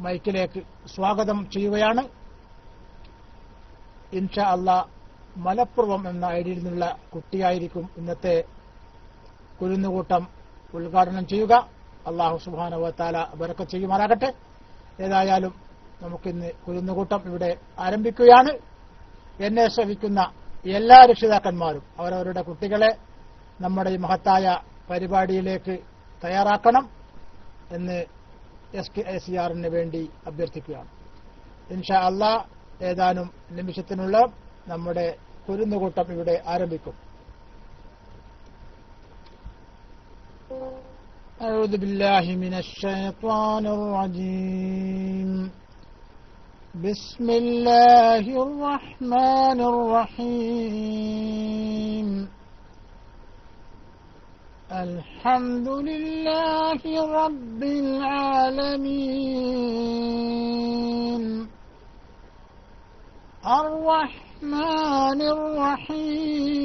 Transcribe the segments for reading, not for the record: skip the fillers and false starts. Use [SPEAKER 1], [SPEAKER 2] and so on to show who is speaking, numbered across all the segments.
[SPEAKER 1] മൈക്കിലേക്ക് സ്വാഗതം ചെയ്യുകയാണ്. ഇൻഷാ അല്ലാഹ് മലപ്പുറം എന്ന ഐഡിയിൽ നിന്നുള്ള കുട്ടിയായിരിക്കും ഇന്നത്തെ കുരുന്നുകൂട്ടം ഉദ്ഘാടനം ചെയ്യുക. അല്ലാഹു സുബ്ഹാനഹു വ തആല ബറക്കത്ത് ചെയ്യുമാറാകട്ടെ. ഏതായാലും നമുക്കിന്ന് കുരുന്നുകൂട്ടം ഇവിടെ ആരംഭിക്കുകയാണ്. എന്നെ ശ്രവിക്കുന്ന എല്ലാ രക്ഷിതാക്കന്മാരും അവരവരുടെ കുട്ടികളെ നമ്മുടെ ഈ മഹത്തായ പരിപാടിയിലേക്ക് തയ്യാറാക്കണം എന്ന് SKICR വേണ്ടി അഭ്യർത്ഥിക്കുകയാണ്. ഇൻഷാ അല്ലാഹ് ഏതാനും നിമിഷത്തിനുള്ള നമ്മുടെ കുരുന്നുകൂട്ടം ഇവിടെ ആരംഭിക്കും. أعوذ بالله من الشيطان الرجيم. بسم الله الرحمن الرحيم. الحمد لله رب العالمين. الرحمن الرحيم.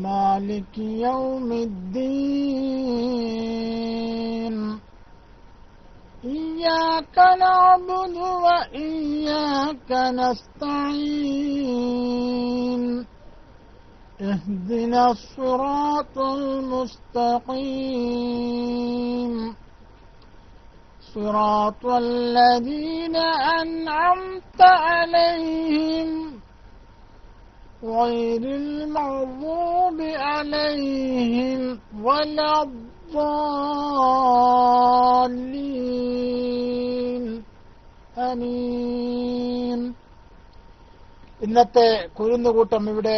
[SPEAKER 1] مالك يوم الدين. إياك نعبد وإياك نستعين. اهدنا الصراط المستقيم. صراط الذين أنعمت عليهم غير المغضوب عليهم ولا الضالين. آمين. ഇന്നത്തെ കുരുന്നുകൂട്ടം ഇവിടെ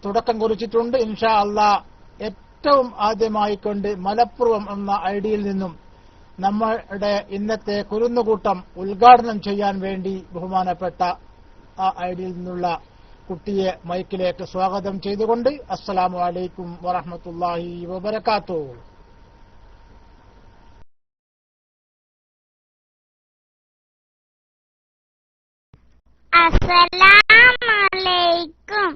[SPEAKER 1] തുടക്കം കുറിച്ചിട്ടുണ്ട്. ഇൻഷാ അല്ലാഹ് ഏറ്റവും ആദ്യമായിക്കൊണ്ട് മലപ്പുറം എന്ന ഐഡിയിൽ നിന്നും നമ്മളുടെ ഇന്നത്തെ കുരുന്നുകൂട്ടം ഉദ്ഘാടനം ചെയ്യാൻ വേണ്ടി ബഹുമാനപ്പെട്ട ആ ഐഡിയിൽ നിന്നുള്ള കുട്ടിയെ മൈക്കിലേക്ക് സ്വാഗതം ചെയ്തുകൊണ്ട് അസ്സലാമു അലൈക്കും വറഹ്മത്തുള്ളാഹി വബറകാതുഹു.
[SPEAKER 2] അസ്സലാമു അലൈക്കും.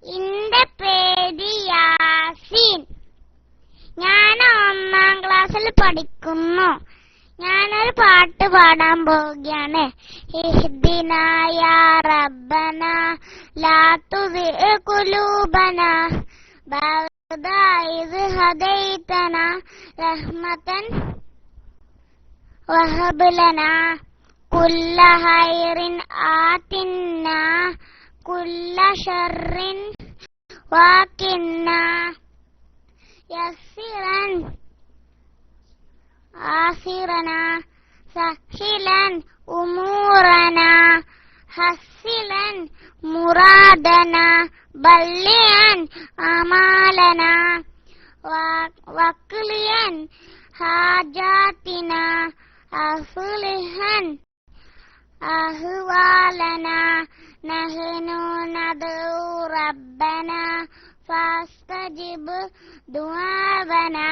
[SPEAKER 2] എന്റെ പേര് യാസീൻ. ഞാൻ 1ാം ക്ലാസ്സിൽ പഠിക്കുന്നു. ഞാനൊരു പാട്ട് പാടാൻ പോവുകയാണ്. ഇഹ്ദിനാ യാ റബ്ബനാ ലാ തുസിഗ് ഖുലൂബനാ ബഅദ ഇദ് ഹദൈതനാ റഹ്മതൻ വഹബ് ലനാ കുല്ല ഖൈറിൻ ആതിന്നാ കുല്ല ശർറിൻ വാഖിന്നാ യസ്സിറൻ ആഖിറനാ സഹിലൻ ഉമൂറനാ ഹസ്സിലൻ മുറാദനാ ബല്ലിയൻ അമാലനാ വക്ലിയൻ ഹാജാത്തിനാ അസ്ലിഹൻ അഹ്വാലനാ നഹ്നു നദഉ റബ്ബനാ ഫാസ്തജിബ് ദുആവനാ.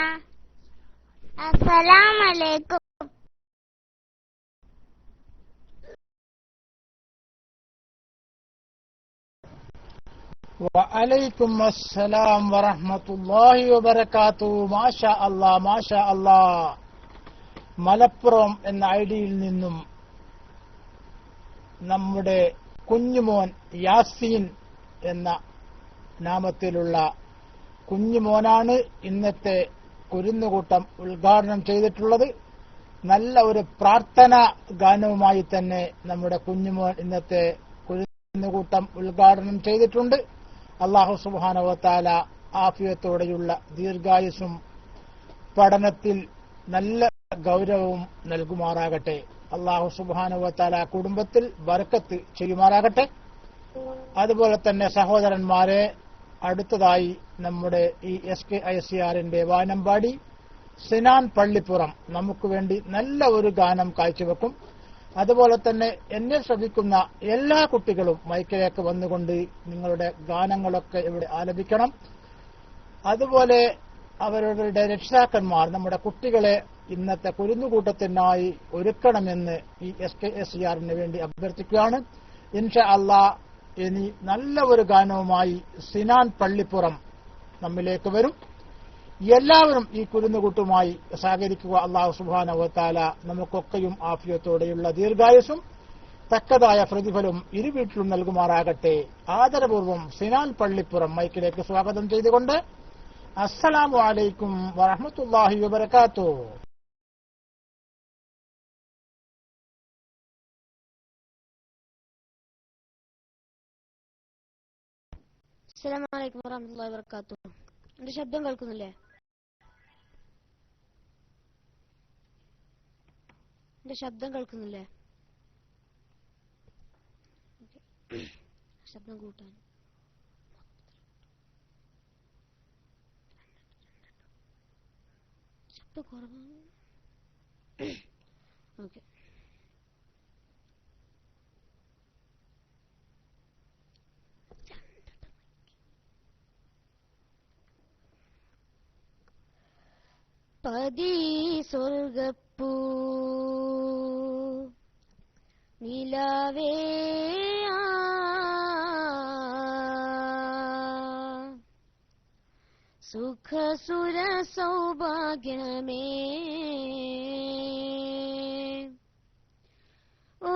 [SPEAKER 2] അസ്സലാമു അലൈക്കും.
[SPEAKER 1] വഅലൈക്കും അസ്സലാം വറഹ്മത്തുള്ളാഹി വബറകാതുഹു. മാഷാ അല്ലാഹ് മാഷാ അല്ലാഹ്. മലപ്പുറം എന്ന ഐഡിയിൽ നിന്നും നമ്മുടെ കുഞ്ഞുമോൻ യാസീൻ എന്ന നാമത്തിലുള്ള കുഞ്ഞുമോനാണ് ഇന്നത്തെ കുരുന്നുകൂട്ടം ഉദ്ഘാടനം ചെയ്തിട്ടുള്ളത്. നല്ല ഒരു പ്രാർത്ഥനാ ഗാനവുമായി തന്നെ നമ്മുടെ കുഞ്ഞുമോൻ ഇന്നത്തെ കുരുന്നുകൂട്ടം ഉദ്ഘാടനം ചെയ്തിട്ടുണ്ട്. അല്ലാഹു സുബ്ഹാനഹു വ തആല ആഫിയത്തോടെയുള്ള ദീർഘായുസ്സും പഠനത്തിൽ നല്ല ഗൗരവവും നൽകുമാറാകട്ടെ. അല്ലാഹു സുബ്ഹാനഹു വ തആല കുടുംബത്തിൽ ബർക്കത്ത് ചെയ്യുമാറാകട്ടെ. അതുപോലെ തന്നെ സഹോദരന്മാരെ, അടുത്തതായി നമ്മുടെ ഈ SKICR വാനമ്പാടി സിനാൻ പള്ളിപ്പുറം നമുക്ക് വേണ്ടി നല്ല ഒരു ഗാനം കാഴ്ചവെക്കും. അതുപോലെ തന്നെ എന്നെ ശ്രമിക്കുന്ന എല്ലാ കുട്ടികളും മൈക്കിലേക്ക് വന്നുകൊണ്ട് നിങ്ങളുടെ ഗാനങ്ങളൊക്കെ ഇവിടെ ആലപിക്കണം. അതുപോലെ അവരുടെ രക്ഷിതാക്കന്മാർ നമ്മുടെ കുട്ടികളെ ഇന്നത്തെ കുരുന്നുകൂട്ടത്തിനായി ഒരുക്കണമെന്ന് ഈ SKICR വേണ്ടി അഭ്യർത്ഥിക്കുകയാണ്. ഇൻഷാ അല്ലാഹ് ഇനി നല്ല ഒരു ഗാനവുമായി സിനാൻ പള്ളിപ്പുറം നമ്മിലേക്ക് വരും. എല്ലാവരും ഈ കുരുന്നുകൂട്ടുമായി സഹകരിക്കുക. അല്ലാഹു സുബ്ഹാനഹു വ തആല നമുക്കൊക്കെയും ആഫിയത്തോടെയുള്ള ദീർഘായുസ്സും തക്കതായ പ്രതിഫലം ഇരുവീട്ടിലും നൽകുമാറാകട്ടെ. ആദരപൂർവ്വം സിനാൻ പള്ളിപ്പുറം മൈക്കിലേക്ക് സ്വാഗതം ചെയ്തുകൊണ്ട് അസ്സലാമു അലൈക്കും വറഹ്മത്തുള്ളാഹി വബറകാതുഹു.
[SPEAKER 3] അസ്സലാമു അലൈക്കും വറഹ്മത്തുള്ളാഹി വബറകാതുഹു. എന്റെ ശബ്ദം കേൾക്കുന്നില്ലേ? എന്റെ ശബ്ദം കേൾക്കുന്നില്ലേ? ശബ്ദം കൂട്ടാൻ ശബ്ദം കുറവാണ്. ഓക്കെ. പതി സ്വർഗപ്പൂ നിലാവേ സുഖസുര സൗഭാഗ്യമേ ഓ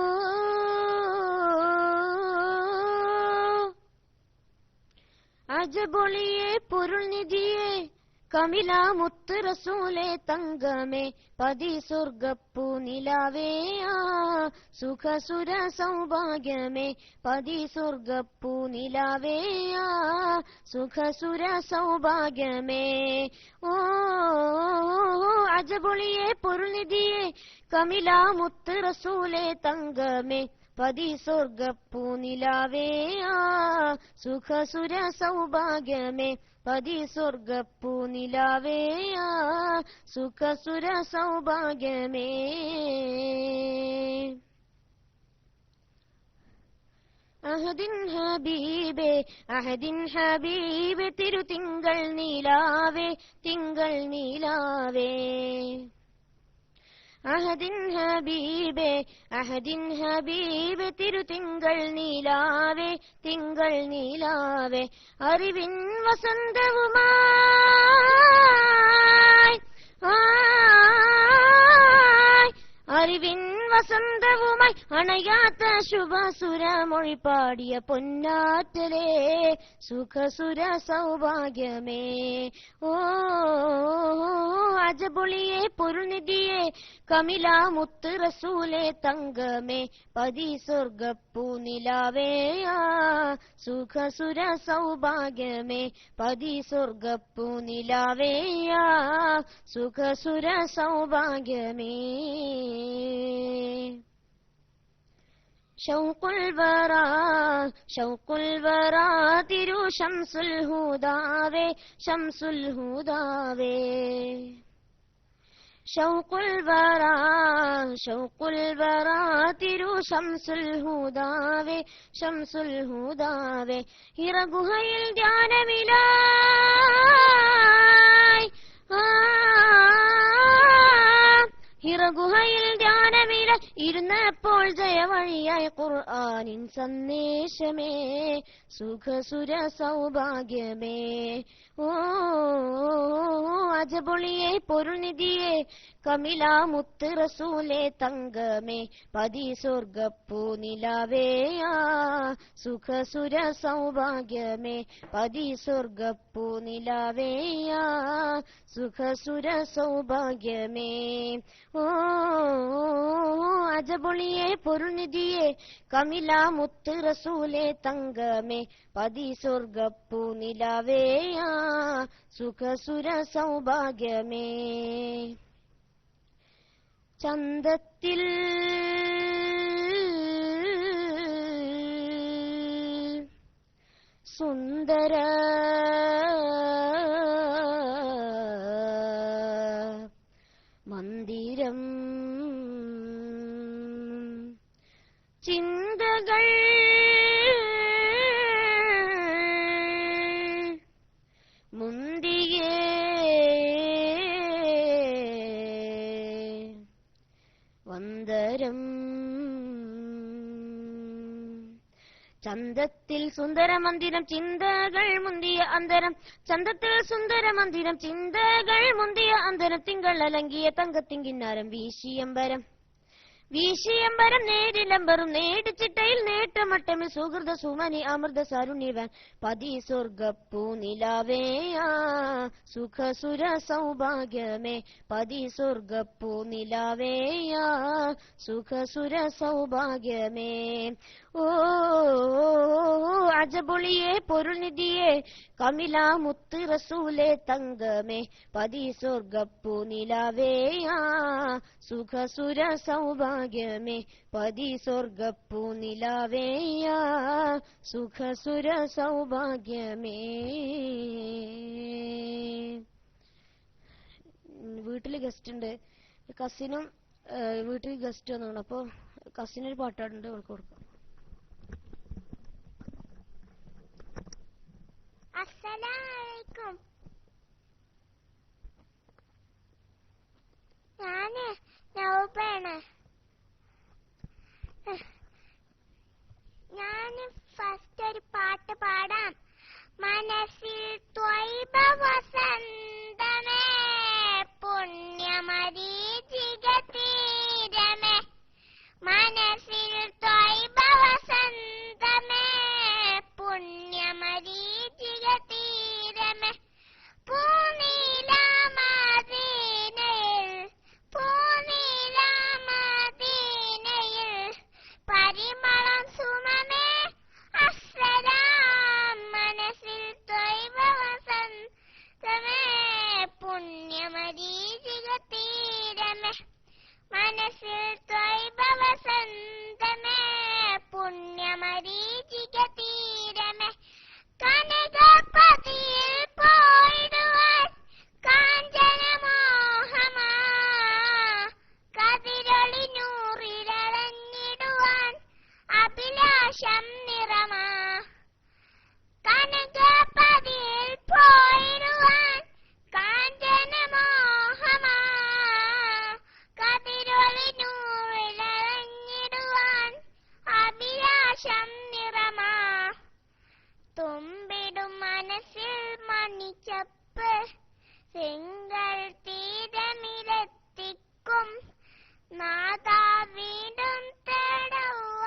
[SPEAKER 3] അജബൊളിയെ പൊരുൾനിധിയെ കമില മുത്ത് റസൂലേ തങ്കമേ പതി സ്വർഗപ്പൂ നിലാവേ സുഖസുര സൗഭാഗ്യമേ പതി സ്വർഗപ്പൂ നിലാവേ സുഖസുര സൗഭാഗ്യമേ ഓ അജബൊളിയെ പൊരുൾനിധിയെ കമില മുത്ത് റസൂലേ തങ്കമേ പതി സ്വർഗപ്പൂ നിലാവേ സുഖസുര സൗഭാഗ്യമേ പതി സ്വർഗപ്പൂ നിലാവേ സുഖസുര സൗഭാഗ്യമേ അഹദിൻ ഹബീബേ അഹദിൻ ഹബീബേ തിരുതിങ്കൾ നീലാവേ തിങ്കൾ നീലാവേ അഹദിൻ ഹബീബേ അഹദിൻ ഹബീബേ തിരുതിങ്കൾ നീലാവേ തിങ്കൾ നീലാവേ അറിവിൻ വസന്തവുമായി അറിവിൻ വസന്തവുമായി അണയാത്ത ശുഭസുരമൊഴി പാടിയ പൊന്നാറ്റലേ സുഖസുര സൗഭാഗ്യമേ ഓ അജബൊളിയെ പൊരുൾനിധിയെ കമില മുത്ത് റസൂലേ തങ്കമേ പതി സ്വർഗപ്പൂ നിലാവേ സുഖസുര സൗഭാഗ്യമേ പതി സ്വർഗപ്പൂ നിലാവേ സുഖസുര സൗഭാഗ്യമേ ഷൗഖുൽ വറാ തിരു ശംസുൽ ഹുദാവേ ശംസുൽ ഹുദാവേ ഷൗഖുൽ വറാ തിരു ശംസുൽ ഹുദാവേ ശംസുൽ ഹുദാവേ ഹിറഗുഹയിൽ ധ്യാനമിലായി ഹിറഗുഹയിൽ ധ്യാനമില ഇരുന്നപ്പോൾ ജയവഴിയായി ഖുർആനിൻ സന്ദേശമേ സുഖസുര സൗഭാഗ്യമേ ഓ അജബൊളിയെ പൊരുൾനിധിയെ കമില മുത്ത് റസൂലേ തങ്കമേ പതി സ്വർഗപ്പൂ നിലാവേ സുഖസുര സൗഭാഗ്യമേ പതി സ്വർഗപ്പൂ നിലാവേ സുഖസുര സൗഭാഗ്യമേ ഓ അജബൊളിയെ പൊരുൾനിധിയെ കമില മുത്ത് റസൂലേ തങ്കമേ പതി സ്വർഗപ്പൂ നിലാവേ സുഖസുര സൗഭാഗ്യമേ ചന്തത്തിൽ സുന്ദര മന്ദിരം ചിന്തകൾ മുന്തിയേ വന്ദരം ചന്തത്തിൽ സുന്ദരമന്ദിരം ചിന്തകൾ മുന്തിയ അന്തരം, ചന്തത്തിൽ സുന്ദരമന്ദിരം ചിന്തകൾ മുന്തിയ അന്തരം, തിങ്കൾ അലങ്കിയ തങ്കത്തിങ്കിന്നാരം വീശിയമ്പരം, വീശിയമ്പരം നേരിലമ്പറും നേടിച്ചിട്ടയിൽ നേട്ടമട്ടമിൽ സുഹൃത സുമനി അമൃത സരുണിവൻ, പതി സ്വർഗപ്പൂ നിലാവേയാ സുഖസുര സൗഭാഗ്യമേ, പതി സ്വർഗപ്പൂ നിലാവേയാ സുഖസുര സൗഭാഗ്യമേ. ഓ അജബൊളിയെ പൊരുൾനിധിയെ കമില മുത്ത് റസൂലേ തങ്കമേ, പതി സ്വർഗപ്പൂ നിലാവേയാ സുഖസുര സൗഭാഗ്യമേ, പതി സ്വർഗപ്പൂ നിലാവേയാ സുഖസുര സൗഭാഗ്യമേ. വീട്ടില് ഗസ്റ്റ് ഉണ്ട്, കസിനും വീട്ടിൽ ഗസ്റ്റ് വന്നു. അപ്പൊ കസിനൊരു പാട്ടാടുണ്ട്, അവൾക്ക് കൊടുക്കാം.
[SPEAKER 2] അസ്സലാമലൈക്കും. ഞാന് നൗബാണ്. ഞാന് ഫസ്റ്റ് ഒരു പാട്ട് പാടാം. മനസ്സിൽ ത്വയ്ബ വസന്തമേ പുണ്യമരീചിക തീരമേ, മനസ്സിൽ ത്വയ്ബ വസന്തമേ പുണ്യമരീചിക തീരമേ, പൂനീലാമദീനയിൽ പൂനീലാമദീനയിൽ പരിമളം സുമമേ അസ്സലാം, മനസ്സിൽ ത്വയ്ബ വസന്തമേ പുണ്യമരീചിക തീരമേ, മനസ്സിൽ ത്വയ്ബ വസന്തമേ പുണ്യമരീചിക തീരമേ, കനകപതിയിൽ പോയിടുവാൻ കാഞ്ചനമോഹമാ, കതിരൊളി നൂറിലടഞ്ഞിടുവാൻ അഭിലാഷം നിറമാ, കനകപതിയിൽ പോയിടുവാൻ കാഞ്ചനമോഹമാ, കതിരൊളി നൂറിലടഞ്ഞിടുവാൻ അഭിലാഷം നിറമാ, തുമ്പിടും മനസ്സിൽ മണിച്ചപ്പ് തിങ്കൾ തീരമിലെത്തിക്കും നാദാ വീണ്ടും തേടവ,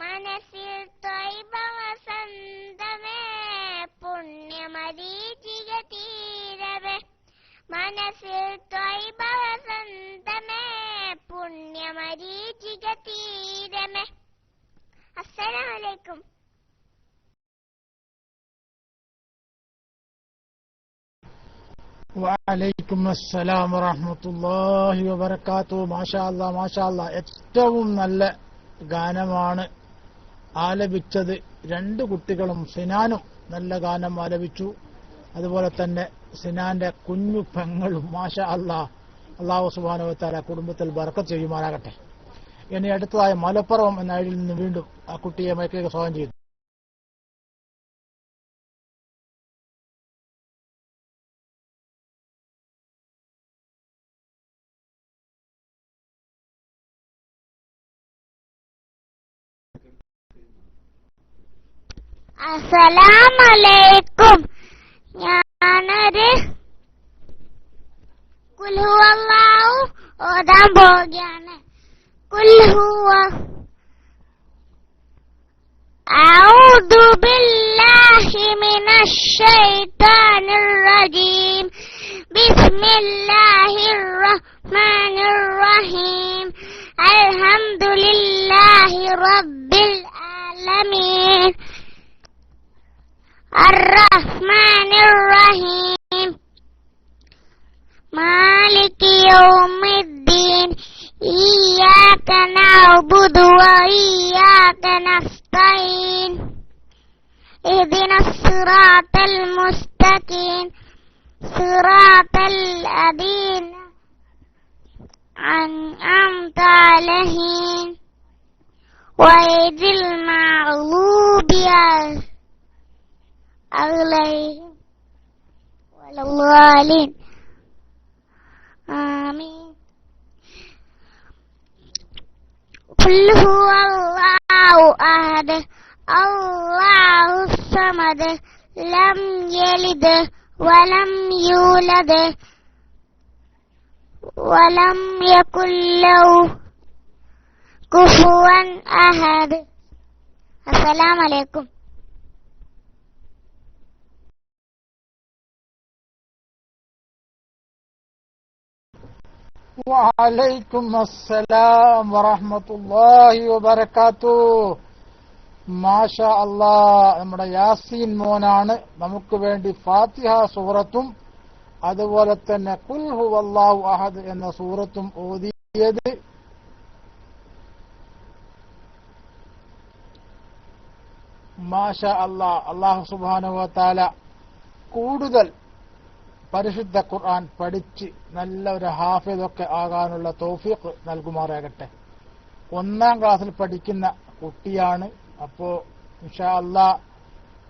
[SPEAKER 2] മനസ്സിൽ ത്വയ്ബ വസന്തമേ പുണ്യമരീചിക തീരമേ, മനസ്സിൽ ത്വയ്ബ വസന്തമേ പുണ്യമരീചിക തീരമേ. അസ്സലാമലൈക്കും.
[SPEAKER 1] വഅലൈക്കും അസ്സലാം വറഹ്മത്തുള്ളാഹി വബറകാതുഹു. മാഷാ അല്ലാഹ് മാഷാ അല്ലാഹ്, ഏറ്റവും നല്ല ഗാനമാണ് ആലപിച്ചത്. രണ്ട് കുട്ടികളും സിനാനും നല്ല ഗാനം ആലപിച്ചു, അതുപോലെ തന്നെ സിനാന്റെ കുഞ്ഞു പെങ്ങളും. മാഷാ അല്ലാഹ്, അല്ലാഹു സുബ്ഹാനഹു വ തആല കുടുംബത്തിൽ ബർക്കത്ത് ചെയ്യുമാറാകട്ടെ. ഇനി അടുത്തതായ മലപ്പുറം എന്ന ഐഡിയിൽ നിന്ന് വീണ്ടും ആ കുട്ടിയെ മൈക്കിലേക്ക് സ്വാഗതം ചെയ്തു.
[SPEAKER 2] അസ്സലാമലൈക്കും. ഞാനൊരു ഖുൽ ഹുവല്ലാഹു ഓതാൻ പോവുകയാണ്. ഖുൽ ഹുവ അഊദു ബില്ലാഹി മിനശ് ശൈത്താനിർ റജീം. ബിസ്മില്ലാഹിർ റഹ്മാനിർ റഹീം. അൽഹംദുലില്ലാഹി റബ്ബിൽ ആലമീൻ അർറഹ്മാനിർ റഹീം മാലികി യൗമിദ്ദീൻ. ഇയ്യാക നഅ്ബുദു വ ഇയ്യാക നസ്തഈൻ. ഇഹ്ദിനസ് സിറാത്തൽ മുസ്തഖീം സിറാത്തൽ ലദീന അൻഅംത അലൈഹിം ഗൈറിൽ മഗ്ദൂബി അലൈഹിം വലദ്ദാലിൻ. ആമീൻ. ഖുൽ ഹുവല്ലാഹു അഹദ് അഹദ് അല്ലാഹു സമദ് ലം യലിദ് വലം യൂലദ് വലം യകുൽ ലഹു കുഫുവൻ അഹദ്. അസ്സലാമു അലൈക്കും.
[SPEAKER 1] വഅലൈക്കും അസ്സലാം വറഹ്മത്തുള്ളാഹി വബറകാതുഹു. മാഷാ അല്ലാഹ്, നമ്മുടെ യാസീൻ മോനാണ് നമുക്ക് വേണ്ടി ഫാത്തിഹ സൂറത്തും അതുപോലെ തന്നെ ഖുൽ ഹുവല്ലാഹു അഹദ് എന്ന സൂറത്തും ഓതിയത്. മാഷാ അല്ലാഹ്, അല്ലാഹു സുബ്ഹാനഹു വ തആല കൂടുതൽ പരിശുദ്ധ ഖുർആൻ പഠിച്ച് നല്ല ഒരു ഹാഫിദൊക്കെ ആകാനുള്ള തൗഫീഖ് നൽകുമാറാകട്ടെ. 1ാം ക്ലാസ്സിൽ പഠിക്കുന്ന കുട്ടിയാണ്. അപ്പോ ഇൻഷാ അല്ലാഹ്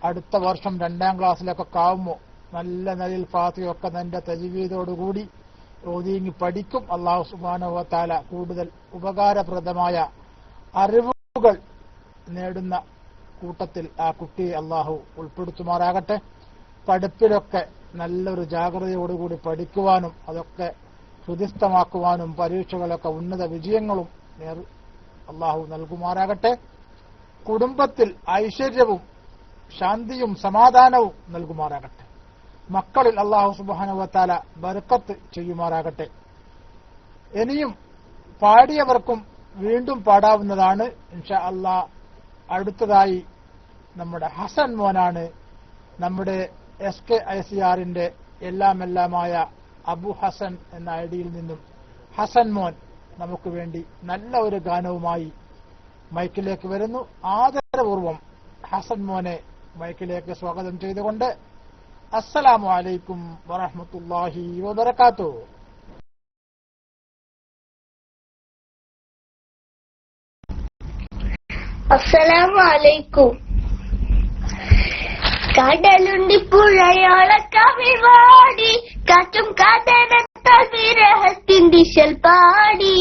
[SPEAKER 1] അടുത്ത വർഷം 2ാം ക്ലാസ്സിലൊക്കെ ആവുമ്പോൾ നല്ല നിലയിൽ ഫാത്തിഹയൊക്കെ തന്റെ തജ്വീദോടുകൂടി ഓതിങ്ങി പഠിക്കും. അല്ലാഹു സുബ്ഹാനഹു വ തആല കൂടുതൽ ഉപകാരപ്രദമായ അറിവുകൾ നേടുന്ന കൂട്ടത്തിൽ ആ കുട്ടിയെ അല്ലാഹു ഉൾപ്പെടുത്തുമാറാകട്ടെ. പഠിപ്പിലൊക്കെ നല്ലൊരു ജാഗ്രതയോടുകൂടി പഠിക്കുവാനും അതൊക്കെ ഹൃദിസ്ഥമാക്കുവാനും പരീക്ഷകളൊക്കെ ഉന്നത വിജയങ്ങളും അല്ലാഹു നൽകുമാറാകട്ടെ. കുടുംബത്തിൽ ഐശ്വര്യവും ശാന്തിയും സമാധാനവും നൽകുമാറാകട്ടെ. മക്കളിൽ അല്ലാഹു സുബ്ഹാനഹു വ തആല ബർക്കത്ത് ചെയ്യുമാറാകട്ടെ. ഇനിയും പാടിയവർക്കും വീണ്ടും പാടാവുന്നതാണ് ഇൻഷാ അല്ലാഹ്. അടുത്തതായി നമ്മുടെ ഹസൻ മോനാണ്. നമ്മുടെ SKICRന്റെ എല്ലാമെല്ലാമായ അബു ഹസൻ എന്ന ഐഡിയിൽ നിന്നും ഹസൻ മോൻ നമുക്ക് വേണ്ടി നല്ല ഒരു ഗാനവുമായി മൈക്കിലേക്ക് വരുന്നു. ആദരപൂർവം ഹസൻ മോനെ മൈക്കിലേക്ക് സ്വാഗതം ചെയ്തുകൊണ്ട് അസ്സലാമു അലൈക്കും വറഹ്മത്തുള്ളാഹി വബറകാതുഹു.
[SPEAKER 4] അസ്സലാമു അലൈക്കും. കടലുണ്ടി പുഴയോളക്കവിൽ വാടി കാറ്റും കാതനത്താൽ വിരഹത്തിൻ ദിശൽ പാടി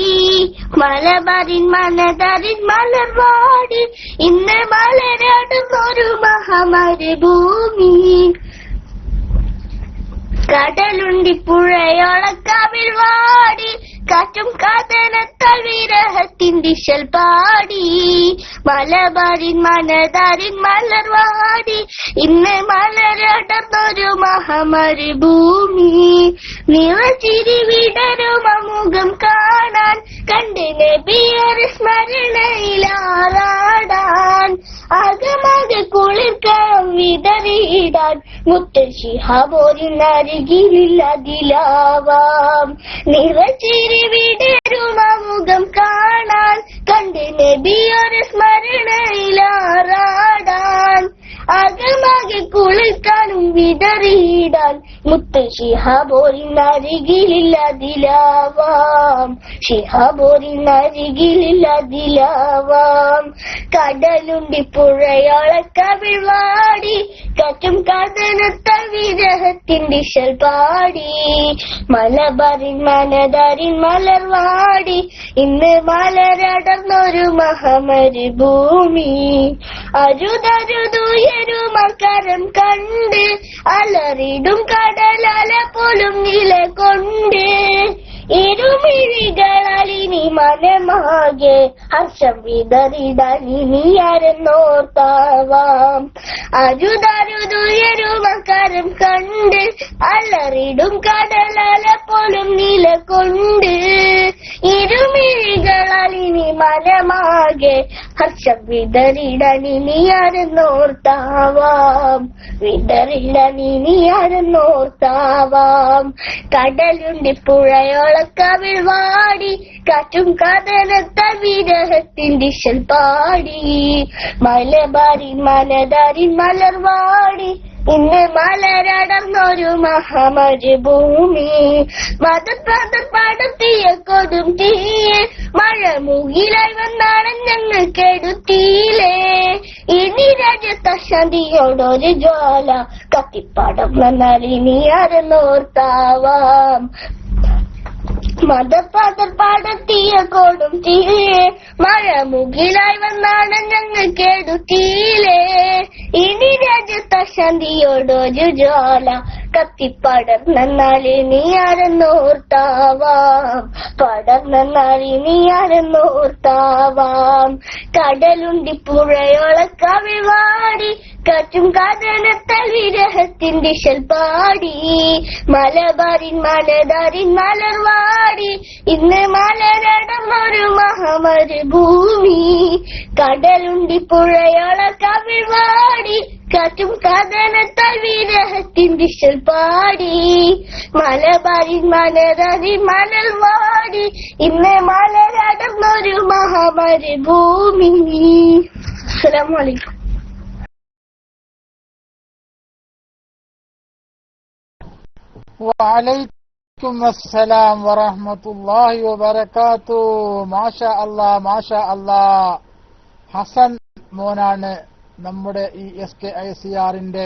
[SPEAKER 4] മലബാറിൻ മനതാരിൻ മലർ വാടി ഇന്ന് മലരാടുന്നൊരു മഹാമരുഭൂമി. കടലുണ്ടി പുഴയോളക്കവിൽ വാടി കാറ്റും കാതനത്താൽ വിരഹത്തിൻ ദിശൽ പാടി മലബാറിൻ മനതാരിൻ മലർ വാടി ഇന്ന് മലരടർന്നൊരു മഹാമരുഭൂമി. നിറച്ചിരി വിടരും അമുഖം കാണാൻ കണ്ട് നബിയുടെ സ്മരണയിലാറാടാൻ അകമകെ കുളിർക്കാം വിതറിയിടാൻ മുത്തൻ ശിഹാബോരിനരികിലതിലാവാം. നിറച്ചിരി വിടരും അമുഖം കാണാൻ കണ്ട് നബിയുടെ സ്മരണയിലാറാടാൻ അകമകെ കുളിർക്കാനും വിതറിയിടാൻ മുത്തൻ ശിഹാബോരിനരികിലതിലാവാം. ശിഹാബോരിനരികിലതിലാവാം. കടലുണ്ടി പുഴയോളക്കവിൽ വാടി കാറ്റും കാതനത്താൽ വിരഹത്തിൻ ദിശൽ പാടി മലബാറിൻ മനതാരിൻ മലർ വാടി ഇന്ന് മലരടർന്നൊരു മഹാമരുഭൂമി. അരുതരുതുയരും അക്കരം കണ്ട് അലറിടും കടലല പോലും നിലകൊണ്ട് ഇരുമിഴികളാലിനി മനമാകെ ഹർഷം വിതറിടാൻ ഇനി ആരെന്നോർത്താവാം. അരുതരുതുയരും അക്കരം കണ്ട് അലറിടും കടലല പോലും നിലകൊണ്ട് ഇരുമിഴികളാലിനി മനമാകെ ഹർഷം വിതറിടാൻ ഇനി ആരെന്നോർത്താവാം. വിതറിടാൻ ഇനി ആരെന്നോർത്താവാം. കടലുണ്ടി പുഴയോളക്കവിൽ വാടി കാറ്റും കാതനത്താൽ വിരഹത്തിൻ ദിശൽ പാടി മലബാറിൻ മനതാരിൻ മലർ വാടി ഇന്ന് മലരടർന്നൊരു മഹാമരുഭൂമി. മതം പടത്തിയ കൊടും തീയെ മഴ മുകിലായി വന്നാണ് ഞങ്ങൾ കെടുത്തിയില്ലേ. ഇനി രാജ്യത്തെ ശാന്തിയോടൊരു ജ്വാല കത്തിപ്പടം വന്നാൽ ഇനി ആരെന്നോർത്താവാം. മതപ്പാതർ പാടത്തിയ കോടും തീരെ മഴ മുകിലായി വന്നാണ് ഞങ്ങൾ കേടുത്തീലേ. ഇനി രാജ്യത്ത ശാന്തിയോടൊരു ജ്വാല കത്തിപ്പടർന്നാലിനി ആരെന്നോർത്താവാം, പടർന്നാലിനി ആരെന്നോർത്താവാം. കടലുണ്ടി പുഴയോളക്കവിൾ വാടി കാറ്റും കാതനത്താൽ വിരഹത്തിന്റെ പാടി. മലബാരിൻ മലതാരിൻ മലർവാടി ഇന്ന് മലരടമൊരു മഹാമരുഭൂമി. കടലുണ്ടി പുഴയോളക്കവിൾ വാടി കാറ്റും കാതനത്താൽ വിരഹത്തിന്റെ പാടി. മലബാരിൻ മലതാരിൻ മലർവാടി ഇന്ന് മലരടമൊരു മഹാമരുഭൂമി. അസ്സലാമു അലൈക്കും.
[SPEAKER 1] വഅലൈക്കും അസ്സലാം വറഹ്മത്തുള്ളാഹി വബറകാതുഹു. മാഷാ അല്ലാ മാഷാ അല്ലാ. ഹസൻ മോനാണ് നമ്മുടെ ഈ SKICRന്റെ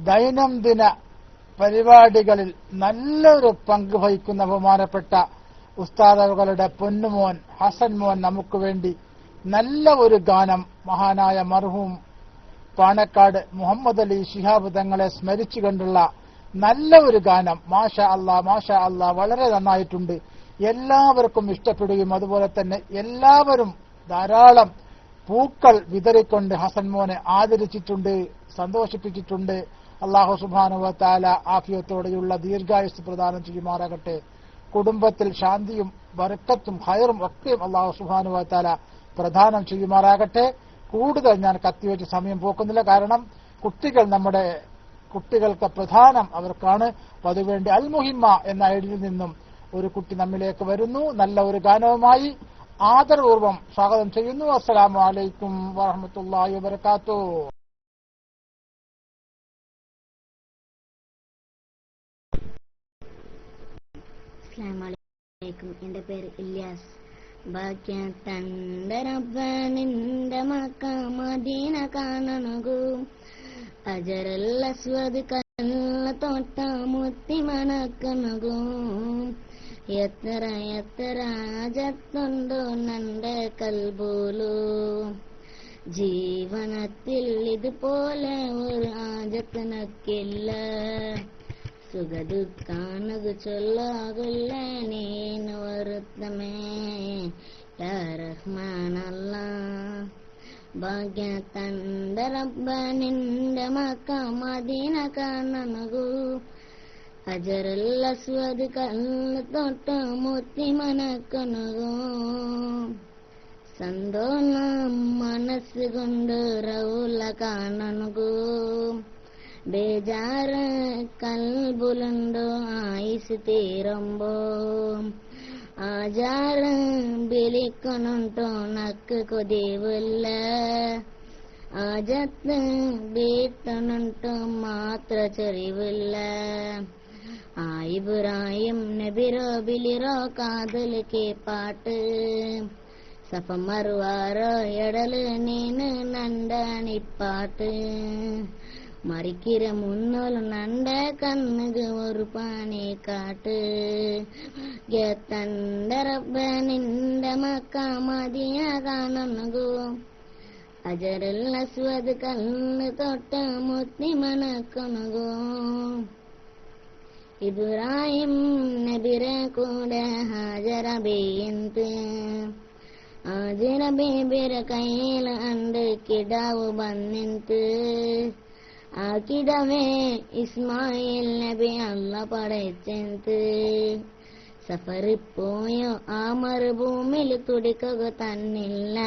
[SPEAKER 1] ദൈനംദിന പരിപാടികളിൽ നല്ലൊരു പങ്ക് വഹിക്കുന്ന ബഹുമാനപ്പെട്ട ഉസ്താദുകളുടെ പൊന്നുമോൻ ഹസൻ മോൻ നമുക്ക് വേണ്ടി നല്ല ഒരു ഗാനം മഹാനായ മർഹൂം പാണക്കാട് മുഹമ്മദ് അലി ശിഹാബ് തങ്ങളെ സ്മരിച്ചുകൊണ്ടുള്ള നല്ല ഒരു ഗാനം. മാഷാ അല്ലാ മാഷാ അല്ലാ. വളരെ നന്നായിട്ടുണ്ട്. എല്ലാവർക്കും ഇഷ്ടപ്പെടുകയും അതുപോലെ തന്നെ എല്ലാവരും ധാരാളം പൂക്കൾ വിതറിക്കൊണ്ട് ഹസൻ മോനെ ആദരിച്ചിട്ടുണ്ട്, സന്തോഷിപ്പിച്ചിട്ടുണ്ട്. അല്ലാഹു സുബ്ഹാനഹു വ തആല ആഫിയത്തോടെയുള്ള ദീർഘായുസ് പ്രദാനം ചെയ്യുമാറാകട്ടെ. കുടുംബത്തിൽ ശാന്തിയും ബറക്കത്തും ഖൈറും ഒക്കെയും അല്ലാഹു സുബ്ഹാനഹു വ തആല പ്രദാനം ചെയ്യുമാറാകട്ടെ. കൂടുതൽ ഞാൻ കത്തിവെച്ച് സമയം പോക്കുന്നില്ല. കാരണം കുട്ടികൾ നമ്മുടെ കുട്ടികൾക്ക് പ്രധാനം അവർക്കാണ്. അതുവേണ്ടി അൽ മുഹിമ്മ എന്ന ഐഡിയിൽ നിന്നും ഒരു കുട്ടി നമ്മിലേക്ക് വരുന്നു. നല്ല ഒരു ഗാനവുമായി ആദരപൂർവ്വം സ്വാഗതം ചെയ്യുന്നു. അസ്സലാമു അലൈക്കും വറഹ്മത്തുള്ളാഹി വബറകാതുഹു.
[SPEAKER 5] അസ്സലാമലൈക്കും. എന്റെ പേര് ഇല്യാസ്. ഭാഗ്യത്തന്റെ റബ്ബനിന്റെ മക്ക മദീന കാണണകൂ. അജറൽ അസ്വദ് കല്ല തോട്ട മുത്തി മണക്കണകൂ. എത്ര എത്ര ആജത്തുണ്ടോ നന്റെ കൽബൂലു. ജീവനത്തിൽ ഇതുപോലെ ഒരു ആജത്തിനൊക്കില്ല. സുഖദുഃഖാനകു ചൊല്ലാകുല്ല നീನು വരുത്തമേ യാ റഹ്മാനല്ലാ. ഭാഗ്യ തന്റെ റബ്ബ നിന്റെ മക്ക മദീന കാണനകു. അജറൽ അസ്വദ് കല്ല് തൊട്ട മുത്തി മനക്കനകു. സന്തോഷം മനസ്സുകൊണ്ട് റൗല കാണനകു. ബേജാറ് കൽബുലുണ്ടോ ആയുസ് തീരുമ്പോ. ആജാറ് ബലിക്കണുണ്ടോ നക്ക് കൊതിവില്ല. ആജത്ത് വീട്ടണുണ്ടോ മാത്ര ചെറിവില്ല. ഇബ്രാഹിം നബിരോ ബിലിറോ കാതലിക്ക് പാട്ട്. സഫ മറുവാറോ എടല് നീന് നണ്ടണിപ്പാട്ട്. മറിക്കിര മുന്നോല് നണ്ട കണ്ണുക ഒരു പാണി കാട്ട്. തന്റെ റബ്ബ നിന്റെ മക്ക മദിന കാണുകൂ. അജറൽ അസ്വദ് കണ്ണ് തൊട്ട മുത്തി മണക്കണകൂ. ഇബ്രാഹിം നബിരെ കൂടെ ഹാജറ ബീന്ത്. ഹാജറ ബീബിര കയ്യിൽ അണ്ട് കിടാവ് ബന്നിന്ത്. ആ കിടവേ ഇസ്മായിൽ നബി അല്ല പടച്ചെന്ത്. സഫറിപ്പോയോ ആ മറുഭൂമിൽ തുടിക്കുക തന്നില്ല.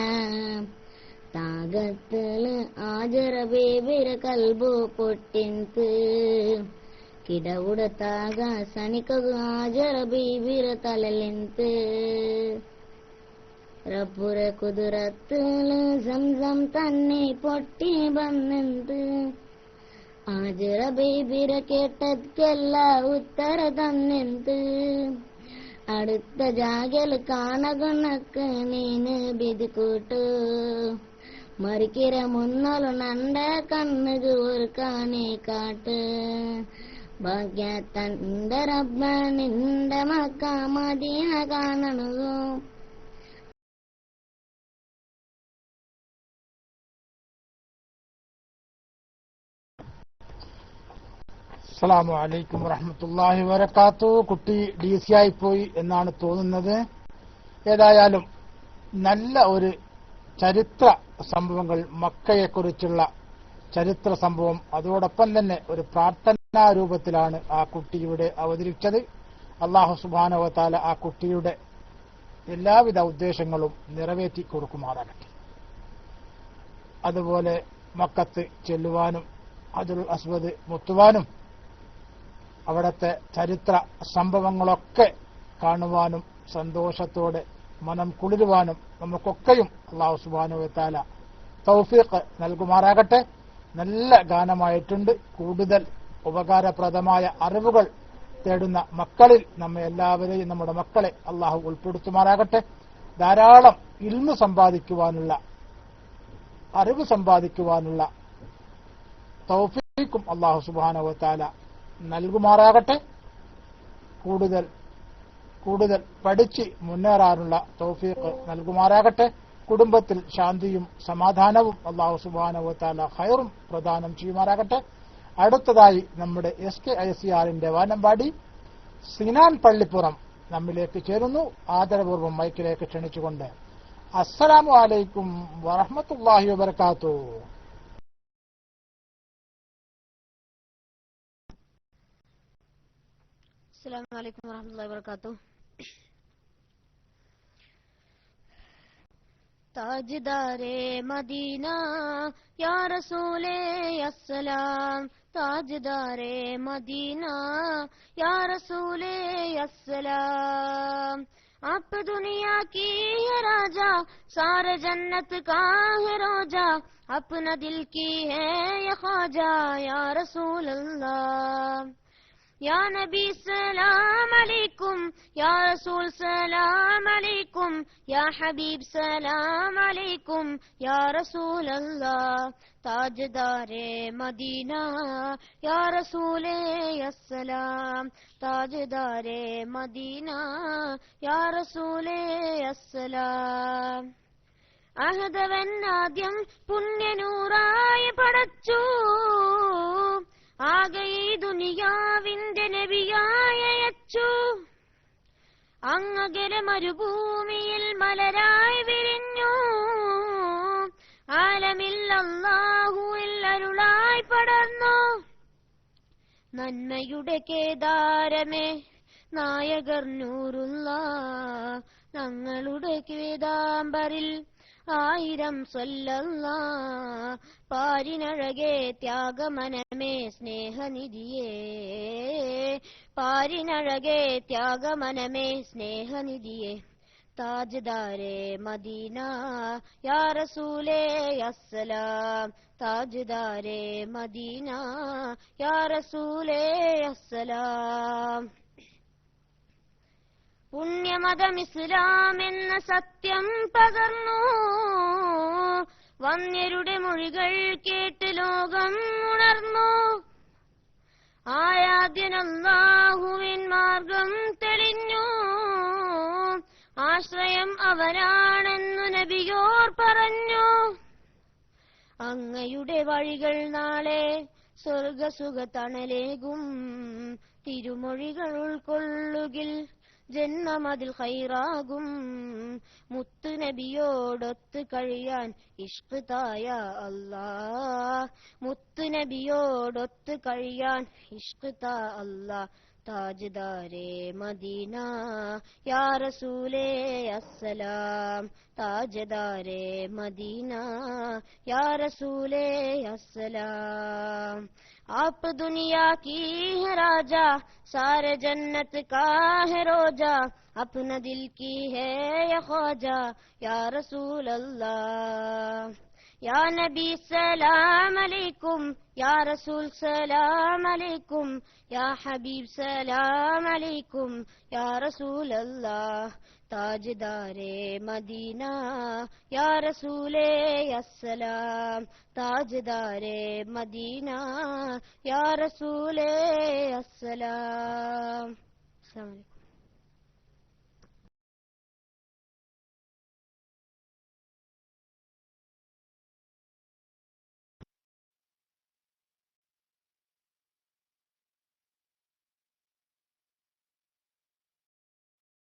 [SPEAKER 5] താകത്തില് ആജറ ബീബിര കൽബു പൊട്ടിന്ത്. ಕಿಡವುಡ ತಾಗ ಸನಿಕಗು ಆಜರ ಬೀಬಿರ ತಲಲಿಂತು. ರಬ್ಬುರ ಕುದುರತ್ತಲು ಜಂಜಂ ತನ್ನಿ പൊട്ടി ಬಂದಂತು. ആജറ ബീബിര കേട്ടದ್ಕೆಲ್ಲ ഉത്തര തന്നിന്ത്. അടുത്ത ജാഗൽ കാണകുണക്ക് നീന് ബിദിക്കൂട്ടു. മറിക്കിര മുന്നോಲು ನಂಡ ಕಣ್ಣುಗು ഒരു കാണി കാട്ട്. ഭാഗ്യത്തന്റെ റബ്ബ നിന്റെ മക്ക മദീന കാണണതോ.
[SPEAKER 1] അസ്സലാമു അലൈക്കും വറഹ്മത്തുള്ളാഹി വബറകാത്തു. കുട്ടി DC ആയിപ്പോയി എന്നാണ് തോന്നുന്നത്. ഏതായാലും നല്ല ഒരു ചരിത്ര സംഭവങ്ങൾ, മക്കയെക്കുറിച്ചുള്ള ചരിത്ര സംഭവം, അതോടൊപ്പം തന്നെ ഒരു പ്രാർത്ഥനാ രൂപത്തിലാണ് ആ കുട്ടിയുടെ അവതരിച്ചത്. അല്ലാഹു സുബ്ഹാനഹു വ തആല ആ കുട്ടിയുടെ എല്ലാവിധ ഉദ്ദേശങ്ങളും നിറവേറ്റി കൊടുക്കുമാറാകട്ടെ. അതുപോലെ മക്കത്ത് ചെല്ലുവാനും ഹജറുൽ അസ്വദ് മുത്തുവാനും അവിടത്തെ ചരിത്ര സംഭവങ്ങളൊക്കെ കാണുവാനും സന്തോഷത്തോടെ മനം കുളിരുവാനും നമുക്കൊക്കെയും അല്ലാഹു സുബ്ഹാനഹു വ തആല തൗഫീഖ് നൽകുമാറാകട്ടെ. നല്ല ഗാനമായിട്ടുണ്ട്. കൂടുതൽ ഉപകാരപ്രദമായ അറിവുകൾ തേടുന്ന മക്കളിൽ നമ്മെ എല്ലാവരെയും, നമ്മുടെ മക്കളെ അല്ലാഹു ഉൾപ്പെടുത്തുമാറാകട്ടെ. ധാരാളം ഇൽമു സമ്പാദിക്കുവാനുള്ള, അറിവ് സമ്പാദിക്കുവാനുള്ള തൗഫീഖും അല്ലാഹു സുബ്ഹാനഹു വ തആല നൽകുമാറാകട്ടെ. കൂടുതൽ പഠിച്ച് മുന്നേറാനുള്ള തൗഫീഖ് നൽകുമാറാകട്ടെ. കുടുംബത്തിൽ ശാന്തിയും സമാധാനവും അല്ലാഹു സുബ്ഹാനഹു വ തആല ഖൈറും പ്രദാനം ചെയ്യുമാറാകട്ടെ. അടുത്തതായി നമ്മുടെ SKICRന്റെ വാനമ്പാടി സിനാൻ പള്ളിപ്പുറം നമ്മിലേക്ക് ചേരുന്നു. ആദരപൂർവ്വം മൈക്കിലേക്ക് ക്ഷണിച്ചുകൊണ്ട് അസ്സലാമു അലൈക്കും വറഹ്മത്തുള്ളാഹി വബറകാതുഹു.
[SPEAKER 3] അസ്സലാമു അലൈക്കും വറഹ്മത്തുള്ളാഹി വബറകാതുഹു. താജ്ദാരെ മദീന യാ റസൂലേ അസ്സലാം, താജ്ദാരെ മദീന യാ റസൂലേ अस्सलाम। आप दुनिया की है राजा, सारे जन्नत का है रोजा, अपना दिल की है ये ख्वाजा या रसूल अल्लाह। या नबी सलाम अलैकुम, या रसूल सलाम अलैकुम, या हबीब सलाम अलैकुम, या रसूल अल्लाह। ताजदारे मदीना या रसूले अस्सलाम, ताजदारे मदीना या रसूले अस्सलाम। അഹദവൻ ആദ്യം പുണ്യനൂറായി പടച്ചു, ആകെ ഈ ദുനിയാവിന്റെ നബിയായി അയച്ചു. അങ്ങകലെ മരുഭൂമിയിൽ മലരായി വിരിഞ്ഞു, ആലമിൽ അല്ലാഹുവിൽ അരുളായി പടർന്നു. നന്മയുടെ കേദാരമേ നായകർ നൂറുള്ള, ഞങ്ങളുടെ കേദാംബരിൽ 1000 സ്വല്ലല്ലാ. പാരിനഴകെ ത്യാഗമനമേ സ്നേഹനിധിയേ, പാരിനഴകെ ത്യാഗമനമേ സ്നേഹനിധിയേ. താജ്ദാരെ മദീന യാ റസൂലേ അസ്സലാം, താജ്ദാരെ മദീന യാ റസൂലേ അസ്സലാം. പുണ്യമതം ഇസ്ലാം എന്ന സത്യം പകർന്നു, വന്യരുടെ മൊഴികൾ കേട്ട് ലോകം ഉണർന്നു. ആരാധ്യൻ അല്ലാഹുവിൻ മാർഗം തെളിഞ്ഞു, ആശ്രയം അവനാണെന്നു നബിയോർ പറഞ്ഞു. അങ്ങയുടെ വഴികൾ നാളെ സ്വർഗസുഖ തണലേകും, തിരുമൊഴികൾ ഉൾക്കൊള്ളുകിൽ ജന്മമതിൽ ഖൈറാകും. മുത്തു നബിയോടൊത്ത് കഴിയാൻ ഇഷ്ക് തായ അല്ലാഹ്, മുത്തു നബിയോടൊത്ത് കഴിയാൻ ഇഷ്ക് താ അല്ലാഹ്. താജ്ദാരെ മദീന യാ റസൂലേ അസ്സലാം, താജ്ദാരെ മദീന യാ റസൂലേ അസ്സലാം। आप दुनिया की है राजा, सारे जन्नत का है रोजा, अपना दिल की है ये ख्वाजा या रसूल अल्लाह। യാ നബി സലാം അലൈക്കും, യാ റസൂൽ സലാം അലൈക്കും, യാ ഹബീബ് സലാം അലൈക്കും, യാ റസൂലല്ലാഹ് താജ്ദാരെ മദീന, യാ റസൂലേ അസ്സലാം, താജ്ദാരെ മദീന, യാ റസൂലേ അസ്സലാം. അസ്സലാമു അലൈക്കും.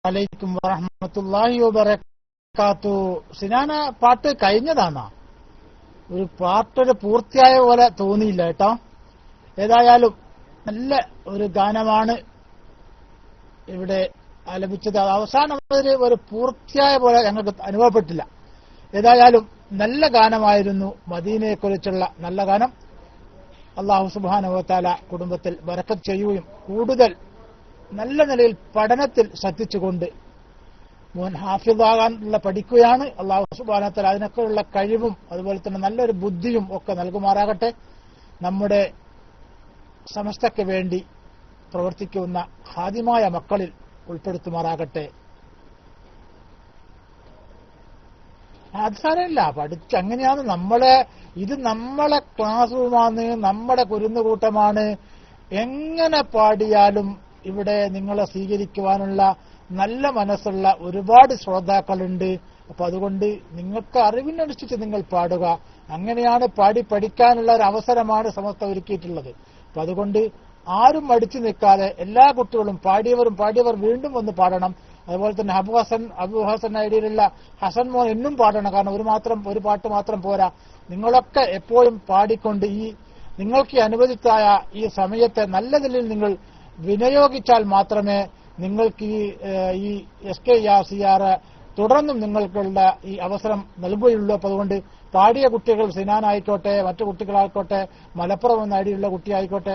[SPEAKER 1] അലൈക്കും വറഹ്മത്തുള്ളാഹി വബറകാത്തു. സിനാന പാട്ട് കഴിഞ്ഞതാണോ? ഒരു പാട്ടൊരു പൂർത്തിയായ പോലെ തോന്നിയില്ല കേട്ടോ. ഏതായാലും നല്ല ഒരു ഗാനമാണ് ഇവിടെ ആലപിച്ചത്. അവസാനം ഒരു പൂർത്തിയായ പോലെ ഞങ്ങൾക്ക് അനുഭവപ്പെട്ടില്ല. ഏതായാലും നല്ല ഗാനമായിരുന്നു. മദീനയെക്കുറിച്ചുള്ള നല്ല ഗാനം. അല്ലാഹു സുബ്ഹാനഹു വ തആല കുടുംബത്തിൽ ബറക്കത്ത് ചെയ്യുകയും കൂടുതൽ നല്ല നിലയിൽ പഠനത്തിൽ ശ്രദ്ധിച്ചുകൊണ്ട് മോൻ ഹാഫിദാകാനുള്ള പഠിക്കുകയാണ്. അല്ലാഹു സുബ്ഹാനഹു വ തആല അതിനൊക്കെയുള്ള കഴിവും അതുപോലെ തന്നെ നല്ലൊരു ബുദ്ധിയും ഒക്കെ നൽകുമാറാകട്ടെ. നമ്മുടെ സമസ്തയ്ക്ക് വേണ്ടി പ്രവർത്തിക്കുന്ന ഹാദിമായ മക്കളിൽ ഉൾപ്പെടുത്തുമാറാകട്ടെ. അത് സാരമില്ല, പഠിച്ച് അങ്ങനെയാണ്. ഇത് നമ്മളെ ക്ലാസ് റൂമാണ്, നമ്മുടെ കുരുന്നുകൂട്ടമാണ്. എങ്ങനെ പാടിയാലും ഇവിടെ നിങ്ങളെ സ്വീകരിക്കുവാനുള്ള നല്ല മനസ്സുള്ള ഒരുപാട് ശ്രോതാക്കളുണ്ട്. അപ്പൊ അതുകൊണ്ട് നിങ്ങൾക്ക് അറിവിനനുസരിച്ച് നിങ്ങൾ പാടുക. അങ്ങനെയാണ് പാടി പഠിക്കാനുള്ള ഒരു അവസരമാണ് സമസ്ത ഒരുക്കിയിട്ടുള്ളത്. അപ്പൊ അതുകൊണ്ട് ആരും മടിച്ചു നിൽക്കാതെ എല്ലാ കുട്ടികളും പാടിയവർ വീണ്ടും വന്ന് പാടണം. അതുപോലെ തന്നെ അബു ഹസൻ ഐഡിയിലുള്ള ഹസൻ മോൻ എന്നും പാടണം. കാരണം ഒരു പാട്ട് മാത്രം പോരാ. നിങ്ങളൊക്കെ എപ്പോഴും പാടിക്കൊണ്ട് നിങ്ങൾക്ക് അനുവദിച്ചായ ഈ സമയത്തെ നല്ല നിലയിൽ നിങ്ങൾ വിനിയോഗിച്ചാൽ മാത്രമേ നിങ്ങൾക്ക് ഈ SKERCR തുടർന്നും നിങ്ങൾക്കുള്ള ഈ അവസരം നൽകുകയുള്ളൂ. അപ്പൊ അതുകൊണ്ട് പാടിയ കുട്ടികൾ സിനാനായിക്കോട്ടെ, മറ്റു കുട്ടികളായിക്കോട്ടെ, മലപ്പുറം എന്ന ഐഡിയുള്ള കുട്ടിയായിക്കോട്ടെ,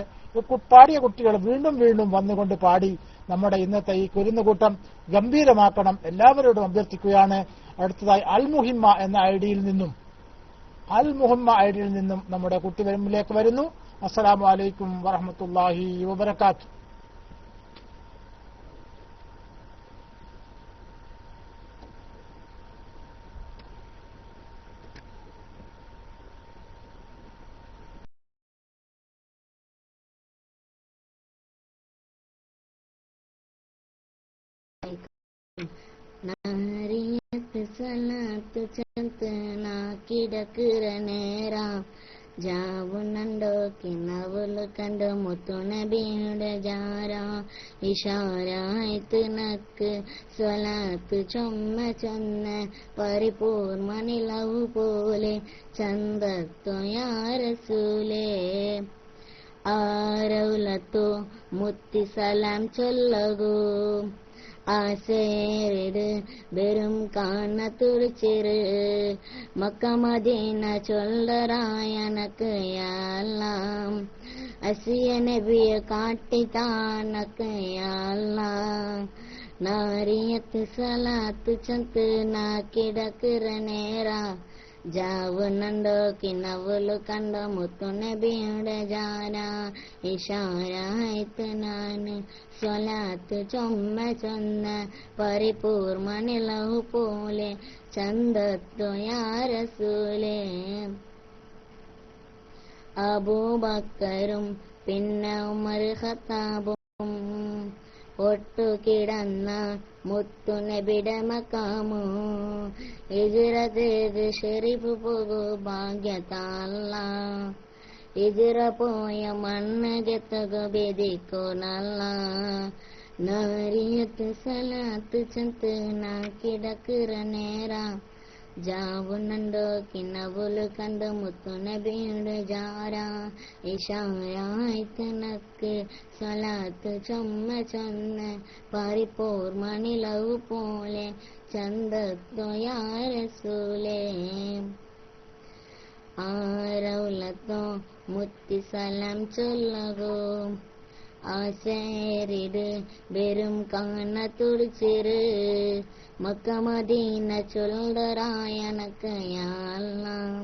[SPEAKER 1] പാടിയ കുട്ടികൾ വീണ്ടും വന്നുകൊണ്ട് പാടി നമ്മുടെ ഇന്നത്തെ ഈ കുരുന്നുകൂട്ടം ഗംഭീരമാക്കണം. എല്ലാവരോടും അഭ്യർത്ഥിക്കുകയാണ്. അടുത്തതായി അൽമുഹിമ്മ എന്ന ഐഡിയിൽ നിന്നും നമ്മുടെ കുട്ടി വരുമ്പിലേക്ക് വരുന്നു. അസ്സലാമു അലൈക്കും വറഹ്മത്തുള്ളാഹി വബറകാതുഹു.
[SPEAKER 5] നാരിയത്ത് സലാത്ത് ചന്തന കിടക്കുറ നേരം ജാവുന്നുണ്ടോക്കി നവല് കണ്ട് മുത്തു നബിയുടെ ജാര ഇഷാരായിട്ട് നക്ക് സ്വലാത്ത് ചൊന്ന പരിപൂർണ നിലവ് പോലെ ചന്തത്തോ യാ റസൂലേ ആരൗലത്തോ മുത്തി സലാം ചൊല്ലകൂ ആസേരിട് വെറും കാണത്തുടിച്ചിரு മക്ക മദീന ചൊല്ലറായനക്ക് യാല്ലാം അസിയ നബിയ കാട്ടിത്താനക്ക് യാല്ലാം നാരിയത്ത് സലാത്ത് ചന്ത് നാ കിടക്കുറ നേരാ ജാവുന്നുണ്ടോക്കി നവല് കണ്ട മുത്തു നബിയുടെ ജാര ഇഷാരായിട്ട് നാന് സ്വലാത്ത് ചൊന്ന പരിപൂർണ നിലവ് പോലെ ചന്തത്തു യാ റസൂലേ അബൂബക്കറും പിന്നെ ഉമർ ഖത്താബും ഒട്ടുകിടന്ന മുത്തു നബിയുടെ മക്കാമു ഇജ്റത് ഷെരീഫ് പോകു ഭാഗ്യത്താല്ല ഇജ്റ പോയ മണ്ണകത്തകു ബെദിക്കോനല്ല നാരിയത്ത് സലാത്ത് ചന്ത് നാ കിടക്കുറ നേരാ ജാവുന്നുണ്ടോക്കി നവല് കണ്ട് മുത്തു നബിയുടെ ജാര ഇഷാരായിട്ട് നക്ക് സ്വലാത്ത് ചൊന്ന പരിപൂർണ നിലവ് പോലെ ചന്തത്തോ യാ റസൂലേ ആരൗലത്തോ മുത്തി സലാം ചൊല്ലകോ ആസേരിട് വെറും കാണത്തുടിച്ചിரு മക്ക മദീന ചൊല്ലറായനക്ക് യാല്ലാം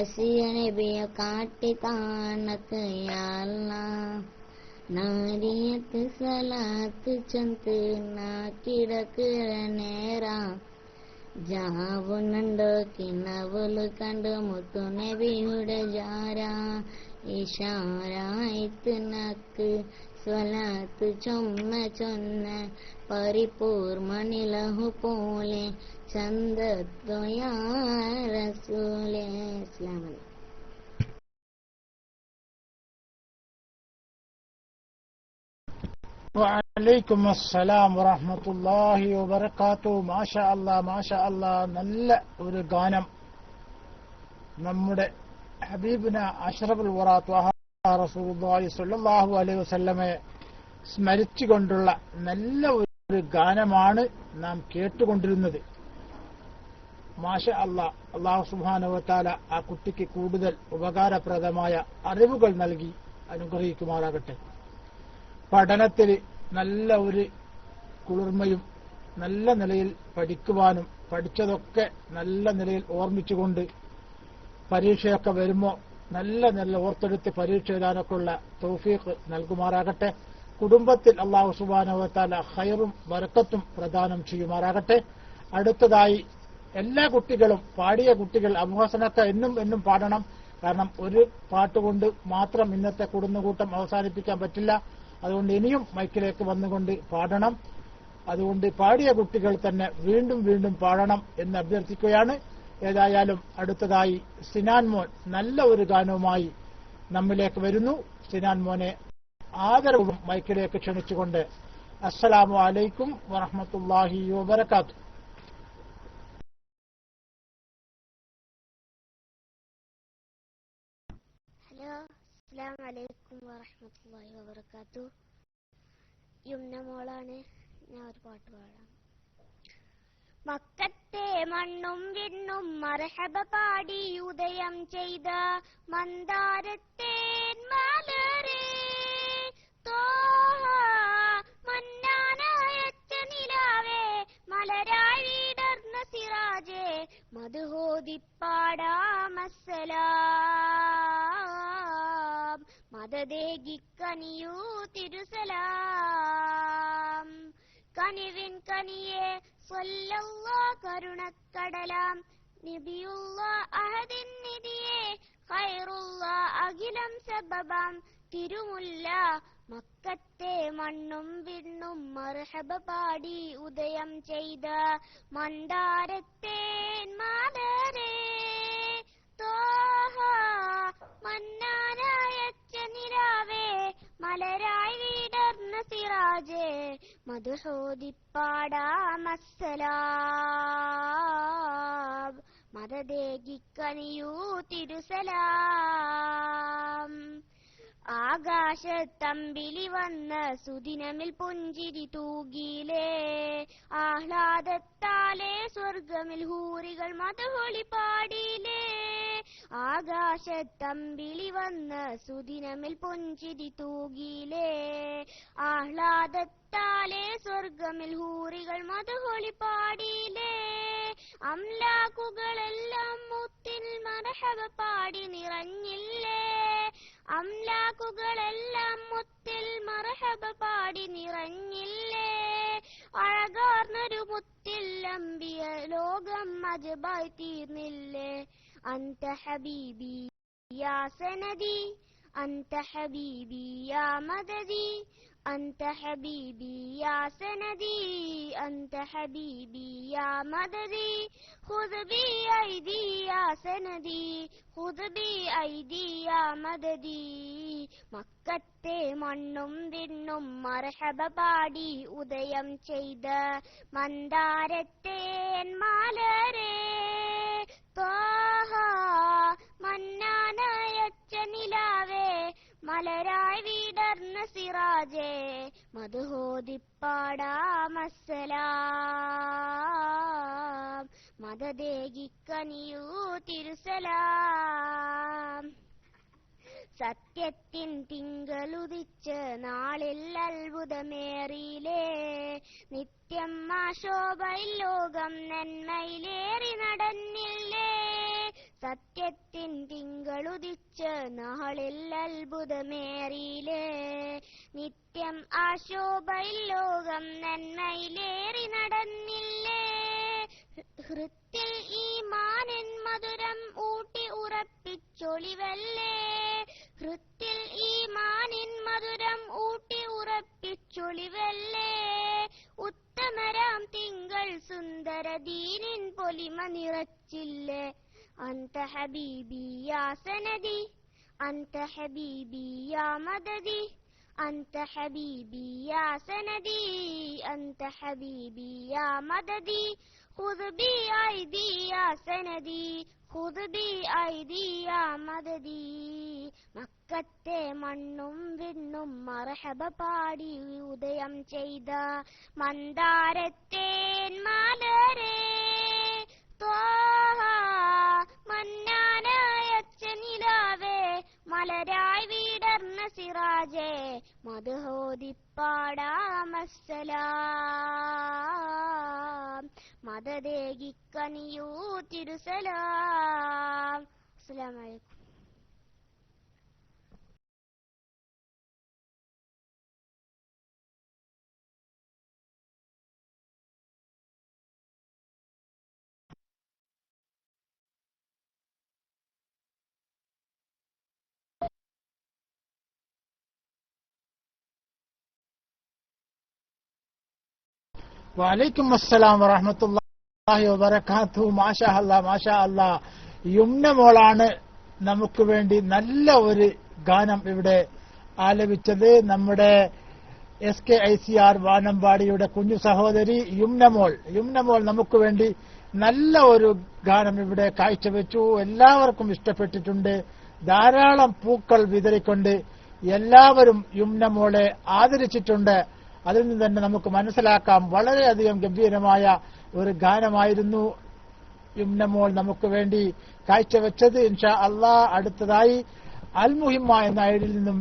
[SPEAKER 5] അസിയ നബിയെ കാട്ടി താണക്ക് യാ അല്ലാഹ് നാരിയത്ത് സലാത്ത് ചന്ത് നാ കിടക്കിற നേര ജാവുന്നുണ്ട് കിണവുല് കണ്ട് മുത്തു നബിയുടെ ജാര ഇഷാരായിട്ട് നക്ക് സ്വലാത്ത് ചൊന്ന പരിപൂർമണിലഹു പോലെ ചന്ദത്തു യാ റസൂലേ. അസ്സലാമു അലൈക്കും.
[SPEAKER 1] വഅലൈക്കും അസ്സലാം വറഹ്മത്തുള്ളാഹി വബറകാതുഹു. മാഷാ അല്ലാ മാഷാ അല്ലാ, നല്ല ഒരു ഗാനം നമ്മുടെ ഹബീബിന അഷ്റഫുൽ വറാ ത്വഹ റസൂലുള്ളാഹി സ്വല്ലല്ലാഹു അലൈഹി വസല്ലമയെ സ്മരിച്ചുകൊണ്ടുള്ള നല്ല ഒരു ഗാനമാണ് നാം കേട്ടുകൊണ്ടിരുന്നത്. മാഷാ അല്ലാ, അല്ലാഹു സുബ്ഹാനഹു വ തആല ആ കുട്ടിക്ക് കൂടുതൽ ഉപകാരപ്രദമായ അറിവുകൾ നൽകി അനുഗ്രഹിക്കുമാറാകട്ടെ. പഠനത്തിൽ നല്ല ഒരു കുളിർമയും നല്ല നിലയിൽ പഠിക്കുവാനും പഠിച്ചതൊക്കെ നല്ല നിലയിൽ ഓർമ്മിച്ചുകൊണ്ട് പരീക്ഷയൊക്കെ വരുമ്പോൾ നല്ല നില ഓർത്തെടുത്ത് പരീക്ഷ എഴുതാനൊക്കെ ഉള്ള തൗഫീഖ് നൽകുമാറാകട്ടെ. കുടുംബത്തിൽ അല്ലാഹു സുബ്ഹാനഹു വ തആല ഖൈറും ബറക്കത്തും പ്രദാനം ചെയ്യുമാറാകട്ടെ. അടുത്തതായി എല്ലാ കുട്ടികളും, പാടിയ കുട്ടികൾ അബൂഹസനക്ക എന്നും പാടണം. കാരണം ഒരു പാട്ടുകൊണ്ട് മാത്രം ഇന്നത്തെ കുടുംബകൂട്ടം അവസാനിപ്പിക്കാൻ പറ്റില്ല. അതുകൊണ്ട് ഇനിയും മൈക്കിലേക്ക് വന്നുകൊണ്ട് പാടണം. അതുകൊണ്ട് പാടിയ കുട്ടികൾ തന്നെ വീണ്ടും വീണ്ടും പാടണം എന്ന് അഭ്യർത്ഥിക്കുകയാണ്. ഏതായാലും അടുത്തതായി സിനാൻ മോൻ നല്ല ഒരു ഗാനവുമായി നമ്മിലേക്ക് വരുന്നു. സിനാൻ മോനെ ആദരവും മൈക്കിലേക്ക് ക്ഷണിച്ചുകൊണ്ട് അസ്സലാമു അലൈക്കും വറഹ്മത്തുള്ളാഹി വബറകാതുഹു.
[SPEAKER 2] ഹലോ, അസ്സലാമു അലൈക്കും വറഹ്മത്തുള്ളാഹി വബറകാതുഹു. യുംന മോളാണ്. ഞാൻ ഒരു പാട്ട് പാടാം. മക്കത്തെ മണ്ണും വിണ്ണും മർഹബ പാടി ഉദയം ചെയ്ത മന്ദാരത്തെ മലരേ തോഹ മന്നാനായച്ച നിലാവേ മലരായി വിടർന്ന സിറാജേ മദ്ഹോദിപ്പാടാമസ്സലാം മദദേകിക്കനിയൂ തിരുസലാം കനിവിൻ കനിയെ സ്വല്ലല്ലാഹ് കരുണക്കടലാം നബിയുല്ലാഹ് അഹദിൻ നിധിയെ ഖൈറുല്ലാഹ് അഖിലം സബബാം തിരുമുല്ല മക്കത്തെ മണ്ണും വിണ്ണും മർഹബ പാടി ഉദയം ചെയ്ത മന്ദാരത്തെ മലരേ തോഹ മന്നാനായച്ച നിലാവേ മലരായി വിടർന്ന സിറാജേ മദ്ഹോദിപ്പാടാമസ്സലാം മദദേകിക്കനിയൂ തിരുസലാം ആകാശത്തമ്പിലി വന്ന സുദിനമിൽ പുഞ്ചിരി തൂകിയിലേ ആഹ്ലാദത്താലെ സ്വർഗമിൽ ഹൂറികൾ മദ്ഹൊളി പാടിയിലേ ആകാശത്തമ്പിളി വന്ന സുദിനമിൽ പുഞ്ചിരി തൂകിയിലേ ആഹ്ലാദത്താലെ സ്വർഗമിൽ ഹൂറികൾ മദ്ഹൊളി പാടിയിലേ അംലാക്കുകളെല്ലാം മുത്തിൽ മർഹബ പാടി നിറഞ്ഞില്ലേ അംലാക്കുകളെല്ലാം മുത്തിൽ മർഹബ പാടി നിറഞ്ഞില്ലേ അഴകാർന്നൊരു മുത്തിൽ അമ്പിയ ലോകം അജബായി തീർന്നില്ലേ അന്ത ഹബീബി യാ സനദി അന്ത ഹബീബി യാ മദദി أنت حبيبي يا سندي أنت حبيبي يا مددي خذ بأيدي يا سندي خذ بأيدي يا مددي മക്കത്തെ മണ്ണും വിണ്ണും മർഹബ പാടി ഉദയം ചെയ്ത മന്ദാരത്തെ മലരേ തോഹ മന്നാനായച്ച നിലാവേ മലരായി വിടർന്ന സിറാജേ മദ്ഹോദിപ്പാടാമസ്സലാം മദദേകിക്കനിയൂ തിരുസലാം സത്യത്തിൻ തിങ്കളുദിച്ച നാളിൽ അത്ഭുതമേറിയിലേ നിത്യം ആ ശോഭയിൽ ലോകം നന്മയിലേറി നടന്നില്ലേ സത്യത്തിൻ തിങ്കളുദിച്ച് നാളിൽ അത്ഭുതമേറിയിലേ. നിത്യം ആശോഭയിൽ ലോകം നന്മയിലേറി നടന്നില്ലേ. ഹൃത്തിൽ ഈമാനിൻ മധുരം ഊട്ടി ഉറപ്പിച്ചൊളിവല്ലേ. ഹൃത്തിൽ ഈമാനിൻ മധുരം ഊട്ടി ഉറപ്പിച്ചൊളിവല്ലേ. ഉത്തമരാം തിങ്കൾ സുന്ദര ദീനിൻ പൊലിമ നിറച്ചില്ലേ. അന്ത ഹബീബി യാ സനദി അന്ത ഹബീബി യാ മദദി അന്ത ഹബീബി യാ സനദി അന്ത ഹബീബി യാ മദദി. ഖുദ് ബി ഐദി യാ സനദി ഖുദ് ബി ഐദി യാ മദദി. മക്കത്തെ മണ്ണും വിണ്ണും മർഹബ പാടി ഉദയം ചെയ്ത മന്ദാരത്തേൻ മലരേ. ത്വാഹ മന്നാനായച്ച നിലാവേ മലരായി വിടർന്ന സിറാജേ. മദ്ഹോദിപ്പാടാമസ്സലാം മദദേകിക്കനിയൂ തിരുസലാം. അസ്സലാമു അലൈക്കും.
[SPEAKER 1] വലൈക്കും അസ്സലാം വറഹ്മത്തുള്ളാഹി വബറകാതുഹു. മാഷാ അല്ലാ മാഷാ അല്ലാ. യുംന മോളാണ് നമുക്ക് വേണ്ടി നല്ല ഒരു ഗാനം ഇവിടെ ആലപിച്ചത്. നമ്മുടെ SKICR വാനമ്പാടിയുടെ കുഞ്ഞു സഹോദരി യുംനമോൾ നമുക്ക് വേണ്ടി നല്ല ഒരു ഗാനം ഇവിടെ കാഴ്ചവെച്ചു. എല്ലാവർക്കും ഇഷ്ടപ്പെട്ടിട്ടുണ്ട്. ധാരാളം പൂക്കൾ വിതറിക്കൊണ്ട് എല്ലാവരും യുംനമോളെ ആദരിച്ചിട്ടുണ്ട്. അതിൽ നിന്ന് തന്നെ നമുക്ക് മനസ്സിലാക്കാം വളരെയധികം ഗംഭീരമായ ഒരു ഗാനമായിരുന്നു യുംനമോൾ നമുക്ക് വേണ്ടി കാഴ്ചവെച്ചത്. ഇൻഷാ അല്ലാഹ് അടുത്തതായി അൽ മുഹിമ്മ എന്ന ഐഡിയിൽ നിന്നും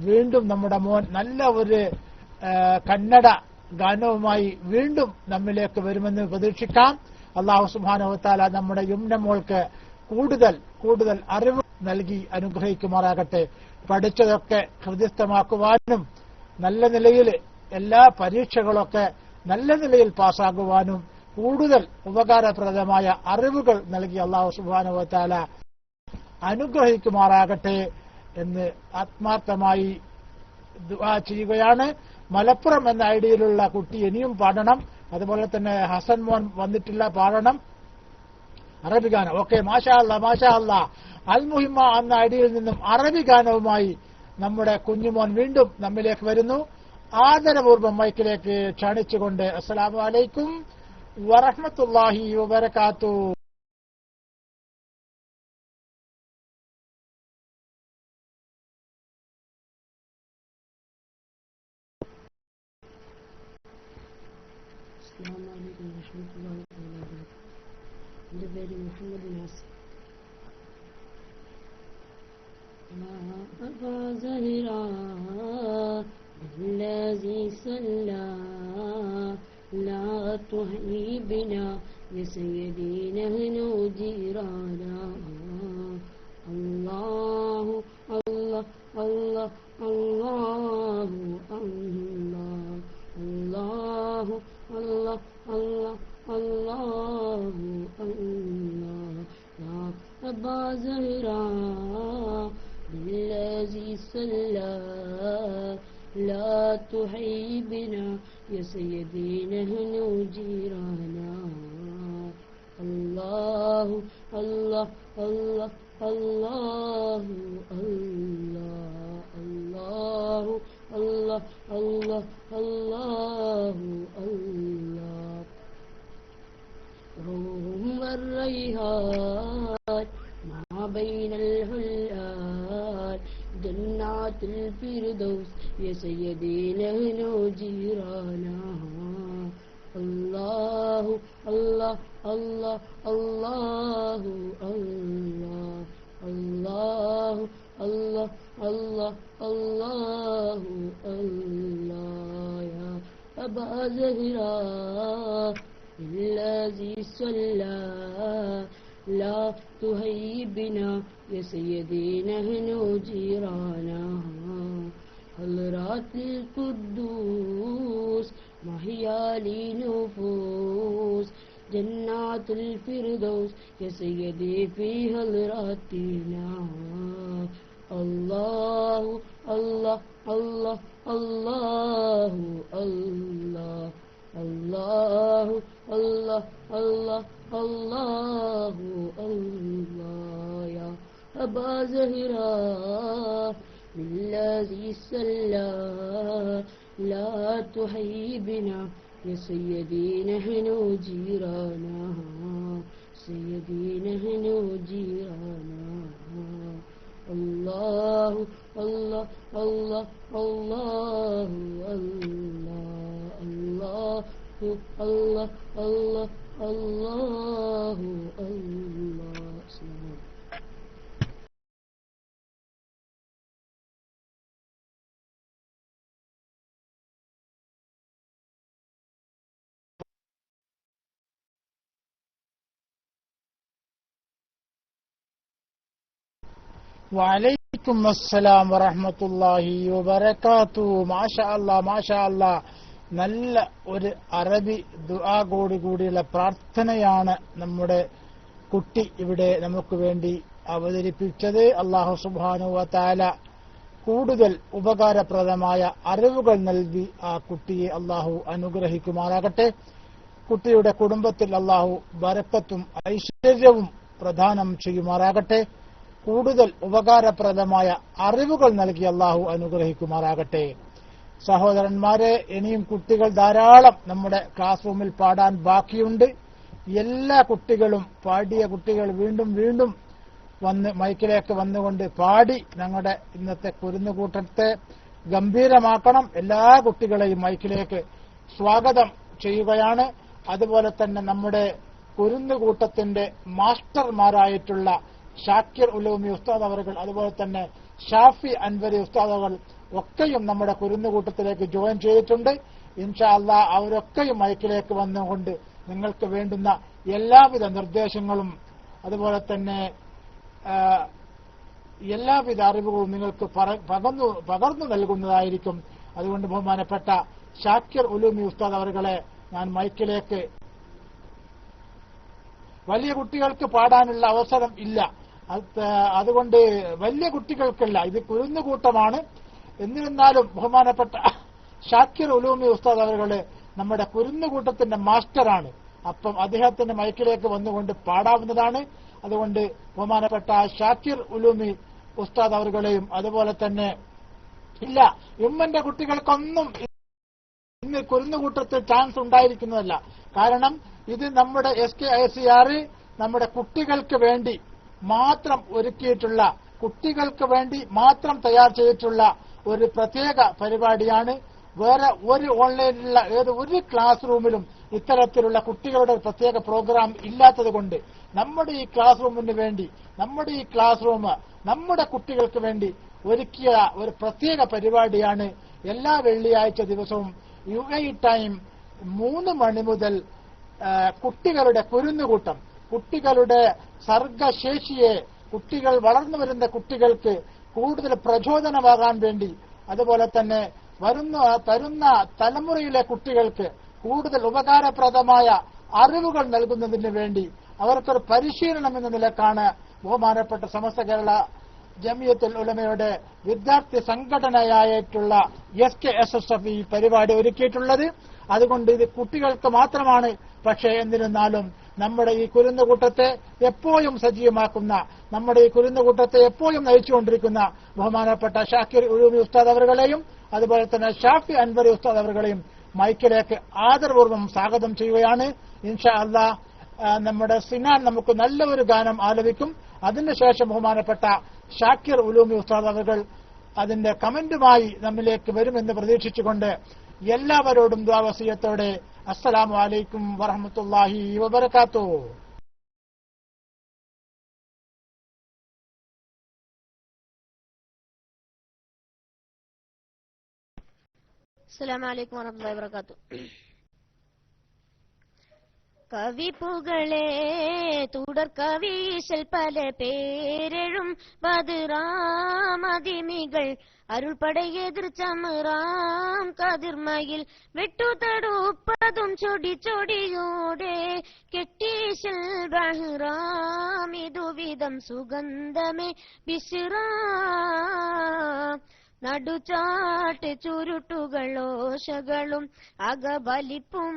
[SPEAKER 1] വീണ്ടും നമ്മുടെ മോൻ നല്ല ഒരു കന്നഡ ഗാനവുമായി വീണ്ടും നമ്മിലേക്ക് വരുമെന്ന് പ്രതീക്ഷിക്കാം. അല്ലാഹു സുബ്ഹാനഹു വ തആല നമ്മുടെ യുംനമോൾക്ക് കൂടുതൽ അറിവ് നൽകി അനുഗ്രഹിക്കുമാറാകട്ടെ. പഠിച്ചതൊക്കെ ഹൃദയസ്ഥമാക്കുവാനും നല്ല നിലയിൽ എല്ലാ പരീക്ഷകളൊക്കെ നല്ല നിലയിൽ പാസ്സാകുവാനും കൂടുതൽ ഉപകാരപ്രദമായ അറിവുകൾ നൽകി അല്ലാഹു സുബ്ഹാനഹു വ തആല അനുഗ്രഹിക്കുമാറാകട്ടെ എന്ന് ആത്മാർത്ഥമായി ദുആ ചെയ്യുകയാണ്. മലപ്പുറം എന്ന ഐഡിയയിലുള്ള കുട്ടി ഇനിയും പാടണം. അതുപോലെ തന്നെ ഹസൻ മോൻ വന്നിട്ടില്ല, പാടണം അറബി ഗാനം. ഓക്കെ, മാഷാ അല്ലാ. അൽ മുഹിമ്മ എന്ന ഐഡിയയിൽ നിന്നും അറബി ഗാനവുമായി നമ്മുടെ കുഞ്ഞുമോൻ വീണ്ടും നമ്മിലേക്ക് വരുന്നു. ആദരപൂർവ്വം മൈക്കിലേക്ക് ക്ഷണിച്ചുകൊണ്ട് അസ്സലാമു അലൈക്കും വറഹ്മത്തുള്ളാഹി വബറകാതുഹു.
[SPEAKER 6] السلام عليكم ورحمة الله وبركاته. എൻ്റെ പേര് മുഹമ്മദ് നാസിർ. ما أبا زهرا الذي صلى لا تهني بنا يا سيدي نحن جيرانا. الله الله الله الله الله الله الله الله الله الله يا أبا زهرا بالذي صلى لا تحيبنا يا سيدي نحن جيرانا. الله الله الله الله الله الله الله الله الله الله. روح والريحان ما بين الهلال جنات الفردوس يا سيدي نحن جيرانا. الله الله الله الله الله الله الله الله الله الله يا أبا زهرا الذي صلى لا تهيب بنا يا سيدي نحن جيرانا حضرات القدوس محيا لنفوس جنات الفردوس يا سيدي في حضراتنا الله الله الله الله الله الله الله الله الله الله يا أبا زهرا بالذي سلى لا تحيبنا يا سيدي نحن جيرانا سيدي نحن جيرانا الله الله الله الله الله الله الله الله الله
[SPEAKER 1] വഅലൈക്കും അസ്സലാം വറഹ്മത്തുള്ളാഹി വബറകാതുഹു. മാഷാ അല്ലാ മാഷാ അല്ലാ, നല്ല ഒരു അറബി ദുആയോടുകൂടിയുള്ള പ്രാർത്ഥനയാണ് നമ്മുടെ കുട്ടി ഇവിടെ നമുക്ക് വേണ്ടി അവതരിപ്പിച്ചത്. അല്ലാഹു സുബ്ഹാനഹു വ തആല കൂടുതൽ ഉപകാരപ്രദമായ അറിവുകൾ നൽകി ആ കുട്ടിയെ അല്ലാഹു അനുഗ്രഹിക്കുമാറാകട്ടെ. കുട്ടിയുടെ കുടുംബത്തിൽ അല്ലാഹു ബറക്കത്തും ഐശ്വര്യവും പ്രദാനം ചെയ്യുമാറാകട്ടെ. കൂടുതൽ ഉപകാരപ്രദമായ അറിവുകൾ നൽകി അല്ലാഹു അനുഗ്രഹിക്കുമാറാകട്ടെ. സഹോദരന്മാരെ, ഇനിയും കുട്ടികൾ ധാരാളം നമ്മുടെ ക്ലാസ് റൂമിൽ പാടാൻ ബാക്കിയുണ്ട്. എല്ലാ കുട്ടികളും പാടിയ കുട്ടികൾ വീണ്ടും വീണ്ടും വന്ന് മൈക്കിലേക്ക് വന്നുകൊണ്ട് പാടി ഞങ്ങളുടെ ഇന്നത്തെ കുരുന്നുകൂട്ടത്തെ ഗംഭീരമാക്കണം. എല്ലാ കുട്ടികളെയും മൈക്കിലേക്ക് സ്വാഗതം ചെയ്യുകയാണ്. അതുപോലെ തന്നെ നമ്മുടെ കുരുന്നുകൂട്ടത്തിന്റെ മാസ്റ്റർമാരായിട്ടുള്ള ഷാക്കിർ ഉലൂമി ഉസ്താദ് അവർ, അതുപോലെ തന്നെ ഷാഫി അൻവരി ഉസ്താദ് അവർ ഒക്കെയും നമ്മുടെ കുരുന്നുകൂട്ടത്തിലേക്ക് ജോയിൻ ചെയ്തിട്ടുണ്ട്. ഇൻഷാ അല്ലാഹ് അവരൊക്കെയും മൈക്കിലേക്ക് വന്നുകൊണ്ട് നിങ്ങൾക്ക് വേണ്ടുന്ന എല്ലാവിധ നിർദ്ദേശങ്ങളും അതുപോലെ തന്നെ എല്ലാവിധ അറിവുകളും നിങ്ങൾക്ക് പകർന്നു നൽകുന്നതായിരിക്കും. അതുകൊണ്ട് ബഹുമാനപ്പെട്ട ഷാക്കിർ ഉലൂമി ഉസ്താദ് അവരുകളെ ഞാൻ മൈക്കിലേക്ക്, വലിയ കുട്ടികൾക്ക് പാടാനുള്ള അവസരം ഇല്ല, അതുകൊണ്ട് വലിയ കുട്ടികൾക്കല്ല, ഇത് കുരുന്നുകൂട്ടമാണ്. എന്നിരുന്നാലും ബഹുമാനപ്പെട്ട ഷാക്കിർ ഉലൂമി ഉസ്താദ് അവരുകള് നമ്മുടെ കുരുന്നുകൂട്ടത്തിന്റെ മാസ്റ്ററാണ്. അപ്പം അദ്ദേഹത്തിന്റെ മൈക്കിലേക്ക് വന്നുകൊണ്ട് പാടാവുന്നതാണ്. അതുകൊണ്ട് ബഹുമാനപ്പെട്ട ഷാക്കിർ ഉലൂമി ഉസ്താദ് അവരുകളെയും അതുപോലെ തന്നെ ഇല്ല ഉമ്മന്റെ കുട്ടികൾക്കൊന്നും ഇന്ന് കുരുന്നുകൂട്ടത്തിൽ ചാൻസ് ഉണ്ടായിരിക്കുന്നതല്ല. കാരണം ഇത് നമ്മുടെ SKICR നമ്മുടെ കുട്ടികൾക്ക് വേണ്ടി മാത്രം ഒരുക്കിയിട്ടുള്ള, കുട്ടികൾക്ക് വേണ്ടി മാത്രം തയ്യാർ ചെയ്തിട്ടുള്ള ഒരു പ്രത്യേക പരിപാടിയാണ്. വേറെ ഒരു ഓൺലൈനിലുള്ള ഒരു ക്ലാസ് റൂമിലും ഇത്തരത്തിലുള്ള കുട്ടികളുടെ പ്രത്യേക പ്രോഗ്രാം ഇല്ലാത്തത് കൊണ്ട് നമ്മുടെ ഈ ക്ലാസ് റൂമിന് വേണ്ടി, നമ്മുടെ ഈ ക്ലാസ് റൂം നമ്മുടെ കുട്ടികൾക്ക് വേണ്ടി ഒരുക്കിയ ഒരു പ്രത്യേക പരിപാടിയാണ്. എല്ലാ വെള്ളിയാഴ്ച ദിവസവും UAE ടൈം 3 മണി മുതൽ കുട്ടികളുടെ കുരുന്നുകൂട്ടം, കുട്ടികളുടെ സർഗശേഷിയെ, കുട്ടികൾ വളർന്നു വരുന്ന കുട്ടികൾക്ക് കൂടുതൽ പ്രചോദനമാകാൻ വേണ്ടി, അതുപോലെ തന്നെ തരുന്ന തലമുറയിലെ കുട്ടികൾക്ക് കൂടുതൽ ഉപകാരപ്രദമായ അറിവുകൾ നൽകുന്നതിന് വേണ്ടി അവർക്കൊരു പരിശീലനം എന്ന നിലക്കാണ് ബഹുമാനപ്പെട്ട സമസ്ത കേരള ജമിയത്തുൽ ഉലമയുടെ വിദ്യാർത്ഥി സംഘടനയായിട്ടുള്ള SKSSF ഈ പരിപാടി ഒരുക്കിയിട്ടുള്ളത്. അതുകൊണ്ട് ഇത് കുട്ടികൾക്ക് മാത്രമാണ്. പക്ഷേ എന്നിരുന്നാലും നമ്മുടെ ഈ കുരുന്നുകൂട്ടത്തെ എപ്പോഴും സജീവമാക്കുന്ന, നമ്മുടെ ഈ കുരുന്നുകൂട്ടത്തെ എപ്പോഴും നയിച്ചുകൊണ്ടിരിക്കുന്ന ബഹുമാനപ്പെട്ട ഷാക്കിർ ഉലൂമി ഉസ്താദ് അവരുകളെയും അതുപോലെ തന്നെ ഷാഫി അൻവരി ഉസ്താദ് അവരുകളെയും മൈക്കിലേക്ക് ആദരപൂർവ്വം സ്വാഗതം ചെയ്യുകയാണ്. ഇൻഷാ അല്ലാഹ് നമ്മുടെ സിനാൻ നമുക്ക് നല്ല ഒരു ഗാനം ആലപിക്കും. അതിനുശേഷം ബഹുമാനപ്പെട്ട ഷാക്കിർ ഉലൂമി ഉസ്താദ് അവരുകൾ അതിന്റെ കമന്റുമായി നമ്മിലേക്ക് വരുമെന്ന് പ്രതീക്ഷിച്ചുകൊണ്ട് എല്ലാവരോടും ദുആ വസിയത്തോടെ അസ്സലാമു അലൈക്കും വറഹ്മത്തുള്ളാഹി വബറകാതുഹു.
[SPEAKER 3] അസ്സലാമു അലൈക്കും വറഹ്മത്തുള്ളാഹി വബറകാതുഹു. കവിപ്പുകളെ തുടർക്കവീശൽ പല പേരെഴും ബദറാമതിമികൾ അരുൾപടയെതിർ ചമറാം കതിർമയിൽ വെട്ടുതടുപ്പതും ചൊടി ചൊടിയോടെ കെട്ടീശൽ ബഹ്റാം ഇതുവിധം സുഗന്ധമേ ബിശ്റാ നടുചാട്ട് ചുരുട്ടുകളോശകളും അകബലിപ്പും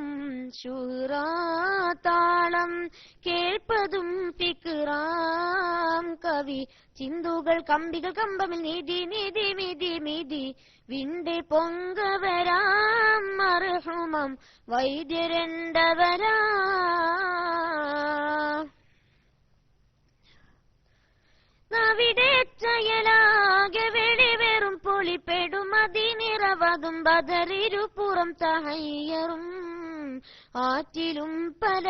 [SPEAKER 3] ശൂറാതാളം കേൾപ്പതും ഫിക്റാം കവി ചിന്തുകൾ കമ്പികൾ കമ്പമിൽ നീതി നീതി മിതി മിതി വിണ്ടെ പൊങ്കവരാം മർഹൂമം വൈദ്യരണ്ടവരാ നവിടെ ചയലാകെ വെളിവേറും പൊളിപ്പെടും അതിനിറവതും ബദറിരുപുറം തഹയ്യറും ആറ്റിലും പല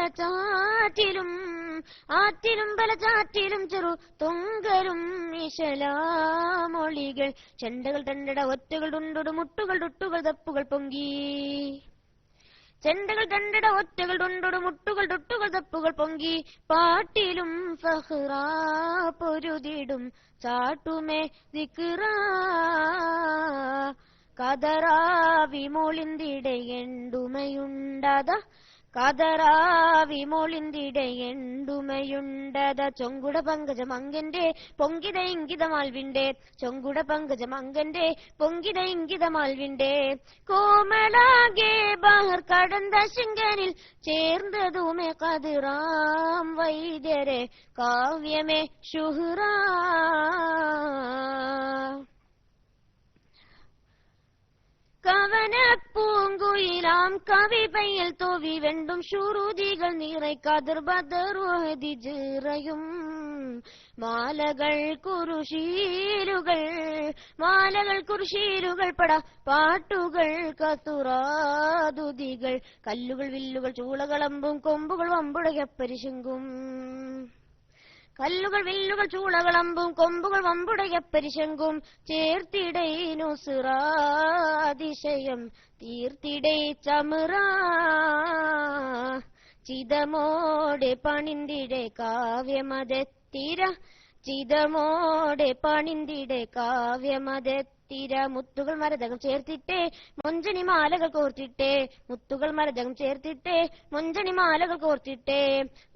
[SPEAKER 3] ചാറ്റിലും ചെറു തൊങ്കരും ഇശലാമൊളികൾ ചെണ്ടകൾ തണ്ടട ഒറ്റകൾ ഉണ്ടൊടു മുട്ടുകൾ ടുട്ടുകൾ തപ്പുകൾ പൊങ്കി ചെണ്ടകൾ തണ്ടട ഒറ്റകൾ ഉണ്ടൊടു മുട്ടുകൾ തൊട്ടുകൾ തപ്പുകൾ പൊങ്കി പാട്ടിലും ഫഹ്റാ പൊരുതിടും ചാട്ടുമേ ദിക്റാ കതറാവി മൊളിന്തിടയെണ്ടുമയുണ്ടത കതറാവിമൊളിന്തിടയെണ്ടുമയുണ്ടത ചൊങ്കുട പങ്കജമങ്കന്റെ പൊങ്കിത ഇംഗിതമാൽവിന്റെ ചൊങ്കുട പങ്കജമങ്കന്റെ പൊങ്കിത ഇംഗിതമാൽവിന്റെ കോമളാകെ ബഹർ കടந்த ശിങ്കനിൽ ചേർന്നതുമേ കതിറാം വൈദ്യരെ കാവ്യമേ ശുഹ്റാ കവനപ്പൂങ്കുയിലാം കവിപയിൽ തോവി വെണ്ടും ശുരുതികൾ നിറൈ കതിർ ബദറുഹദിജിറയും മാലകൾ കുരുശീലുകൾ പട പാട്ടുകൾ കത്തുറാതുതികൾ കല്ലുകൾ വില്ലുകൾ ചൂളകളമ്പും കൊമ്പുകൾ വമ്പുടയപ്പരിശുങ്കും കല്ലുകൾ വില്ലുകൾ ചൂളകളമ്പും കൊമ്പുകൾ വമ്പുടയപ്പരിശങ്കും ചേർത്തിടൈ നുസ്റാതിശയം തീർത്തിടൈ ചമറാ ചിതമോടെ പണിന്തിടെ കാവ്യമതെത്തിര ചിതമോടെ പണിന്തിടെ കാവ്യമതെത്തിര മുത്തുകൾ മരതകം ചേർത്തിട്ടേ മൊഞ്ചണി മാലകൾ കോർത്തിട്ടേ മുത്തുകൾ മരതകം ചേർത്തിട്ടേ മൊഞ്ചണി മാലകൾ കോർത്തിട്ടേ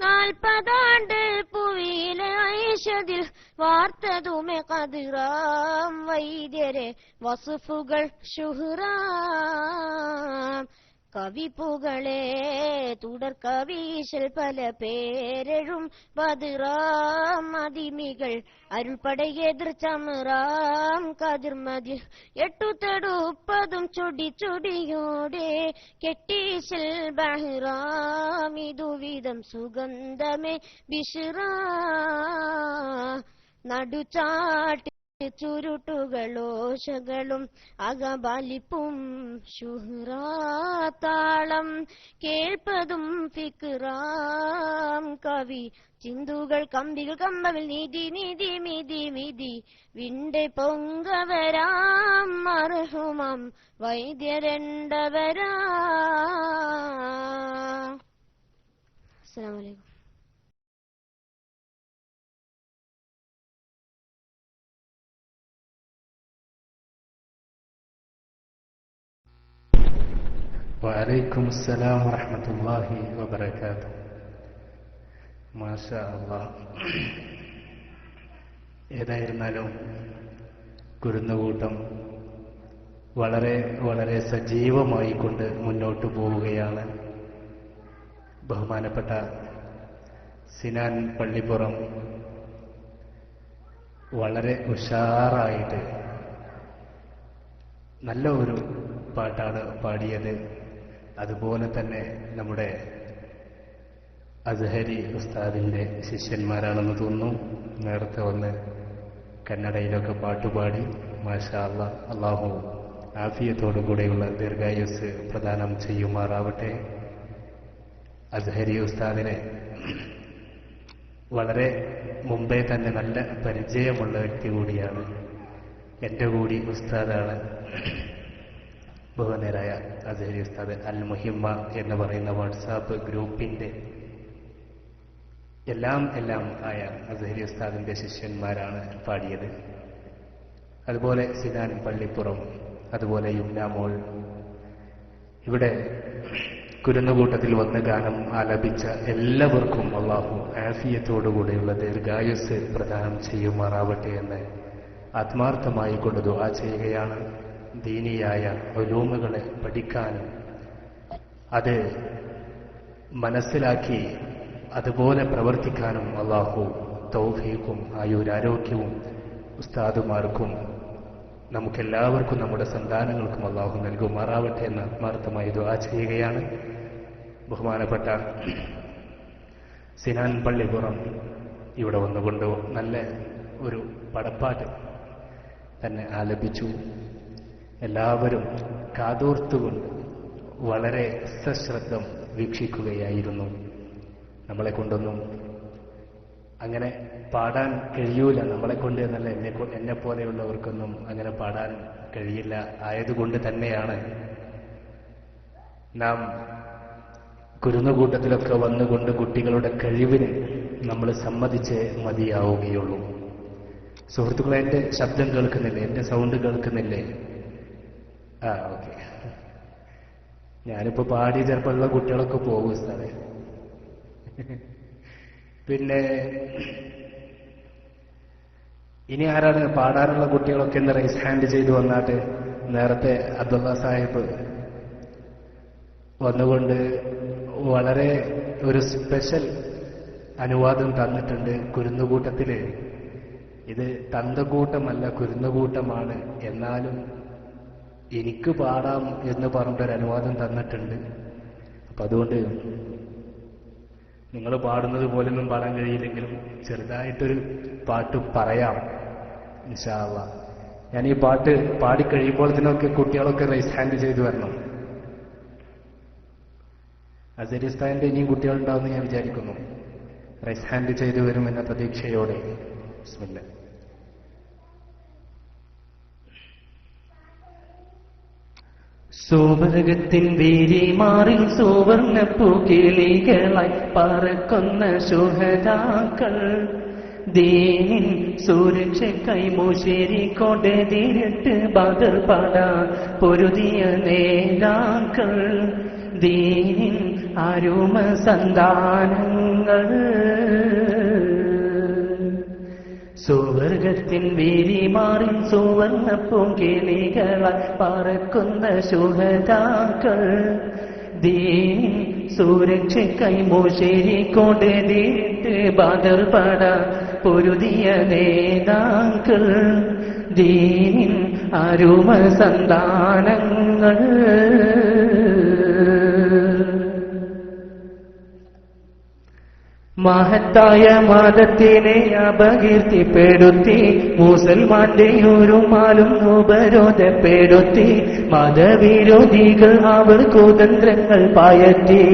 [SPEAKER 3] 40 ആണ്ട് പുവിയിലെ ഐഷതിൽ വാർത്തതുമേ കതിറാം വൈദ്യരെ വസുഫുകൾ ശുഹ്റാ കവിപ്പുകളെ തുടർ കവീശൽ പല പേരെഴും ബദറാം അതിമികൾ അരുൾപടയെതിർ ചമറാം കതിർമതി എട്ടുതടുപ്പതും ചൊടി ചൊടിയോടെ കെട്ടീശൽ ബഹ്റാം ഇതുവിധം സുഗന്ധമേ ബിശ്റാ നടുചാട്ട് ചുരുട്ടുകളോശകളും അകബലിപ്പും ശുഹ്റാതാളം കേൾപ്പതും ഫിക്റാം കവി ചിന്തുകൾ കമ്പികൾ കമ്പവിൽ നീതി നീതി മിതി മിതി വിണ്ടെ പൊങ്കവരാം മർഹൂമം വൈദ്യരണ്ടവരാ. അസ്സലാമു അലൈക്കും.
[SPEAKER 7] വഅലൈക്കും അസ്സലാം വറഹ്മത്തുള്ളാഹി വബറകാതുഹു. മാഷാ അല്ലാഹ്. ഏതായിരുന്നാലും കുരുന്നുകൂട്ടം വളരെ വളരെ സജീവമായി കൊണ്ട് മുന്നോട്ട് പോവുകയാണ്. ബഹുമാനപ്പെട്ട സിനാൻ പള്ളിപ്പുറം വളരെ ഉഷാറായിട്ട് നല്ല ഒരു പാട്ടാണ് പാടിയത്. അതുപോലെ തന്നെ നമ്മുടെ അസ്ഹരി ഉസ്താദിന്റെ ശിഷ്യന്മാരാണെന്ന് തോന്നുന്നു. നേരത്തെ വന്ന് കന്നഡയിലൊക്കെ പാട്ടുപാടി. മാഷാ അല്ലാഹ്. അല്ലാഹു ആഫിയത്തോടു കൂടെയുള്ള ദീർഘായുസ് പ്രദാനം ചെയ്യുമാറാവട്ടെ. അസ്ഹരി ഉസ്താദിനെ വളരെ മുമ്പേ തന്നെ നല്ല പരിചയമുള്ള വ്യക്തി കൂടിയാണ്. എൻ്റെ കൂടി ഉസ്താദാണ്. ബഹുമാനരായ അസ്ഹരി ഉസ്താദ് അൽ മുഹിമ്മ എന്ന് പറയുന്ന വാട്സാപ്പ് ഗ്രൂപ്പിന്റെ എല്ലാം ആയ അസ്ഹരി ഉസ്താദിന്റെ ശിഷ്യന്മാരാണ് പാടിയത്. അതുപോലെ സിനാൻ പള്ളിപ്പുറം, അതുപോലെ യുംനാമോൾ, ഇവിടെ കുരുന്നുകൂട്ടത്തിൽ വന്ന് ഗാനം ആലപിച്ച എല്ലാവർക്കും അള്ളാഹു ആഫിയത്തോടുകൂടെയുള്ള ദീർഘായുസ് പ്രദാനം ചെയ്യുമാറാവട്ടെ എന്ന് ആത്മാർത്ഥമായി കൊണ്ട് ദുആ ചെയ്യുകയാണ്. ദീനിയായ ഉലൂമുകളെ പഠിക്കാനും അത് മനസ്സിലാക്കി അതുപോലെ പ്രവർത്തിക്കാനും അള്ളാഹു തൗഫീഖും ആയുരാരോഗ്യവും ഉസ്താദുമാർക്കും നമുക്കെല്ലാവർക്കും നമ്മുടെ സന്താനങ്ങൾക്കും അള്ളാഹു നൽകുമാറാവട്ടെ എന്ന് ആത്മാർത്ഥമായി ദുആ ചെയ്യുകയാണ്. ബഹുമാനപ്പെട്ട സിനാൻ പള്ളിപ്പുറം ഇവിടെ വന്നുകൊണ്ട് നല്ല ഒരു പടപ്പാട്ട് തന്നെ ആലപിച്ചു. എല്ലാവരും കാതോർത്തുകൊണ്ട് വളരെ സശ്രദ്ധം വീക്ഷിക്കുകയായിരുന്നു. നമ്മളെ കൊണ്ടൊന്നും അങ്ങനെ പാടാൻ കഴിയൂല, നമ്മളെ കൊണ്ട് എന്നല്ല, എന്നെ പോലെയുള്ളവർക്കൊന്നും അങ്ങനെ പാടാൻ കഴിയില്ല. ആയതുകൊണ്ട് തന്നെയാണ് നാം കുരുന്നുകൂട്ടത്തിലൊക്കെ വന്നുകൊണ്ട് കുട്ടികളുടെ കഴിവിന് നമ്മൾ സമ്മതിച്ചേ മതിയാവുകയുള്ളൂ. സുഹൃത്തുക്കളെ, എന്റെ ശബ്ദം കേൾക്കുന്നില്ലേ? എന്റെ സൗണ്ട് കേൾക്കുന്നില്ലേ? ഓക്കെ. ഞാനിപ്പോ പാടി ചിലപ്പോഴുള്ള കുട്ടികളൊക്കെ പോകും സാറേ. പിന്നെ ഇനി ആരാണ് പാടാനുള്ള കുട്ടികളൊക്കെ എന്ന് റൈസ് ഹാൻഡ് ചെയ്ത് വന്നാട്ട്. നേരത്തെ അബ്ദുള്ള സാഹിബ് വന്നുകൊണ്ട് വളരെ ഒരു സ്പെഷ്യൽ അനുവാദം തന്നിട്ടുണ്ട്. കുരുന്നുകൂട്ടത്തില് ഇത് തന്തക്കൂട്ടമല്ല, കുരുന്നുകൂട്ടമാണ്, എന്നാലും എനിക്ക് പാടാം എന്ന് പറഞ്ഞിട്ടൊരു അനുവാദം തന്നിട്ടുണ്ട്. അപ്പൊ അതുകൊണ്ട് നിങ്ങൾ പാടുന്നത് പോലൊന്നും പാടാൻ കഴിയില്ലെങ്കിലും ചെറുതായിട്ടൊരു പാട്ട് പറയാം ഇൻഷാ അല്ലാഹ്. ഞാൻ ഈ പാട്ട് പാടിക്കഴിയുമ്പോഴത്തേനൊക്കെ കുട്ടികളൊക്കെ റൈസ് ഹാൻഡ് ചെയ്തു വരണം. അസ്ഹരി ഉസ്താദിന്റെ ഇനിയും കുട്ടികളുണ്ടാവുമെന്ന് ഞാൻ വിചാരിക്കുന്നു. റൈസ് ഹാൻഡ് ചെയ്തു വരുമെന്ന പ്രതീക്ഷയോടെ ബിസ്മില്ലാ. സുവർഗത്തിൻ വീരിമാറിൽ സുവർണ പൂക്കിളികളായി പറക്കുന്ന ശുഹദാക്കൾ, ദീനിൻ സുരക്ഷയ്ക്കായി മുശരിക്കൊണ്ടെതിരിട്ട് ബദർ പാടാൻ പൊരുതിയ നേതാക്കൾ, ദീനിൻ അരുമ സന്താനങ്ങൾ. സുവർഗത്തിൻ വീരിമാറിൽ സുവർണ പൂങ്കിളികളായി പറക്കുന്ന ശുഹദാക്കൾ, ദീനിൻ സുരക്ഷയ്ക്കായി മുശരിക്കൊണ്ടെതിരിട്ട് ബദർ പാടാൻ പൊരുതിയ നേതാക്കൾ, ദീനിൻ അരുമ സന്താനങ്ങൾ. മഹത്തായ മതത്തിനെ അപകീർത്തിപ്പെടുത്തി മുസൽമാന്റെ ഒരുമാലും ഉപരോധപ്പെടുത്തി മതവിരോധികൾ അവർ കുതന്ത്രങ്ങൾ പയറ്റി.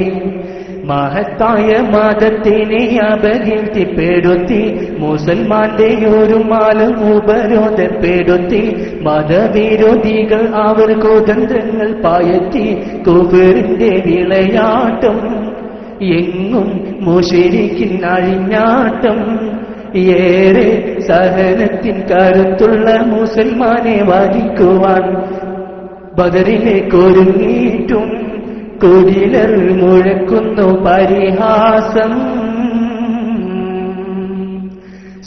[SPEAKER 7] മഹത്തായ മതത്തിനെ അപകീർത്തിപ്പെടുത്തി മുസൽമാന്റെ ഒരുമാലും ഉപരോധപ്പെടുത്തി മതവിരോധികൾ അവർ കുതന്ത്രങ്ങൾ പയറ്റി. കുഫറിന്റെ വിളയാട്ടം എങ്ങും മുശരിക്കിൻ അഴിഞ്ഞാട്ടം, ഏറെ സഹനത്തിൻ കരുത്തുള്ള മുസൽമാനെ വധിക്കുവാൻ ബദറിലേക്ക് ഒരുങ്ങിയിട്ടും കുടിലർ മുഴക്കുന്നു പരിഹാസം.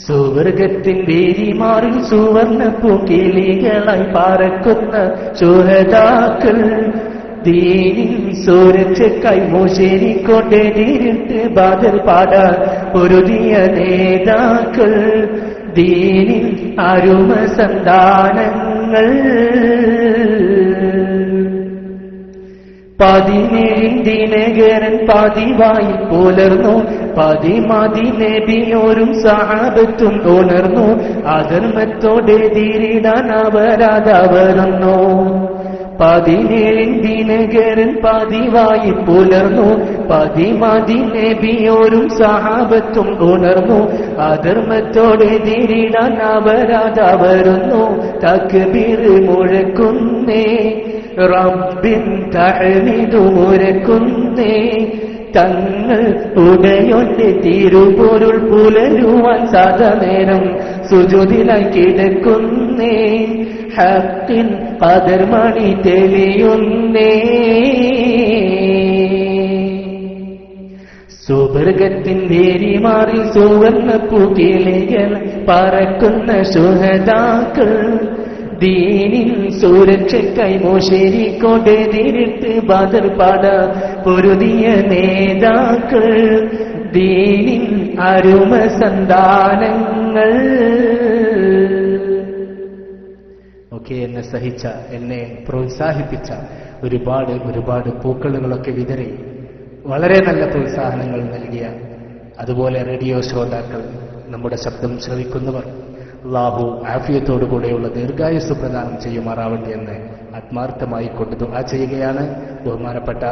[SPEAKER 7] സുവർഗത്തിൻ വീരിമാറിൽ സുവർണ പൂക്കിളികളായി പറക്കുന്ന ശുഹദാക്കൾ, ദീനിൻ സുരക്ഷയ്ക്കായി മുശരിക്കൊണ്ടെതിരിട്ട് ബദർ പാടാൻ പൊരുതിയ നേതാക്കൾ, ദീനിൻ അരുമ സന്താനങ്ങൾ. 17 ദിനകരൻ പതിവായി പുലർന്നു, പതിമതി നബിയോരും സഹാബത്തും ഉണർന്നു, അധർമ്മത്തോടെതിരിടാൻ അവരതവരുന്നു. 17 ദിനകരൻ പതിവായി പുലർന്നു, പതിമതി നബിയോരും സഹാബത്തും ഉണർന്നു, അധർമ്മത്തോടെതിരിടാൻ അവരതവരുന്നു. തക്ബീർ മുഴക്കുന്നേ റബ്ബിൻ തഹ്മീദുരക്കുന്നേ തങ്ങൾ ഉടയൊന്റെ തിരുപൊരുൾ പുലരുവാൻ സദനേരം സുജൂദിലായി കിടക്കുന്നേ ഹക്കിൻ പദർമണി തെളിയുന്നേ സുവർഗത്തിൻ വേരിമാറിൽ സുവർണ്ണ പൂക്കിളികൾ പറക്കുന്ന ശുഹദാക്കൾ ദീനിൻ സുരക്ഷയ്ക്കായി മോശരിക്കൊണ്ടെതിരിട്ട് ബദർ പട പൊരുതിയ നേതാക്കൾ ദീനിൻ അരുമ സന്താനങ്ങൾ ഒക്കെ എന്നെ സഹിച്ച, എന്നെ പ്രോത്സാഹിപ്പിച്ച ഒരുപാട് പൂക്കളുകളൊക്കെ വിതറി വളരെ നല്ല പ്രോത്സാഹനങ്ങൾ നൽകിയ, അതുപോലെ റേഡിയോ ശ്രോതാക്കൾ, നമ്മുടെ ശബ്ദം ശ്രവിക്കുന്നവർ, അല്ലാഹു ആഫിയത്തോടുകൂടെയുള്ള ദീർഘായുസ് പ്രദാനം ചെയ്യുമാറാവട്ടെ എന്ന് ആത്മാർത്ഥമായി കൊണ്ട് ദുആ ചെയ്യുകയാണ്. ബഹുമാനപ്പെട്ട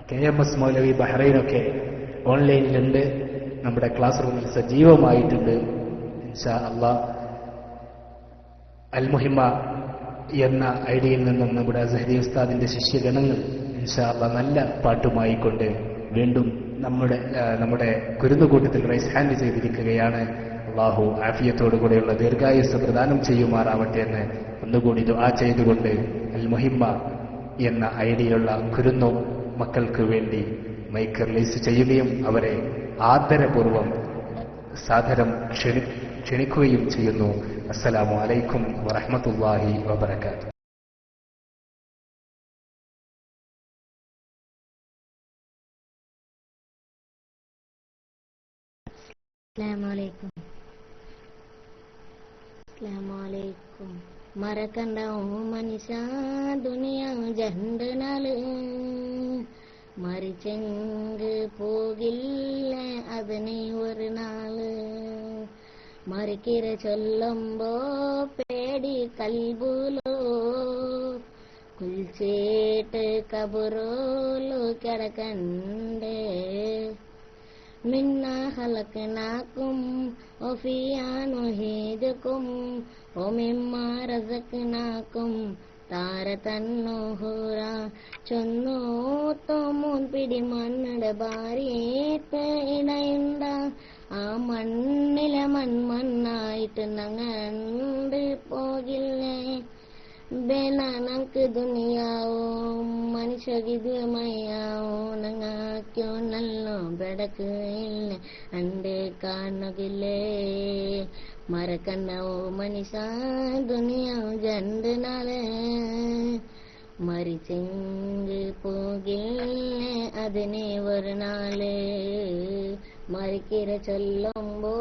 [SPEAKER 7] KMS മൗലവി ബഹ്റൈനൊക്കെ ഓൺലൈനിലുണ്ട്, നമ്മുടെ ക്ലാസ് റൂമിൽ സജീവമായിട്ടുണ്ട്. ഇൻഷാ അല്ലാഹ് അൽമുഹിമ്മ എന്ന ഐഡിയയിൽ നിന്നും നമ്മുടെ അസ്ഹരി ഉസ്താദിന്റെ ശിഷ്യഗണങ്ങൾ ഇൻഷാ അല്ലാഹ് നല്ല പാട്ടുമായി കൊണ്ട് വീണ്ടും നമ്മുടെ കുരുന്നുകൂട്ടത്തിൽ റൈസ് ഹാൻഡ് ചെയ്തിരിക്കുകയാണ്. അല്ലാഹു ആഫിയത്തോടുകൂടെയുള്ള ദീർഘായുസ് പ്രദാനം ചെയ്യുമാറാവട്ടെ എന്ന് ഒന്നുകൂടി ദുആ ചെയ്തുകൊണ്ട് അൽമുഹിമ്മ എന്ന ഐഡിയുള്ള കുരുന്നു മക്കൾക്ക് വേണ്ടി മൈക്ക് റിലീസ് ചെയ്യുകയും അവരെ ആദരപൂർവം സാദരം ക്ഷണിക്കുകയും ചെയ്യുന്നു. അസ്സലാമു അലൈക്കും വറഹ്മത്തുള്ളാഹി വബറകാതുഹു.
[SPEAKER 5] അസ്സലാമലൈക്കും. മറക്കണ്ട മനുഷ്യ ദുനിയാ ജഹണ്ടനാല് മരിച്ചെങ്ക് പോകില്ല അതിനെ ഒരു നാള് മരിക്കിര ചൊല്ലുമ്പോ പേടി കൽബുലോ കുൽച്ചേട്ട് കബറോലു കിടക്കണ്ടേ മിന്ന ഹലക്കനാക്കും ഒഫിയാനുഹീദുക്കും ഒമിമ്മ റസഖ്നാക്കും താരതന്നോഹുറ ചൊന്നു തോമൂൻ പിടി മണ്ണട ബാരിയേറ്റ് ഇടയുണ്ട ആ മണ്ണിലെ മണ്ണായിട്ട് നങ്ങണ്ട് പോകില്ലേ ബേന നമുക്ക് ദുനിയാവോ മനുഷ്യഗിദ്യമയാവോ നങ്ങാക്കോ നല്ലോ ബെടക്ക് ഇല്ല അണ്ട് കാണുകില്ലേ മറക്കണ്ണവോ മനുഷ്യ ദുനിയാവ് ജണ്ടനാല് മരിച്ചെങ്ക് പോകില്ലേ അതിനെ ഒരു നാള് മരിക്കിര ചൊല്ലുമ്പോ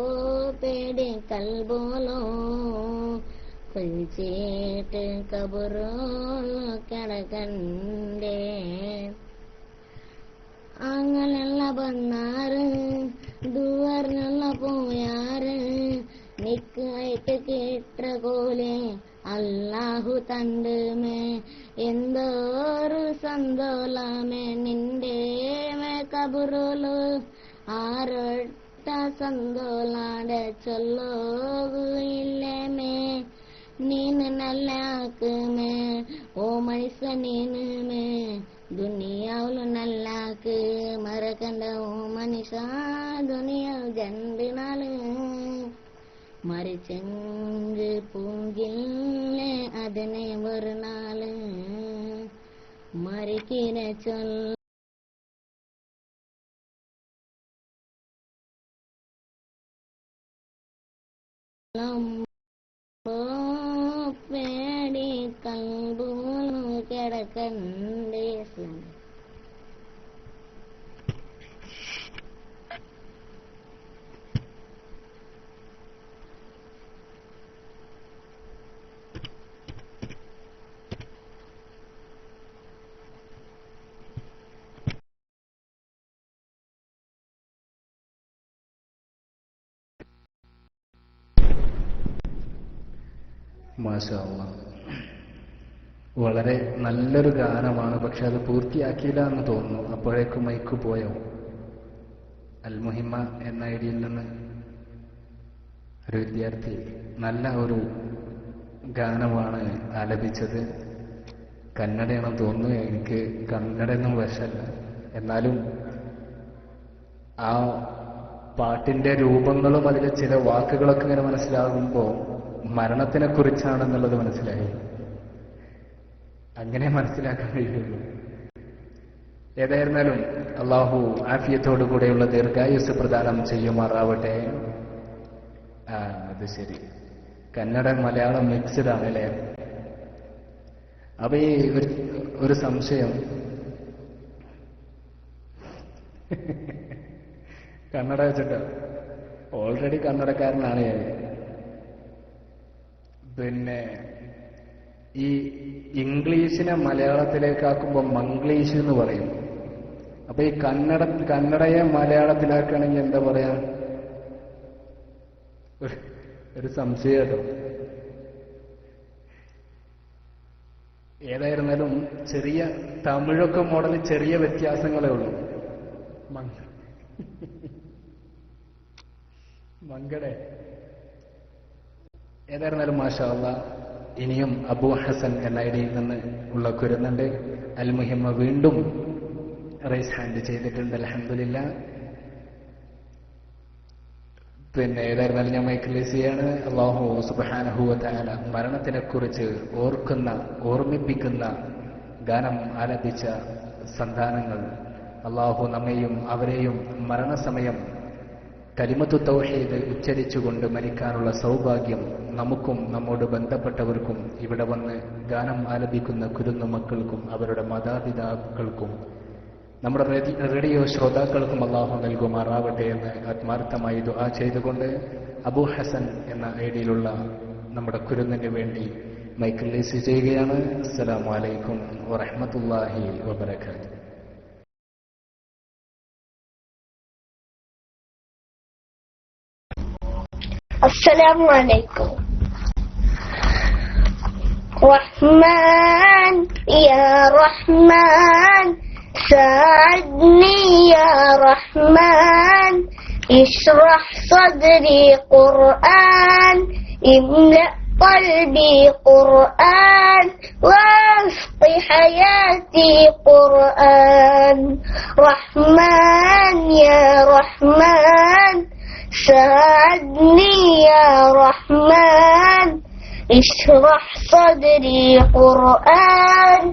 [SPEAKER 5] പേടി കൽബോലോ കുൽച്ചേട്ട് കബറോലോ കിടക്കണ്ടേ അങ്ങനെയുള്ള വന്നാറ് ദൂറിനുള്ള പോയാറ് നിക്കായിട്ട് കേട്ട പോലെ അല്ലാഹു തണ്ടുമേ എന്തോരു സന്തോളമേ നിന്റെ മേ കബറോലു ആരൊട്ട സന്തോളാടെ ചൊല്ലോയില്ലേമേ നീന് നല്ല ആക്കുമേ ഓ മനുഷ്യ നീനുമേ ദുനിയാവുలు നല്ലാക്ക് മറക്കണ്ട ഓ മനുഷ്യ ദുനിയാവ് രണ്ട് നാള് മരിച്ചെങ്ക് പൂങ്കില്ലേ അതിനെ ഒരു നാള് മരിക്കിര ചൊല്ല പേടി കൽബൂലു കിടക്കണ്ടേ.
[SPEAKER 7] മാഷാ അല്ലാഹ്. വളരെ നല്ലൊരു ഗാനമാണ്, പക്ഷെ അത് പൂർത്തിയാക്കിയില്ല എന്ന് തോന്നുന്നു. അപ്പോഴേക്കും മൈക്ക് പോയോ? അൽമുഹിമ്മ എന്ന ഐഡിയിൽ നിന്ന് ഒരു വിദ്യാർത്ഥി നല്ല ഒരു ഗാനമാണ് ആലപിച്ചത്. കന്നഡയാണെന്ന് തോന്നുന്നു. എനിക്ക് കന്നഡയൊന്നും വശമല്ല. എന്നാലും ആ പാട്ടിന്റെ രൂപങ്ങളും അതിലെ ചില വാക്കുകളൊക്കെ ഇങ്ങനെ മനസ്സിലാകുമ്പോൾ മരണത്തിനെ കുറിച്ചാണെന്നുള്ളത് മനസ്സിലായി. അങ്ങനെ മനസ്സിലാക്കാൻ കഴിയുള്ളൂ. ഏതായിരുന്നാലും അള്ളാഹു ആഫിയത്തോടു കൂടെയുള്ള ദീർഘായുസ് പ്രദാനം ചെയ്യുമാറാവട്ടെ. അത് ശരി, കന്നഡ മലയാളം മിക്സ്ഡ് ആണല്ലേ. അപ്പൊ ഈ ഒരു സംശയം, കന്നഡ വെച്ചിട്ട് ഓൾറെഡി കന്നഡക്കാരനാണ് ഞാൻ. പിന്നെ ഈ ഇംഗ്ലീഷിനെ മലയാളത്തിലേക്കാക്കുമ്പോൾ മംഗ്ലീഷ് എന്ന് പറയും. അപ്പൊ ഈ കന്നഡയെ മലയാളത്തിലാക്കുകയാണെങ്കിൽ എന്താ പറയാ? ഒരു സംശയം കേട്ടോ. ഏതായിരുന്നാലും ചെറിയ തമിഴൊക്കെ മോഡൽ ചെറിയ വ്യത്യാസങ്ങളേ ഉള്ളൂ. മങ്കടെ ഏതായിരുന്നാലും മാഷാ അല്ലാഹ്, ഇനിയും അബൂ ഹസൻ എന്ന ഐഡിയിൽ നിന്ന് ഉള്ള കുരുന്നുണ്ട്. അൽ മുഹിമ്മ വീണ്ടും റൈസ് ഹാൻഡ് ചെയ്തിട്ടുണ്ട്. അൽഹംദുലില്ലാഹ്. പിന്നെ ഏതായിരുന്നാലും ഞാൻ മൈക്കിലേസ് ചെയ്യാണ്. അല്ലാഹു സുബ്ഹാനഹു വ തആല മരണത്തിനെ കുറിച്ച് ഓർമ്മിപ്പിക്കുന്ന ഗാനം ആലപിച്ച സന്താനങ്ങൾ അല്ലാഹു നമ്മെയും അവരെയും മരണസമയം കലിമത്തു തൗഹീദ് ഉച്ചരിച്ചുകൊണ്ട് മരിക്കാനുള്ള സൗഭാഗ്യം നമുക്കും നമ്മോട് ബന്ധപ്പെട്ടവർക്കും ഇവിടെ വന്ന് ഗാനം ആലപിക്കുന്ന കുരുന്നു മക്കൾക്കും അവരുടെ മാതാപിതാക്കൾക്കും നമ്മുടെ റേഡിയോ ശ്രോതാക്കൾക്കും അല്ലാഹു നൽകുമാറാവട്ടെ എന്ന് ആത്മാർത്ഥമായി ദുആ ചെയ്തുകൊണ്ട് അബൂ ഹസൻ എന്ന ഐഡിയിലുള്ള നമ്മുടെ കുരുന്നിന് വേണ്ടി മൈക്ക് റിലീസ് ചെയ്യുകയാണ്. അസ്സലാമു അലൈക്കും വറഹ്മത്തുള്ളാഹി വബറകാതുഹു.
[SPEAKER 4] السلام عليكم. رحمن يا رحمن ساعدني يا رحمن اشرح صدري قرآن املأ قلبي قرآن واسق حياتي قرآن. رحمن يا رحمن ساعدني يا رحمن اشرح صدري قرآن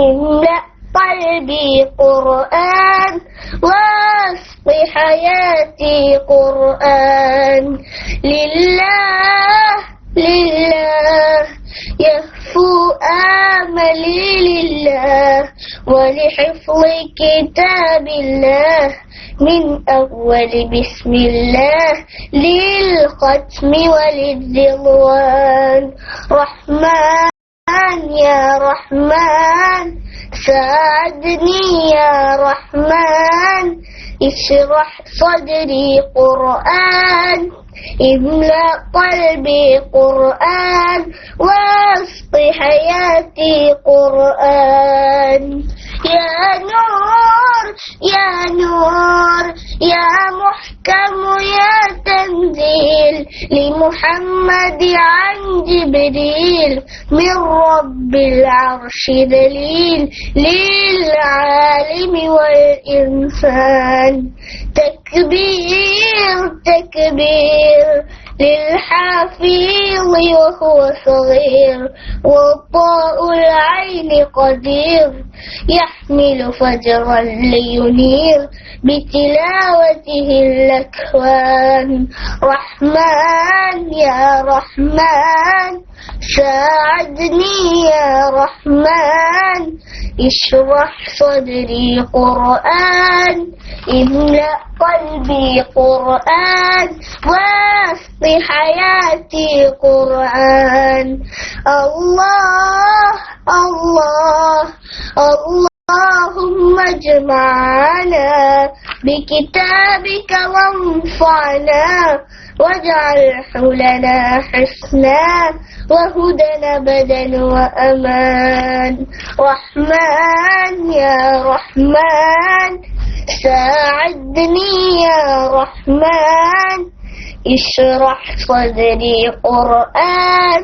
[SPEAKER 4] املأ قلبي قرآن واسق حياتي قرآن. لله لله يهفو آملي لله ولحفظ كتاب الله من أول بسم الله للختم وللرضوان. رحمن يا رحمن ساعدني يا رحمن اشرح صدري قرآن املأ قلبي قرآن واسق حياتي قرآن. يا نور يا نور يا محكم يا تنزيل لمحمد عن جبريل من رب العرش دليل للعالم والإنسان. تكبير تكبير للحافظ وهو صغير وضاء العين قدير يحمل فجرا لينير بتلاوته الأكوان. رحمن يا رحمن ساعدني يا رحمن اشرح صدري قرآن املأ قلبي قرآن واسق حياتي قرآن. الله الله اللهم اجمعنا بكتابك وانفعنا واجعله لنا حسنا وهدى أبدا وأمان. رحمن يا رحمن ساعدني يا رحمن اشرح صدري قرآن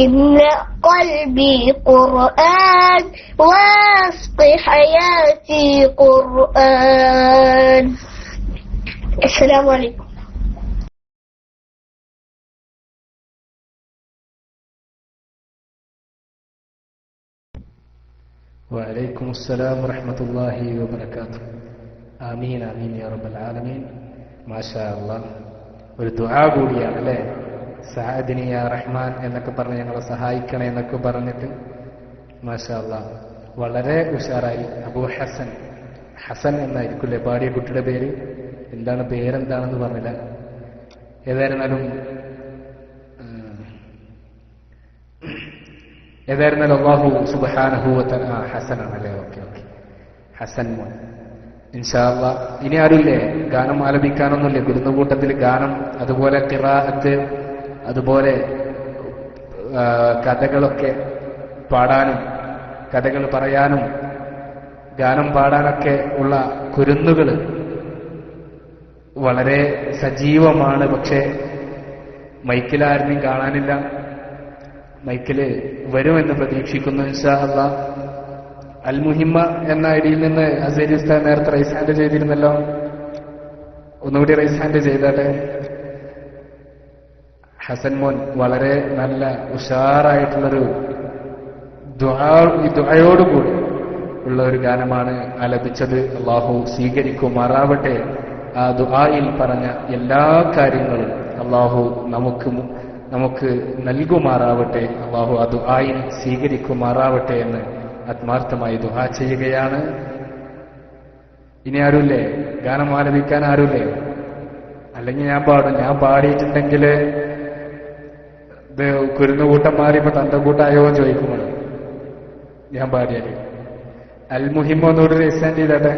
[SPEAKER 4] املأ قلبي قرآن واسق حياتي قرآن. السلام عليكم.
[SPEAKER 7] وعليكم السلام ورحمة الله وبركاته. ആമീൻ ആമീൻ യാ റബ്ബൽ ആലമീൻ. മാഷാ അല്ലാഹ്. ഒരു ദുആ കൂടിയാണ് അല്ലേ? സഅദിനി യാ റഹ്മാൻ എന്നൊക്കെ പറഞ്ഞ് ഞങ്ങളെ സഹായിക്കണേ എന്നൊക്കെ പറഞ്ഞിട്ട് മാഷാ അല്ലാഹ് വളരെ ഉഷാറായി. അബൂ ഹസൻ, ഹസൻ എന്നായിരിക്കില്ലേ പാടിയ കുട്ടിയുടെ പേര്? എന്താണ് പേരെന്താണെന്ന് പറഞ്ഞില്ല. ഏതായിരുന്നാലും അല്ലാഹു സുബ്ഹാനഹു വ തആല ഹസനാണല്ലേ? ഓക്കെ ഓക്കെ, ഹസൻ മോൻ. ഇൻഷാ അല്ലാഹ് ഇനി ആരുമില്ലേ ഗാനം ആലപിക്കാനൊന്നുമില്ലേ? കുരുന്നുകൂട്ടത്തിൽ ഗാനം, അതുപോലെ ഖിറാഅത്ത്, അതുപോലെ കഥകളൊക്കെ പാടാനും കഥകൾ പറയാനും ഗാനം പാടാനൊക്കെ ഉള്ള കുരുന്നുകൾ വളരെ സജീവമാണ്. പക്ഷേ മൈക്കിലാരും കാണാനില്ല. മൈക്കില് വരുമെന്ന് പ്രതീക്ഷിക്കുന്നു ഇൻഷാ അല്ലാഹ്. അൽ മുഹിമ്മ എന്ന ഐഡിയിൽ നിന്ന് അസീരി ഉസ്താദ് നേരത്തെ റൈസ് ഹാൻഡ് ചെയ്തിരുന്നല്ലോ. ഒന്നുകൂടി റൈസ് ഹാൻഡ് ചെയ്താട്ടെ. ഹസൻ മോൻ വളരെ നല്ല ഉഷാറായിട്ടുള്ളൊരു ദുആയോടുകൂടി ഉള്ള ഒരു ഗാനമാണ് ആലപിച്ചത്. അള്ളാഹു സ്വീകരിക്കുമാറാവട്ടെ. ആ ദുആയിൽ പറഞ്ഞ എല്ലാ കാര്യങ്ങളും അള്ളാഹു നമുക്ക് നൽകുമാറാവട്ടെ. അള്ളാഹു ആ ദുആയിൽ സ്വീകരിക്കുമാറാവട്ടെ എന്ന് ആത്മാർത്ഥമായി ദുആ ചെയ്യുകയാണ്. ഇനി ആരുമില്ലേ ഗാനം ആലപിക്കാൻ? ആരുമില്ലേ? അല്ലെങ്കിൽ ഞാൻ പാടും. ഞാൻ പാടിയിട്ടുണ്ടെങ്കിൽ ഇത് കുരുന്നുകൂട്ടം മാറി ഇപ്പൊ തന്തക്കൂട്ടായോ എന്ന് ചോദിക്കുമ്പോൾ ഞാൻ പാടിയാല്. അൽ മുഹിമ്മ ഒന്നുകൂടി രജിസ്റ്റർ ചെയ്തട്ടെ.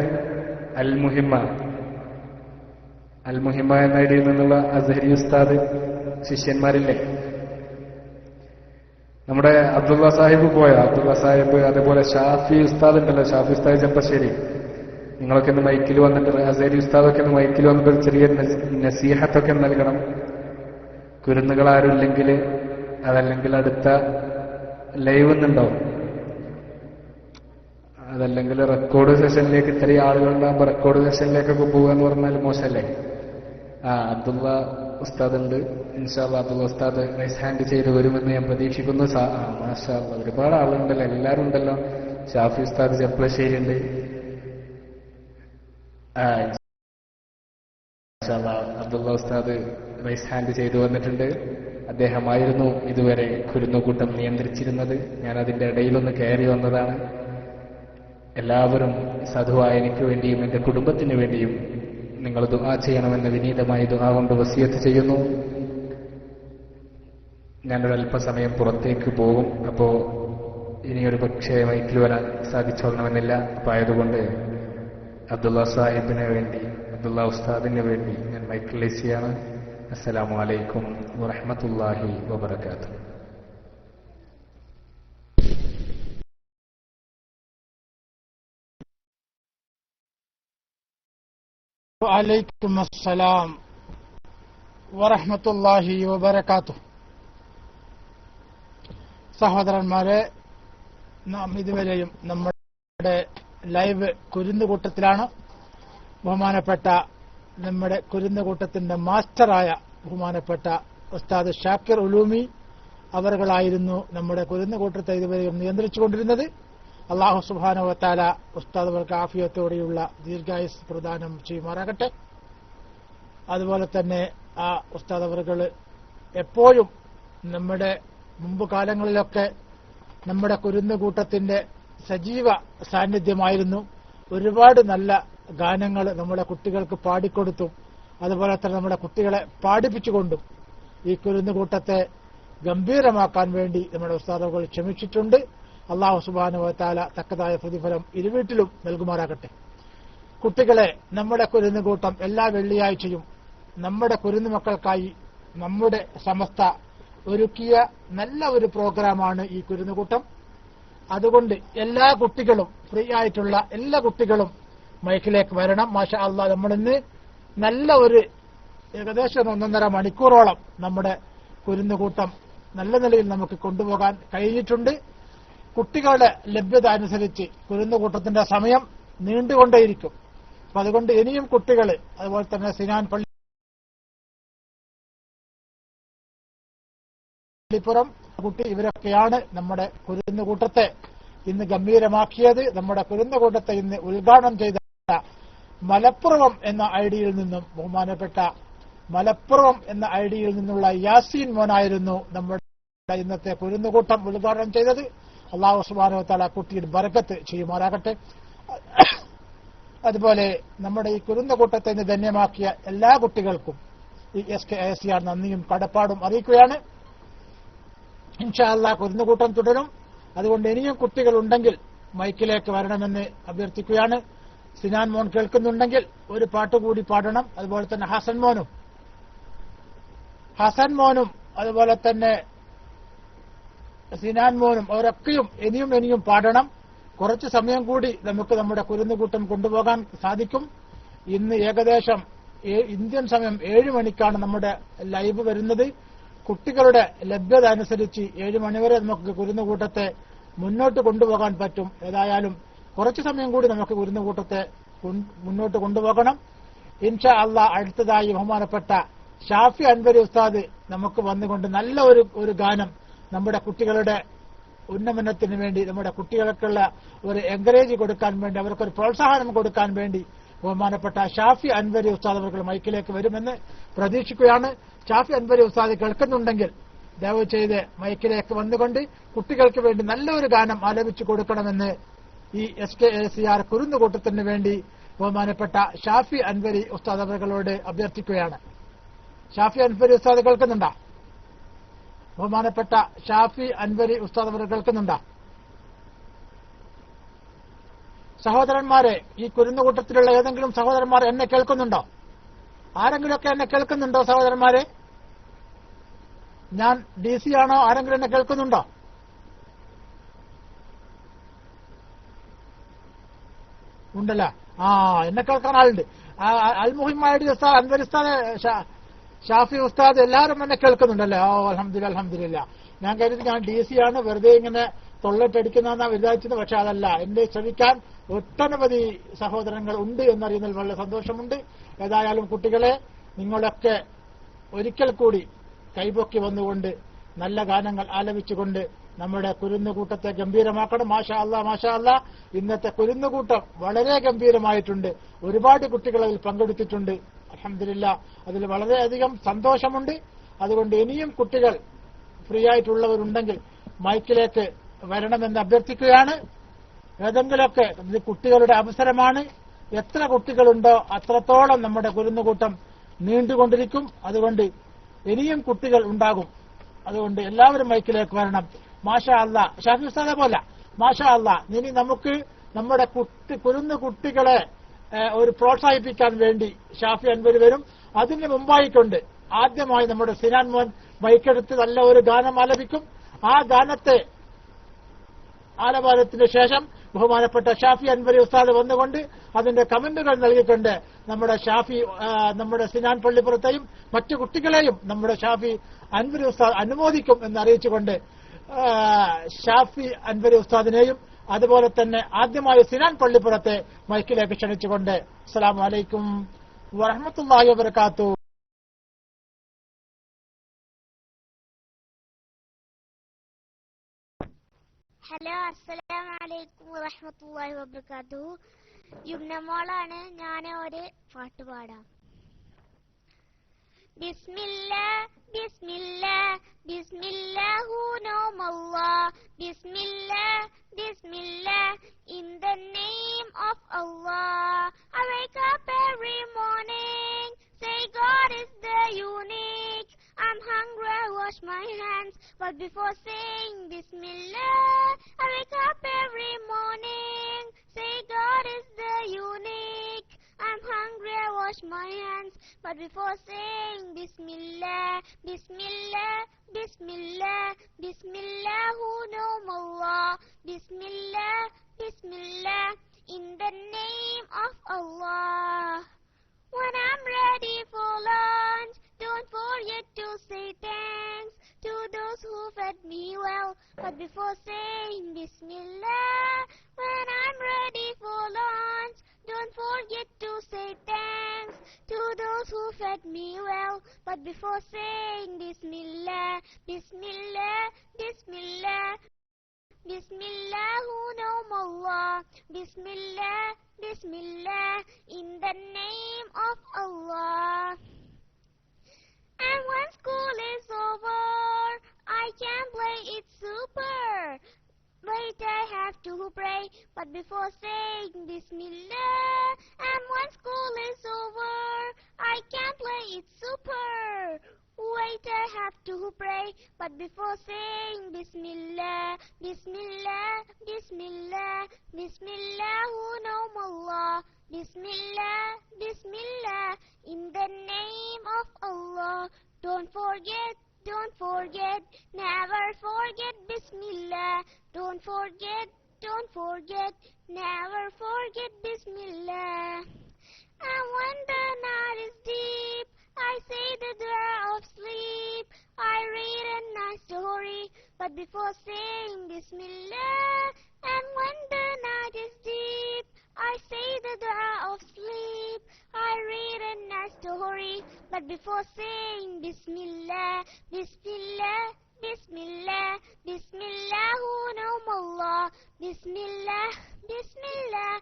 [SPEAKER 7] അൽ മുഹിമ്മ എന്ന ഐഡിയിൽ നിന്നുള്ള അസ്ഹരി ഉസ്താദ് ശിഷ്യന്മാരില്ലേ? നമ്മുടെ അബ്ദുള്ള സാഹിബ് പോയോ? അബ്ദുള്ള സാഹിബ്, അതേപോലെ ഷാഫി ഉസ്താദ് ഉണ്ടല്ലോ, ഷാഫി ഉസ്താദ് ചെമ്പശ്ശേരി. നിങ്ങളൊക്കെ ഒന്ന് മൈക്കിൽ വന്നിട്ട്, അസേരി ഉസ്താദൊക്കെ ഒന്ന് മൈക്കിൽ വന്നിട്ട് ഒരു ചെറിയ നസീഹത്തൊക്കെ നൽകണം. കുരുന്നുകളാരും ഇല്ലെങ്കിൽ, അതല്ലെങ്കിൽ അടുത്ത ലൈവ് ഒന്നുണ്ടോ, അതല്ലെങ്കിൽ റെക്കോർഡ് സെഷനിലേക്ക് ഇത്രയും ആളുകളുണ്ടാകുമ്പോൾ റെക്കോർഡ് സെഷനിലേക്കൊക്കെ പോകുക എന്ന് പറഞ്ഞാൽ മോശമല്ലേ? അബ്ദുള്ള ഉസ്താദ് ഉണ്ട്. ഇൻഷാ അല്ലാഹ് അബ്ദുള്ള ഉസ്താദ് റൈസ് ഹാൻഡ് ചെയ്ത് വരുമെന്ന് ഞാൻ പ്രതീക്ഷിക്കുന്നു. മാഷാ അല്ലാഹ് ഒരുപാട് ആളുണ്ടല്ലോ, എല്ലാവരും ഉണ്ടല്ലോ. ഷാഫി ഉസ്താദ് ചെർപ്പളശ്ശേരി ഉണ്ട്. ഇൻഷാ അല്ലാഹ് അബ്ദുള്ള ഉസ്താദ് റൈസ് ഹാൻഡ് ചെയ്തു വന്നിട്ടുണ്ട്. അദ്ദേഹമായിരുന്നു ഇതുവരെ കുരുന്നുകൂട്ടം നിയന്ത്രിച്ചിരുന്നത്. ഞാൻ അതിന്റെ ഇടയിലൊന്ന് കയറി വന്നതാണ്. എല്ലാവരും സാധുവായ എനിക്ക് വേണ്ടിയും എന്റെ കുടുംബത്തിന് വേണ്ടിയും നിങ്ങൾ ദുആ ചെയ്യണമെന്ന് വിനീതമായി ദുആ കൊണ്ട് വസിയത്ത് ചെയ്യുന്നു. ഞാനൊരല്പസമയം പുറത്തേക്ക് പോകും. അപ്പോ ഇനിയൊരു പക്ഷേ മൈക്കിൽ വരാൻ സാധിച്ചോളണമെന്നില്ല. അപ്പൊ ആയതുകൊണ്ട് അബ്ദുള്ള സാഹിബിന് വേണ്ടി, അബ്ദുള്ള ഉസ്താദിന് വേണ്ടി ഞാൻ മൈക്കിൽ ചെയ്യാണ്. അസ്സലാമു അലൈക്കും വറഹ്മത്തുള്ളാഹി വബറകാതുഹു.
[SPEAKER 1] വഅലൈക്കും അസ്സലാം വറഹ്മത്തുള്ളാഹി വബറകാതുഹു. സഹോദരന്മാരെ, നാം ഇതുവരെയും നമ്മുടെ ലൈവ് കുരുന്നുകൂട്ടത്തിലാണ്. ബഹുമാനപ്പെട്ട നമ്മുടെ കുരുന്നുകൂട്ടത്തിന്റെ മാസ്റ്ററായ ബഹുമാനപ്പെട്ട ഉസ്താദ് ഷാക്കിർ ഉലൂമി അവരുകളായിരുന്നു നമ്മുടെ കുരുന്നുകൂട്ടത്തെ ഇതുവരെയും നിയന്ത്രിച്ചുകൊണ്ടിരുന്നത്. അല്ലാഹു സുബ്ഹാനഹു വ തആല ഉസ്താദ് അവർക്ക് ആഫിയത്തോടെയുള്ള ദീർഘായുസ് പ്രദാനം ചെയ്യുമാറാകട്ടെ. അതുപോലെ തന്നെ ആ ഉസ്താദ് അവറുകൾ എപ്പോഴും നമ്മുടെ മുമ്പ് കാലങ്ങളിലൊക്കെ നമ്മുടെ കുരുന്നുകൂട്ടത്തിന്റെ സജീവ സാന്നിധ്യമായിരുന്നു. ഒരുപാട് നല്ല ഗാനങ്ങൾ നമ്മുടെ കുട്ടികൾക്ക് പാടിക്കൊടുത്തും അതുപോലെ തന്നെ നമ്മുടെ കുട്ടികളെ പാടിപ്പിച്ചുകൊണ്ടും ഈ കുരുന്നുകൂട്ടത്തെ ഗംഭീരമാക്കാൻ വേണ്ടി നമ്മുടെ ഉസ്താദുകൾ ക്ഷമിച്ചിട്ടുണ്ട്. അല്ലാഹു സുബ്ഹാനഹു വ തആല തക്കതായ പ്രതിഫലം ഇരുവീട്ടിലും നൽകുമാറാകട്ടെ. കുട്ടികളെ, നമ്മുടെ കുരുന്നുകൂട്ടം എല്ലാ വെള്ളിയാഴ്ചയും നമ്മുടെ കുരുന്നുമക്കൾക്കായി നമ്മുടെ സമസ്ത ഒരുക്കിയ നല്ല ഒരു പ്രോഗ്രാമാണ് ഈ കുരുന്നുകൂട്ടം. അതുകൊണ്ട് എല്ലാ കുട്ടികളും, ഫ്രീ ആയിട്ടുള്ള എല്ലാ കുട്ടികളും മൈക്കിലേക്ക് വരണം. മാഷാ അല്ലാഹ്, നമ്മളിന്ന് നല്ല ഒരു ഏകദേശം 1.5 മണിക്കൂറോളം നമ്മുടെ കുരുന്നുകൂട്ടം നല്ല നിലയിൽ നമുക്ക് കൊണ്ടുപോകാൻ കഴിഞ്ഞിട്ടുണ്ട്. കുട്ടികളുടെ ലഭ്യത അനുസരിച്ച് കുരുന്നുകൂട്ടത്തിന്റെ സമയം നീണ്ടുകൊണ്ടേയിരിക്കും. അപ്പൊ അതുകൊണ്ട് ഇനിയും കുട്ടികൾ, അതുപോലെ തന്നെ സിനാൻ പള്ളിപ്പുറം കുട്ടി, ഇവരൊക്കെയാണ് നമ്മുടെ കുരുന്നുകൂട്ടത്തെ ഇന്ന് ഗംഭീരമാക്കിയത്. നമ്മുടെ കുരുന്നുകൂട്ടത്തെ ഇന്ന് ഉദ്ഘാടനം ചെയ്ത മലപ്പുറം എന്ന ഐഡിയിൽ നിന്നും, ബഹുമാനപ്പെട്ട മലപ്പുറം എന്ന ഐഡിയിൽ നിന്നുള്ള യാസീൻ മോനായിരുന്നു നമ്മുടെ ഇന്നത്തെ കുരുന്നുകൂട്ടം ഉദ്ഘാടനം ചെയ്തത്. അല്ലാഹു സുബ്ഹാനഹു വ തആല കുട്ടിയുടെ ബറക്കത്ത് ചെയ്യുമാറാകട്ടെ. അതുപോലെ നമ്മുടെ ഈ കുരുന്നുകൂട്ടത്തെ ഇന്ന് ധന്യമാക്കിയ എല്ലാ കുട്ടികൾക്കും ഈ SKACR നന്ദിയും കടപ്പാടും അറിയിക്കുകയാണ്. ഇൻഷാ അല്ലാഹ് കുരുന്നുകൂട്ടം തുടരും. അതുകൊണ്ട് ഇനിയും കുട്ടികൾ ഉണ്ടെങ്കിൽ മൈക്കിലേക്ക് വരണമെന്ന് അഭ്യർത്ഥിക്കുകയാണ്. സിനാൻ മോൻ കേൾക്കുന്നുണ്ടെങ്കിൽ ഒരു പാട്ടുകൂടി പാടണം. അതുപോലെ തന്നെ ഹസൻ മോനും അതുപോലെ തന്നെ സിനാൻ മോനും അവരൊക്കെയും ഇനിയും പാടണം. കുറച്ച് സമയം കൂടി നമുക്ക് നമ്മുടെ കുരുന്നുകൂട്ടം കൊണ്ടുപോകാൻ സാധിക്കും. ഇന്ന് ഏകദേശം ഇന്ത്യൻ സമയം 7 മണിക്കാണ് നമ്മുടെ ലൈവ് വരുന്നത്. കുട്ടികളുടെ ലഭ്യത അനുസരിച്ച് 7 മണിവരെ നമുക്ക് കുരുന്നുകൂട്ടത്തെ മുന്നോട്ട് കൊണ്ടുപോകാൻ പറ്റും. ഏതായാലും കുറച്ചു സമയം കൂടി നമുക്ക് കുരുന്നുകൂട്ടത്തെ മുന്നോട്ട് കൊണ്ടുപോകണം. ഇൻഷാ അല്ലാഹ് അടുത്തതായി ബഹുമാനപ്പെട്ട ഷാഫി അൻവരി ഉസ്താദ് നമുക്ക് വന്നുകൊണ്ട് നല്ല ഒരു ഗാനം നമ്മുടെ കുട്ടികളുടെ ഉന്നമനത്തിന് വേണ്ടി, നമ്മുടെ കുട്ടികൾക്കുള്ള ഒരു എൻകറേജ് കൊടുക്കാൻ വേണ്ടി, അവർക്കൊരു പ്രോത്സാഹനം കൊടുക്കാൻ വേണ്ടി ബഹുമാനപ്പെട്ട ഷാഫി അൻവരി ഉസ്താദ് അവർ മൈക്കിലേക്ക് വരുമെന്ന് പ്രതീക്ഷിക്കുകയാണ്. ഷാഫി അൻവരി ഉസ്താദ് കേൾക്കുന്നുണ്ടെങ്കിൽ ദയവ് ചെയ്ത് മൈക്കിലേക്ക് വന്നുകൊണ്ട് കുട്ടികൾക്ക് വേണ്ടി നല്ലൊരു ഗാനം ആലപിച്ചു കൊടുക്കണമെന്ന് ഈ SKACR കുരുന്നുകൂട്ടത്തിന് വേണ്ടി ബഹുമാനപ്പെട്ട ഷാഫി അൻവരി ഉസ്താദ് അവர்களോട് അഭ്യർത്ഥിക്കുകയാണ്. ഷാഫി അൻവരി ഉസ്താദ് കേൾക്കുന്നുണ്ടോ? ബഹുമാനപ്പെട്ട ഷാഫി അൻവരി ഉസ്താദ് അവർ കേൾക്കുന്നുണ്ടോ? സഹോദരന്മാരെ, ഈ കുരുന്നുകൂട്ടത്തിലുള്ള ഏതെങ്കിലും സഹോദരന്മാർ എന്നെ കേൾക്കുന്നുണ്ടോ? ആരെങ്കിലുമൊക്കെ എന്നെ കേൾക്കുന്നുണ്ടോ സഹോദരന്മാരെ? ഞാൻ DC ആണോ? ആരെങ്കിലും എന്നെ കേൾക്കുന്നുണ്ടോ? ഉണ്ടല്ല. എന്നെ കേൾക്കാൻ ആളുണ്ട്. അൽമുഹിമായിട്ട് ഉസ്താദ്, അൻവർ ഉസ്താദ്, ഷാഫി ഉസ്താദ് എല്ലാവരും എന്നെ കേൾക്കുന്നുണ്ടല്ലേ? അൽഹംദുലില്ലാ. ഞാൻ കരുതി ഞാൻ DC ആണ്, വെറുതെ ഇങ്ങനെ തൊള്ളിട്ടടിക്കുന്നതെന്നാ വിചാരിച്ചത്. പക്ഷെ അതല്ല. എന്നെ ശ്രമിക്കാൻ ഒട്ടനവധി സഹോദരങ്ങൾ ഉണ്ട് എന്നറിയുന്നതിൽ വളരെ സന്തോഷമുണ്ട്. ഏതായാലും കുട്ടികളെ, നിങ്ങളൊക്കെ ഒരിക്കൽ കൂടി കൈപൊക്കി വന്നുകൊണ്ട് നല്ല ഗാനങ്ങൾ ആലപിച്ചുകൊണ്ട് നമ്മുടെ കുരുന്നുകൂട്ടത്തെ ഗംഭീരമാക്കണം. മാഷാ അല്ലാ. ഇന്നത്തെ കുരുന്നുകൂട്ടം വളരെ ഗംഭീരമായിട്ടുണ്ട്. ഒരുപാട് കുട്ടികൾ അതിൽ പങ്കെടുത്തിട്ടുണ്ട്. അൽഹംദുലില്ലാ. അതിൽ വളരെയധികം സന്തോഷമുണ്ട്. അതുകൊണ്ട് ഇനിയും കുട്ടികൾ ഫ്രീ ആയിട്ടുള്ളവരുണ്ടെങ്കിൽ മൈക്കിലേക്ക് വരണമെന്ന് അഭ്യർത്ഥിക്കുകയാണ്. ഏതെങ്കിലുമൊക്കെ ഇത് കുട്ടികളുടെ അവസരമാണ്. എത്ര കുട്ടികളുണ്ടോ അത്രത്തോളം നമ്മുടെ കുരുന്നുകൂട്ടം നീണ്ടുകൊണ്ടിരിക്കും. അതുകൊണ്ട് ഇനിയും കുട്ടികൾ ഉണ്ടാകും. അതുകൊണ്ട് എല്ലാവരും മൈക്കിലേക്ക് വരണം. മാഷാ അല്ലാ. ഷാഫി ഉസ്താദെ പോലെ മാഷാ അല്ലാ. ഇനി നമുക്ക് നമ്മുടെ കുരുന്നു കുട്ടികളെ ഒരു പ്രോത്സാഹിപ്പിക്കാൻ വേണ്ടി ഷാഫി അൻവരി വരും. അതിന് മുമ്പായിക്കൊണ്ട് ആദ്യമായി നമ്മുടെ സിനാൻ മോൻ മൈക്കെടുത്ത് നല്ല ഒരു ഗാനം ആലപിക്കും. ആ ഗാനത്തെ ആലപാലത്തിന് ശേഷം ബഹുമാനപ്പെട്ട ഷാഫി അൻവരി ഉസ്താദ് വന്നുകൊണ്ട് അതിന്റെ കമന്റുകൾ നൽകിക്കൊണ്ട് നമ്മുടെ സിനാൻ പള്ളിപ്പുറത്തെയും മറ്റു കുട്ടികളെയും നമ്മുടെ ഷാഫി അൻവരി ഉസ്താദ് അനുമോദിക്കും എന്നറിയിച്ചുകൊണ്ട് ഷാഫി അൻവരി ഉസ്താദിനെയും അതുപോലെ തന്നെ ആദ്യമായി സിനാൻ പള്ളിപ്പുറത്തെ മൈക്കിലേക്ക് ക്ഷണിച്ചുകൊണ്ട് അസ്സലാമു അലൈക്കും വറഹ്മത്തുള്ളാഹി വബറകാതുഹു.
[SPEAKER 2] ഹലോ, അസ്സലാമു അലൈക്കും വറഹ്മത്തുള്ളാഹി വബറകാതുഹു. യുംന മോളാണ്. ഞാൻ ഒരു പാട്ട് പാടാം. ബിസ്മില്ലാ ബിസ്മില്ലാ ബിസ്മില്ലാഹു നൗമല്ലാഹ് ബിസ്മില്ലാ ബിസ്മില്ലാ in the name of Allah. I wake up every morning, say God is the unique. I'm hungry, I wash my hands, but before saying Bismillah, I wake up every morning, say God is the unique. I'm hungry, I wash my hands, but before saying Bismillah, Bismillah, Bismillah, Bismillahu na'mallah, Bismillah, Bismillah, in the name of Allah. When I'm ready for lunch, me well. But before saying Bismillah, when I'm ready for lunch, don't forget to say thanks to those who fed me well. But before saying Bismillah, Bismillah, Bismillah, Bismillahirrahmanirrahim. Bismillah, Bismillah, in the name of Allah. And when school is over, I can play it super. Wait, I have to pray, but before saying Bismillah. And when school is over, I can play it super. Wait, I have to pray, but before saying Bismillah, Bismillah, Bismillah, Bismillahirrahmanirrahim. Bismillah, Bismillah, in the name of Allah. Don't forget, never forget Bismillah. Don't forget, never forget Bismillah. And when the night is deep, I say the dua of sleep. I read a nice story, but before saying Bismillah. And when the night is deep, I say the dua of sleep. I read a nice story, but before saying Bismillah, Bismillah, Bismillah, Bismillahirrahmanirrahim. Bismillah, Bismillah,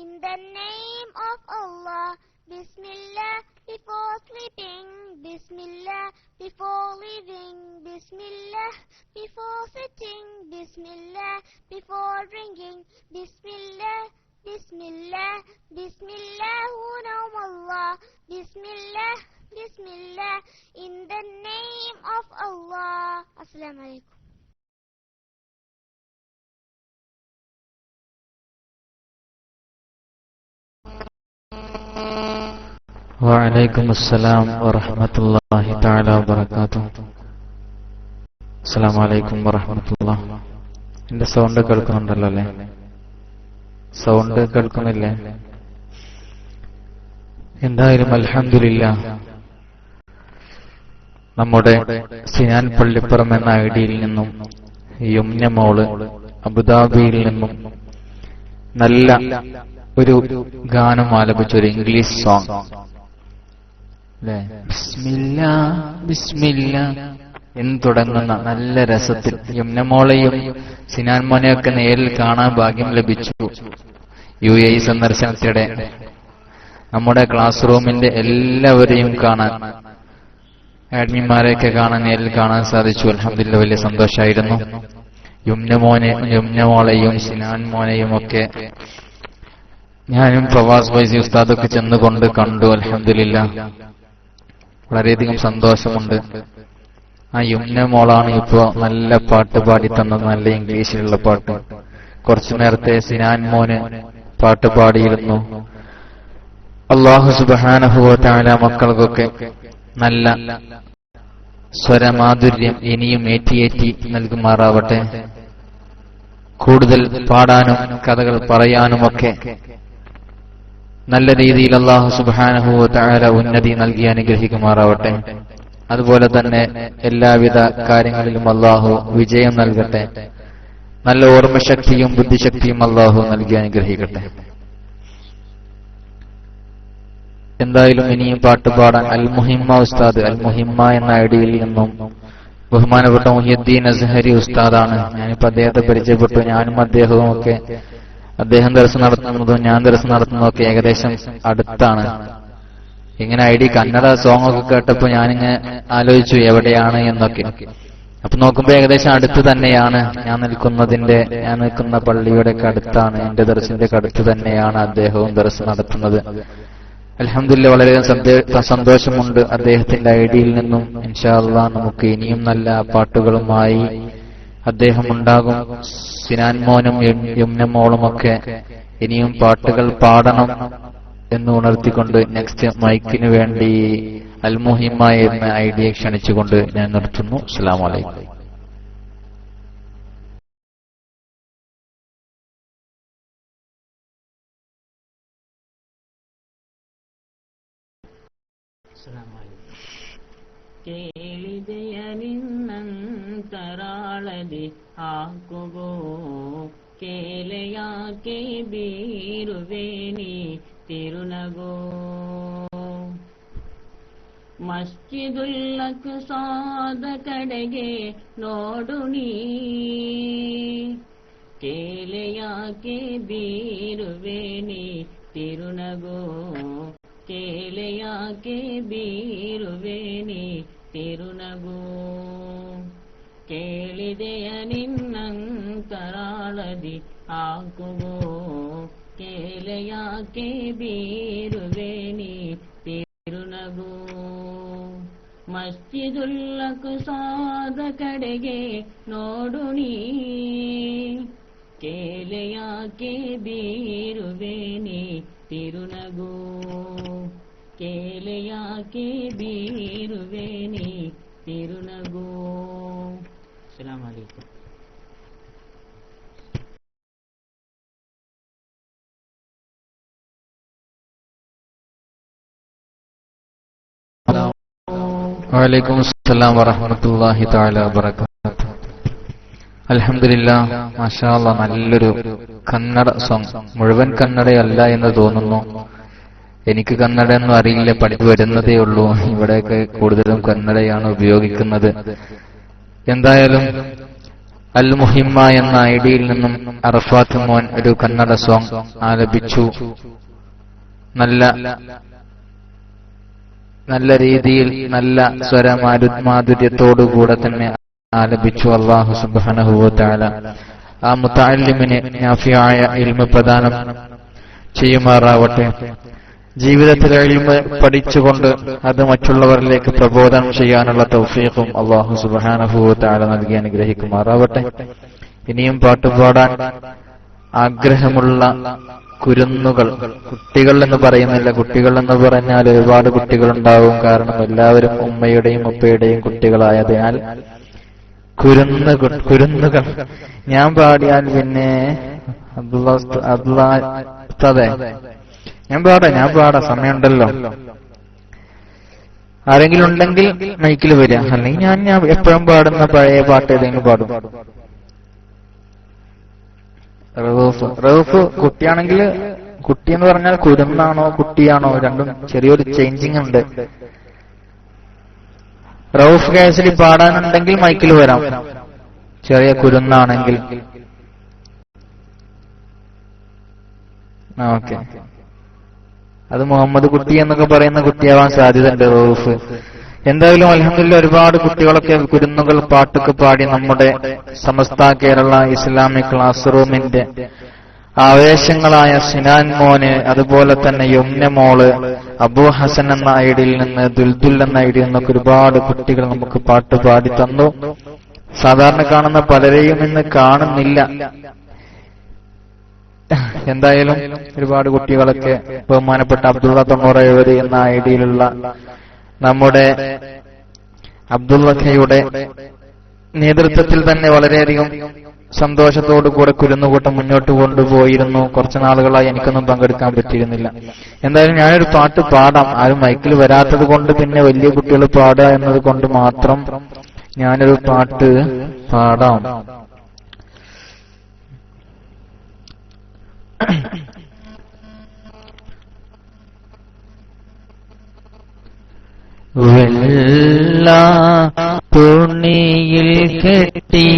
[SPEAKER 2] in the name of Allah. Bismillah, before sleeping. Bismillah, before leaving. Bismillah, before sitting. Bismillah, before drinking. Bismillah, Bismillah, Bismillahirrahmanirrahim. Bismillah, Bismillah, in the name of Allah. Assalamu alaikum.
[SPEAKER 8] വഅലൈക്കും അസ്സലാം വറഹ്മത്തുള്ളാഹി തആല വബറകാതുഹു. അസ്സലാമു അലൈക്കും വറഹ്മത്തുള്ളാഹി. എന്റെ sound കേൾക്കുന്നുണ്ടല്ലോ അല്ലേ? സൗണ്ട് കേൾക്കുന്നില്ലേ? എന്തായാലും അൽഹംദുലില്ലാഹ്, നമ്മുടെ സിനാൻ പള്ളിപ്പുറം എന്ന ഐഡിയിൽ നിന്നും യുമ്ന മോള് അബുദാബിയിൽ നിന്നും നല്ല ഒരു ഗാനം ആലപിച്ച ഒരു ഇംഗ്ലീഷ് സോങ് അല്ലേ? ബിസ്മില്ലാ ബിസ്മില്ലാ എന്ന് തുടങ്ങുന്ന നല്ല രസത്തിൽ യമുനമോളെയും സിനാൻ മോനെയൊക്കെ നേരിൽ കാണാൻ ഭാഗ്യം ലഭിച്ചു. UAE സന്ദർശനത്തിടെ നമ്മുടെ ക്ലാസ് റൂമിന്റെ എല്ലാവരെയും കാണാൻ, അഡ്മിന്മാരെയൊക്കെ കാണാൻ, നേരിൽ കാണാൻ സാധിച്ചു. അൽഹംദുലില്ലാഹ്, വലിയ സന്തോഷമായിരുന്നു. യമുനമോളെയും സിനാൻ മോനെയും ഒക്കെ ഞാനും ഫവാസ് ഫൈസി ഉസ്താദൊക്കെ ചെന്നുകൊണ്ട് കണ്ടു. അൽഹംദുലില്ലാഹ്, വളരെയധികം സന്തോഷമുണ്ട്. ആ യുമ്ന മോളാണ് ഇപ്പോ നല്ല പാട്ട് പാടി തന്നത്, നല്ല ഇംഗ്ലീഷിലുള്ള പാട്ട്. കുറച്ചു നേരത്തെ സിനാൻ മോന് പാട്ട് പാടിയിരുന്നു. അല്ലാഹു സുബ്ഹാനഹു വ തആല മക്കൾക്കൊക്കെ നല്ല സ്വരമാധുര്യം ഇനിയും ഏറ്റിയേറ്റി നൽകുമാറാവട്ടെ. കൂടുതൽ പാടാനും കഥകൾ പറയാനുമൊക്കെ നല്ല രീതിയിൽ അല്ലാഹു സുബ്ഹാനഹു വ തആല ഉന്നതി നൽകി അനുഗ്രഹിക്കുമാറാവട്ടെ. അതുപോലെ തന്നെ എല്ലാവിധ കാര്യങ്ങളിലും അല്ലാഹു വിജയം നൽകട്ടെ. നല്ല ഓർമ്മശക്തിയും ബുദ്ധിശക്തിയും അല്ലാഹു നൽകി അനുഗ്രഹിക്കട്ടെ. എന്തായാലും ഇനിയും പാട്ട് പാടാൻ അൽ മുഹിമ്മ ഉസ്താദ്, അൽ മുഹിമ്മ എന്ന ഐഡിയിൽ നിന്നും ബഹുമാനപ്പെട്ട മുഹിയുദ്ദീൻ അസ്ഹരി ഉസ്താദാണ്. ഞാനിപ്പോ അദ്ദേഹത്തെ പരിചയപ്പെട്ടു. ഞാനും അദ്ദേഹവും ഒക്കെ, അദ്ദേഹം ദർസ് നടത്തുന്നതും ഞാൻ ദർസ് നടത്തുന്നതും ഒക്കെ ഏകദേശം അടുത്താണ്. ഇങ്ങനെ ഐഡി കന്നഡ സോങ് ഒക്കെ കേട്ടപ്പോ ഞാനിങ്ങനെ ആലോചിച്ചു എവിടെയാണ് എന്നൊക്കെ. അപ്പൊ നോക്കുമ്പോ ഏകദേശം അടുത്ത് തന്നെയാണ്. ഞാൻ നിൽക്കുന്ന പള്ളിയുടെ ഒക്കെ അടുത്താണ്, എന്റെ ദർസിന്റെ ഒക്കെ അടുത്ത് തന്നെയാണ് അദ്ദേഹവും ദർസ് നടത്തുന്നത്. അൽഹംദുലില്ലാഹ്, വളരെയധികം സന്തോഷമുണ്ട് അദ്ദേഹത്തിന്റെ ഐഡിയിൽ നിന്നും. ഇൻഷാ അല്ലാഹ് നമുക്ക് ഇനിയും നല്ല പാട്ടുകളുമായി അദ്ദേഹം ഉണ്ടാകും. സിനാൻ മോനും യുമ്ന മോളുമൊക്കെ ഇനിയും പാട്ടുകൾ പാടണം എന്ന് ഉണർത്തിക്കൊണ്ട് നെക്സ്റ്റ് മൈക്കിന് വേണ്ടി അൽ മുഹിമ്മ എന്ന ഐഡിയെ ക്ഷണിച്ചുകൊണ്ട് ഞാൻ നിർത്തുന്നു. അസ്സലാമു അലൈക്കും.
[SPEAKER 9] ಕೇಳಿದೆಯ ನಿನ್ನಂತ ತರಾಳದಿ ಹಾಕುಗೋ ಕೇಲೆಯಾಕೆ ಬೀರುವೇನಿ ತಿರುನಗೋ ಮಸ್ಜಿದುಲ್ ಅಕ್ಸಾದ ಕಡೆಗೆ ನೋಡು ನೀ ಕೇಲೆಯಾಕೆ ಬೀರುವೇನಿ ತಿರುನಗೋ ಕೇಲೆಯಾಕೆ ಬೀರುವೇನಿ ತಿರುನಗೋ ಕೇಳಿದೆಯ ನಿನ್ನಂತರಾಳದಿ ಹಾಕುವೋ ಕೇಲೆಯಾಕೆ ಬೀರುವೇನಿ ತಿರುನಗೋ ಮಸ್ಜಿದುಲ್ ಅಕ್ಸಾದ ಕಡೆಗೆ ನೋಡು ನೀ ಕೇಲೆಯಾಕೆ ಬೀರುವೇನಿ ತಿರುನಗೋ ಕೇಲೆಯಾಕೆ ಬೀರುವೇನಿ ತಿರುನಗೋ. ಅಸ್ಸಲಾಮು ಅಲೈಕುಂ.
[SPEAKER 8] വഅലൈക്കും അസ്സലാം വറഹ്മത്തുള്ളാഹി തആല വബറകാതുഹു. അൽഹംദുലില്ലാഹ്, മാഷാ അല്ലാഹ്, നല്ലൊരു കന്നഡ സോങ്. മുഴുവൻ കന്നഡയല്ല എന്ന് തോന്നുന്നു. എനിക്ക് കന്നഡ ഒന്നും അറിയില്ല, പഠിച്ചു വരുന്നതേ ഉള്ളൂ. ഇവിടെയൊക്കെ കൂടുതലും കന്നഡയാണ് ഉപയോഗിക്കുന്നത്. എന്തായാലും അൽ മുഹിമ്മ എന്ന ഐഡിയിൽ നിന്നും അറഫാത്ത് മോൻ ഒരു കന്നഡ സോങ് ആലപിച്ചു. നല്ല രീതിയിൽ നല്ല സ്വരമാധുര്യത്തോടുകൂടെ തന്നെ ആലപിച്ചു. അല്ലാഹു സുബ്ഹാനഹു വ തആല ആ മുതഅല്ലിമിനെ നാഫിയായ ഇൽമ പ്രദാനം ചെയ്യുമാറാവട്ടെ. ജീവിതത്തിൽ ഇൽമ പഠിച്ചുകൊണ്ട് അത് മറ്റുള്ളവരിലേക്ക് പ്രബോധനം ചെയ്യാനുള്ള തൗഫീഖും അല്ലാഹു സുബ്ഹാനഹു വ തആല നൽകി അനുഗ്രഹിക്കുമാറാവട്ടെ. ഇനിയും പാട്ടുപാടാൻ ആഗ്രഹമുള്ള കുരുന്നുകൾ, കുട്ടികൾ എന്ന് പറയുന്നില്ല, കുട്ടികൾ എന്ന് പറഞ്ഞാൽ ഒരുപാട് കുട്ടികളുണ്ടാവും. കാരണം എല്ലാവരും ഉമ്മയുടെയും ഉപ്പയുടെയും കുട്ടികളായതിനാൽ കുരുന്നുകൾ. ഞാൻ പാടിയാൽ പിന്നെ ഞാൻ പാടാം, സമയമുണ്ടല്ലോ. ആരെങ്കിലും ഉണ്ടെങ്കിൽ മൈക്കിൽ വരിക, അല്ലെങ്കിൽ ഞാൻ എപ്പോഴും പാടുന്ന പഴയ പാട്ട് ഏതെങ്കിലും പാടും. റൌഫ് കുട്ടിയാണെങ്കിൽ, കുട്ടി എന്ന് പറഞ്ഞാൽ കുരുന്നാണോ കുട്ടിയാണോ രണ്ടും ചെറിയൊരു ചേഞ്ചിങ് ഉണ്ട്. റൌഫ് കേസരി പാടാനുണ്ടെങ്കിൽ മൈക്കിൽ വരാം, ചെറിയ കുരുന്നാണെങ്കിൽ. ഓക്കെ, അത് മുഹമ്മദ് കുട്ടി എന്നൊക്കെ പറയുന്ന കുട്ടിയാവാൻ സാധ്യതയുണ്ട് റൌഫ്. എന്തായാലും അൽഹംദുലില്ലാഹ് ഒരുപാട് കുട്ടികളൊക്കെ കുരുന്നുകൾ പാട്ടൊക്കെ പാടി നമ്മുടെ സമസ്ത കേരള ഇസ്ലാമിക് ക്ലാസ് റൂമിന്റെ ആവേശങ്ങളായ സിനാൻ മോന്, അതുപോലെ തന്നെ യമുന മോള്, അബു ഹസൻ എന്ന ഐഡിയിൽ നിന്ന്, ദുൽദുൽ എന്ന ഐഡിയിൽ നിന്നൊക്കെ ഒരുപാട് കുട്ടികൾ നമുക്ക് പാട്ട് പാടി തന്നു. സാധാരണ കാണുന്ന പലരെയും ഇന്ന് കാണുന്നില്ല. എന്തായാലും ഒരുപാട് കുട്ടികളൊക്കെ ബഹുമാനപ്പെട്ട അബ്ദുള്ള 90 എന്ന ഐഡിയിലുള്ള നമ്മുടെ അബ്ദുള്ളയുടെ നേതൃത്വത്തിൽ തന്നെ വളരെയധികം സന്തോഷത്തോടുകൂടെ കുരുന്നുകൂട്ടം മുന്നോട്ട് കൊണ്ടുപോയിരുന്നു. കുറച്ചു നാളുകളായി എനിക്കൊന്നും പങ്കെടുക്കാൻ പറ്റിയിരുന്നില്ല. എന്തായാലും ഞാനൊരു പാട്ട് പാടാം. ആരും മൈക്കിൽ വരാത്തത് കൊണ്ട്, പിന്നെ വലിയ കുട്ടികൾ പാടുക എന്നത് കൊണ്ട് മാത്രം ഞാനൊരു പാട്ട് പാടാം. വെള്ള തുണിയിൽ കെട്ടി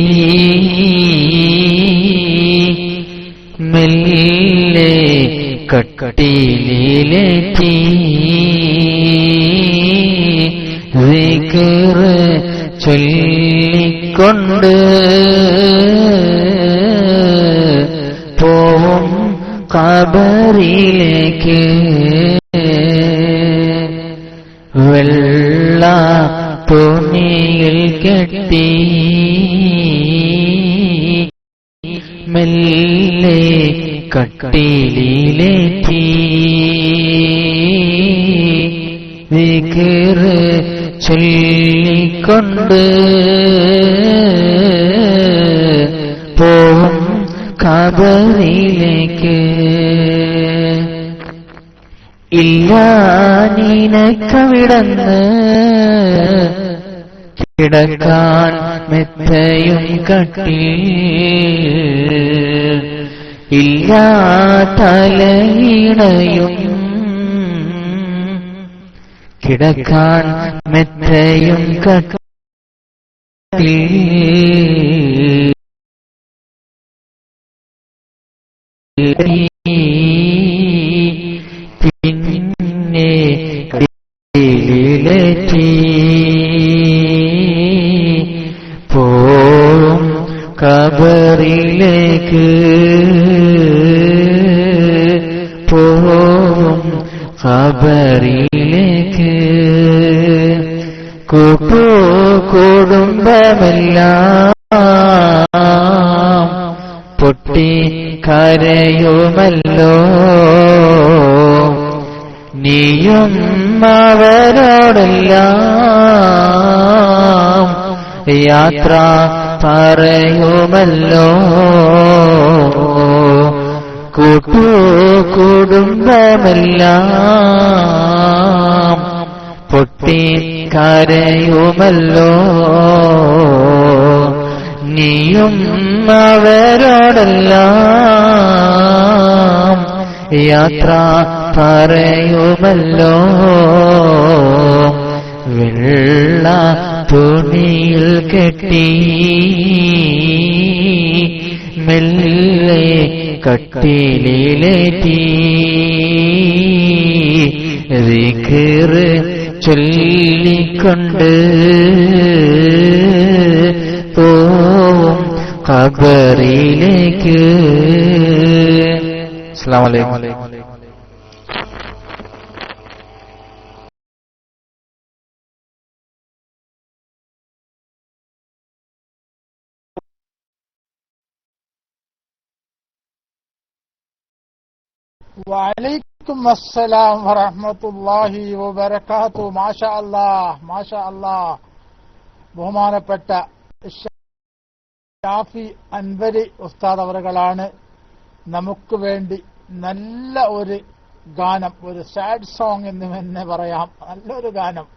[SPEAKER 8] മെല്ലെ കട്ടിലേറ്റി ദിക്ർ ചൊല്ലിക്കൊണ്ട് പോവും ഖബറിലേക്ക്. വെള്ള തുണിയിൽ കെട്ടി മെല്ലെ കട്ടിലേറ്റി ദിക്ർ ചൊല്ലിക്കൊണ്ട് പോവും ഖബറിലേക്ക്. ഇല്ല നിനക്കവിടന്ന് കിടക്കാൻ മെത്തയും കട്ടിൽ ഇല്ലാ തലയിണയും കിടക്കാൻ മെത്തയും കട്ടിൽ പിന്നെ കടലിലേറ്റി പോം ഖബറിലേക്ക് പോം ഖബറിലേക്ക് കുടുംബമെല്ലാം പൊട്ടി കരയുമല്ലോ നീയും അവരോടെല്ലാം യാത്ര പറയുമല്ലോ കുടുംബമെല്ലാം പൊട്ടി കരയുമല്ലോ നീയും അവരോടെല്ലാം യാത്ര പറയുമല്ലോ വെള്ള തുണിയിൽ കെട്ടി മെല്ലെ കട്ടിലേറ്റി ദിക്ർ ചൊല്ലിക്കൊണ്ട് പോവും ഖബറിലേക്ക്. അസ്സലാമു അലൈക്കും.
[SPEAKER 1] വഅലൈക്കും അസ്സലാം വറഹ്മത്തുള്ളാഹി വബറകാതുഹു. മാഷാ അല്ലാഹ്, മാഷാ അല്ലാഹ്. ബഹുമാനപ്പെട്ട ഷാഫി അൻവരി ഉസ്താദ് അവറുകളാണ് നമുക്ക് വേണ്ടി നല്ല ഒരു ഗാനം, ഒരു സാഡ് സോങ് എന്ന് തന്നെ പറയാം, നല്ലൊരു ഗാനം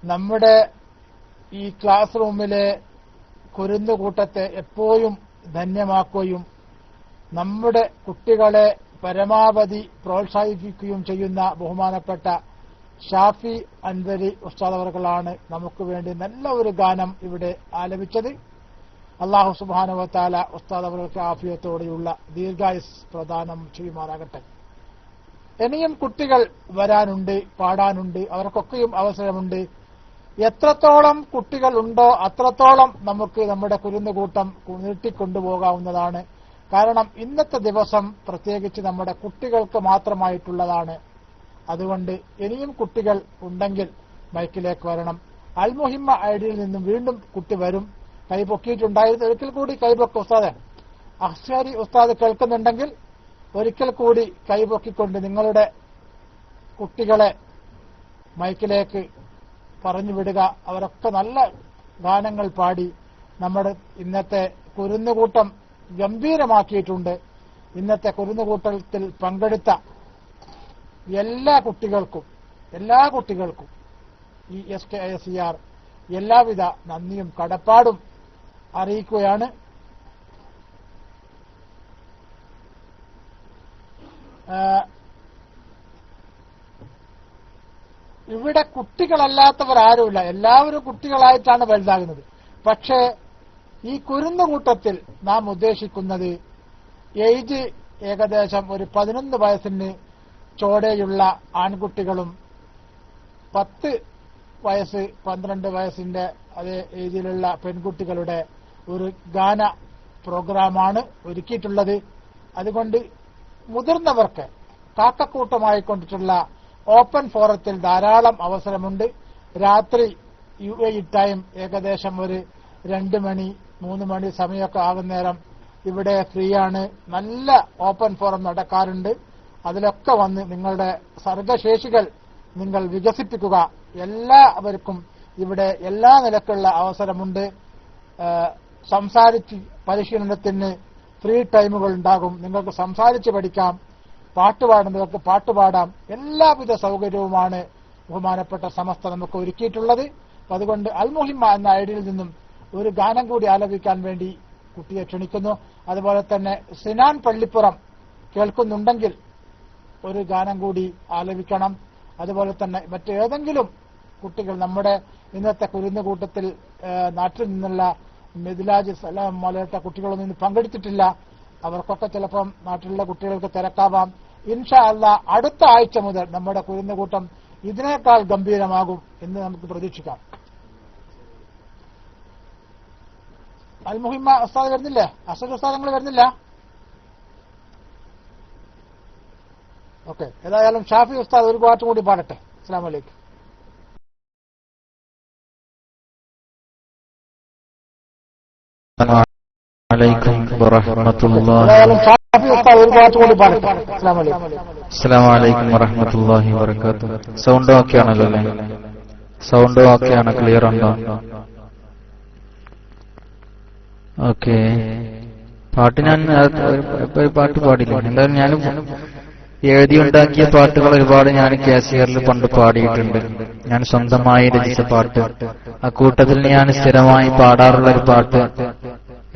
[SPEAKER 1] നമ്മുടെ ഈ ക്ലാസ് റൂമിലെ കുരുന്നുകൂട്ടത്തെ എപ്പോഴും ധന്യമാക്കുകയും നമ്മുടെ കുട്ടികളെ പരമാവധി പ്രോത്സാഹിപ്പിക്കുകയും ചെയ്യുന്ന ബഹുമാനപ്പെട്ട ഷാഫി അൻവരി ഉസ്താദ് അവർകളാണ് നമുക്ക് വേണ്ടി നല്ല ഒരു ഗാനം ഇവിടെ ആലപിച്ചത്. അല്ലാഹു സുബ്ഹാനഹു വ തആല ഉസ്താദ് അവർക്ക് ആഫിയത്തോടെയുള്ള ദീർഘായുസ് പ്രദാനം ചെയ്യുമാറാകട്ടെ. ഇനിയും കുട്ടികൾ വരാനുണ്ട്, പാടാനുണ്ട്, അവർക്കൊക്കെയും അവസരമുണ്ട്. എത്രത്തോളം കുട്ടികൾ ഉണ്ടോ അത്രത്തോളം നമുക്ക് നമ്മുടെ കുരുന്നുകൂട്ടം നീട്ടിക്കൊണ്ടുപോകാവുന്നതാണ്. കാരണം ഇന്നത്തെ ദിവസം പ്രത്യേകിച്ച് നമ്മുടെ കുട്ടികൾക്ക് മാത്രമായിട്ടുള്ളതാണ്. അതുകൊണ്ട് ഇനിയും കുട്ടികൾ ഉണ്ടെങ്കിൽ മൈക്കിലേക്ക് വരണം. അൽമുഹിമ്മ ഐഡിയിൽ നിന്നും വീണ്ടും കുട്ടി വരും. കൈപൊക്കിയിട്ടുണ്ടായിരുന്നു, ഒരിക്കൽ കൂടി കൈപൊക്ക ഉസ്താദ്. അഹ്സാരി ഉസ്താദ് കേൾക്കുന്നുണ്ടെങ്കിൽ ഒരിക്കൽ കൂടി കൈപൊക്കിക്കൊണ്ട് നിങ്ങളുടെ കുട്ടികളെ മൈക്കിലേക്ക് പറഞ്ഞു വിടുക. അവരൊക്കെ നല്ല ഗാനങ്ങൾ പാടി നമ്മുടെ ഇന്നത്തെ കുരുന്നുകൂട്ടം ഗംഭീരമാക്കിയിട്ടുണ്ട്. ഇന്നത്തെ കുരുന്നുകൂട്ടത്തിൽ പങ്കെടുത്ത എല്ലാ കുട്ടികൾക്കും ഈ SKISER എല്ലാവിധ നന്ദിയും കടപ്പാടും അറിയിക്കുകയാണ്. ഇവിടെ കുട്ടികളല്ലാത്തവർ ആരുമില്ല, എല്ലാവരും കുട്ടികളായിട്ടാണ് വലുതാകുന്നത്. പക്ഷേ ഈ കുരുന്നുകൂട്ടത്തിൽ നാം ഉദ്ദേശിക്കുന്നത് ഏജ് ഏകദേശം ഒരു 11 വയസ്സിന് ചോടെയുള്ള ആൺകുട്ടികളും 10 വയസ്സ് 12 വയസ്സിന്റെ അതേ ഏജിലുള്ള പെൺകുട്ടികളുടെ ഒരു ഗാന പ്രോഗ്രാമാണ് ഒരുക്കിയിട്ടുള്ളത്. അതുകൊണ്ട് മുതിർന്നവർക്ക് കാക്കക്കൂട്ടമായിക്കൊണ്ടിട്ടുള്ള ഓപ്പൺ ഫോറത്തിൽ ധാരാളം അവസരമുണ്ട്. രാത്രി UAE ടൈം ഏകദേശം ഒരു 2 മണി 3 മണി സമയമൊക്കെ ആകുന്നേരം ഇവിടെ ഫ്രീ ആണ്. നല്ല ഓപ്പൺ ഫോറം നടക്കാറുണ്ട്. അതിലൊക്കെ വന്ന് നിങ്ങളുടെ സർഗശേഷികൾ നിങ്ങൾ വികസിപ്പിക്കുക. എല്ലാവർക്കും ഇവിടെ എല്ലാ നിലക്കുള്ള അവസരമുണ്ട്. സംസാരിച്ച് പരിശീലനത്തിന് ഫ്രീ ടൈമുകൾ ഉണ്ടാകും. നിങ്ങൾക്ക് സംസാരിച്ച് പഠിക്കാം, പാട്ടുപാടുന്നവർക്ക് പാട്ടുപാടാം. എല്ലാവിധ സൗകര്യവുമാണ് ബഹുമാനപ്പെട്ട സമസ്ത നമുക്ക് ഒരുക്കിയിട്ടുള്ളത്. അപ്പൊ അതുകൊണ്ട് അൽ മുഹിമ്മ എന്ന ഐഡിയിൽ നിന്നും ഒരു ഗാനം കൂടി ആലപിക്കാൻ വേണ്ടി കുട്ടിയെ ക്ഷണിക്കുന്നു. അതുപോലെ തന്നെ സിനാൻ പള്ളിപ്പുറം കേൾക്കുന്നുണ്ടെങ്കിൽ ഒരു ഗാനം കൂടി ആലപിക്കണം. അതുപോലെ തന്നെ മറ്റേതെങ്കിലും കുട്ടികൾ നമ്മുടെ ഇന്നത്തെ കുരുന്നുകൂട്ടത്തിൽ നാട്ടിൽ നിന്നുള്ള മിദ്ലാജ് സലാം പോലത്തെ കുട്ടികളൊന്നും ഇന്ന് പങ്കെടുത്തിട്ടില്ല. അവർക്കൊക്കെ ചിലപ്പം നാട്ടിലുള്ള കുട്ടികൾക്ക് തിരക്കാവാം. ഇൻഷാ അല്ലാഹ് അടുത്ത ആഴ്ച മുതൽ നമ്മുടെ കുരുന്നുകൂട്ടം ഇതിനേക്കാൾ ഗംഭീരമാകും എന്ന് നമുക്ക് പ്രതീക്ഷിക്കാം. അൽ മുഹിമ്മ ഉസ്താദ് വരുന്നില്ലേ? അസദ് ഉസ്താദ് നിങ്ങൾ വരുന്നില്ല? ഓക്കെ, ഏതായാലും ഷാഫി ഉസ്താദ് ഒരു പാട്ട് കൂടി പാടട്ടെ. അസ്സലാമു അലൈക്കും.
[SPEAKER 8] അസ്സലാമു അലൈക്കും വറഹ്മത്തുള്ളാഹി വബറകാതുഹു. സൗണ്ട് ഓക്കെ ആണല്ലോ അല്ലേ? സൗണ്ട് ഓക്കെ ആണ്, ക്ലിയർ ഉണ്ടോ? ഓക്കെ, പാട്ട് ഞാൻ പാട്ട് പാടില്ല. എന്തായാലും ഞാൻ എഴുതിയുണ്ടാക്കിയ പാട്ടുകൾ ഒരുപാട് ഞാൻ കാസിയറിൽ പണ്ട് പാടിയിട്ടുണ്ട്. ഞാൻ സ്വന്തമായി രചിച്ച പാട്ട്, അക്കൂട്ടത്തിൽ ഞാൻ സ്ഥിരമായി പാടാറുള്ള ഒരു പാട്ട്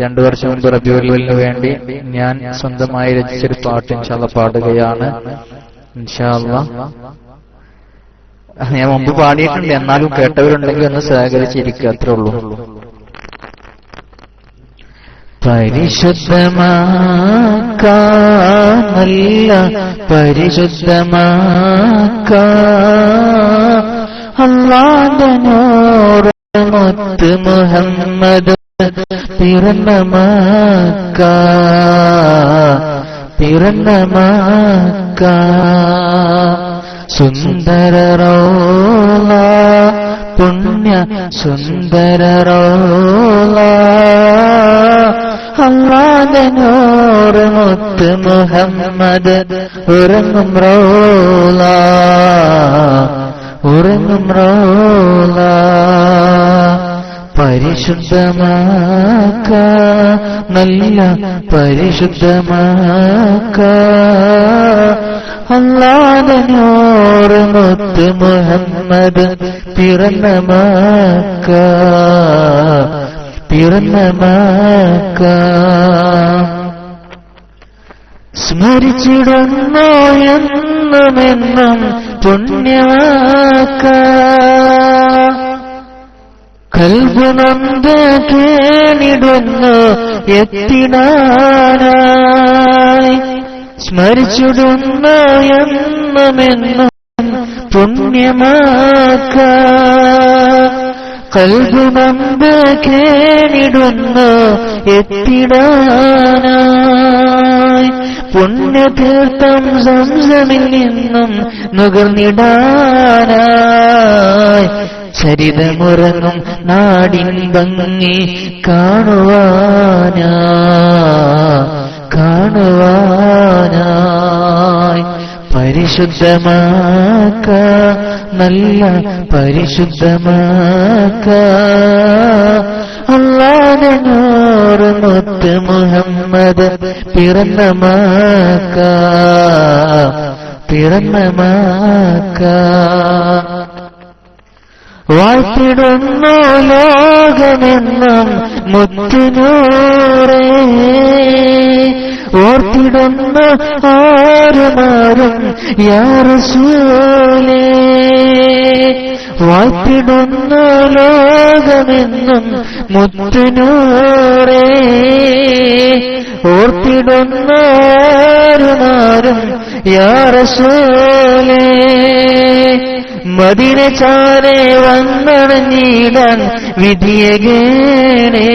[SPEAKER 8] 2 വർഷം മുമ്പ് റബീഉൽ വേണ്ടി ഞാൻ സ്വന്തമായി രചിച്ചൊരു പാട്ട് ഇൻഷാ അല്ലാഹ് പാടുകയാണ്. ഇൻഷാ അല്ലാഹ് ഞാൻ മുമ്പ് പാടിയിട്ടുണ്ട്, എന്നാലും കേട്ടവരുണ്ടെങ്കിൽ ഒന്ന് സഹകരിച്ചിരിക്കുക, അത്രേ ഉള്ളൂ. പരിശുദ്ധമാക്കാനല്ല പരിശുദ്ധമാക്കാ അല്ലാഹുവിന്റെ നൂറ് മുത്ത് മുഹമ്മദ് പിറന്ന മക്ക പിറന്ന മക്ക സുന്ദര റൗള പുണ്യ സുന്ദര റൗള അല്ലാഹുവിന്റെ നൂറ് മുത്ത് മുഹമ്മദ് ഉറങ്ങും റൗള ഉറങ്ങും റൗള പരിശുദ്ധമാക്ക നല്ല പരിശുദ്ധമാക്ക അല്ലാഹുവിന്റെ നൂറ് മുത്ത് മുഹമ്മദ് പിറന്ന മക്ക പിറന്ന മക്ക സ്മരിച്ചിടുന്നു എന്നുമെന്നും പുണ്യമാക്ക കൽബുനന്ദ കേണിടുന്നു എത്തിനാനായി സ്മരിച്ചിടുന്നു എന്നുമെന്നും പുണ്യമാക്ക കൽബുനന്ദ കേണിടുന്നു എത്തിടാനായി പുണ്യതീർത്ഥം സംസമിൽ നിന്നും നുകർന്നിടാനായി ചരിതമുറങ്ങും നാടിൻ ഭംഗി കാണുവാനായി പരിശുദ്ധമാക്ക നല്ല പരിശുദ്ധമാക്ക അല്ലാഹുവിന്റെ നൂറ് മുത്ത് മുഹമ്മദ് പിറന്ന മക്ക പിറന്ന മക്ക വാഴ്ത്തിടുന്നു ലോകമെന്നും മുത്തുനൂറേ ഓർത്തിടുന്നു ആരുമാരും യാ റസൂലേ വാഴ്ത്തിടുന്നു ലോകമെന്നും മുത്തുനൂറേ ഓർത്തിടുന്നു ആരുമാരും യാ റസൂലേ മദീന ചാരെ വന്നണഞ്ഞിടാൻ വിധിയകേണേ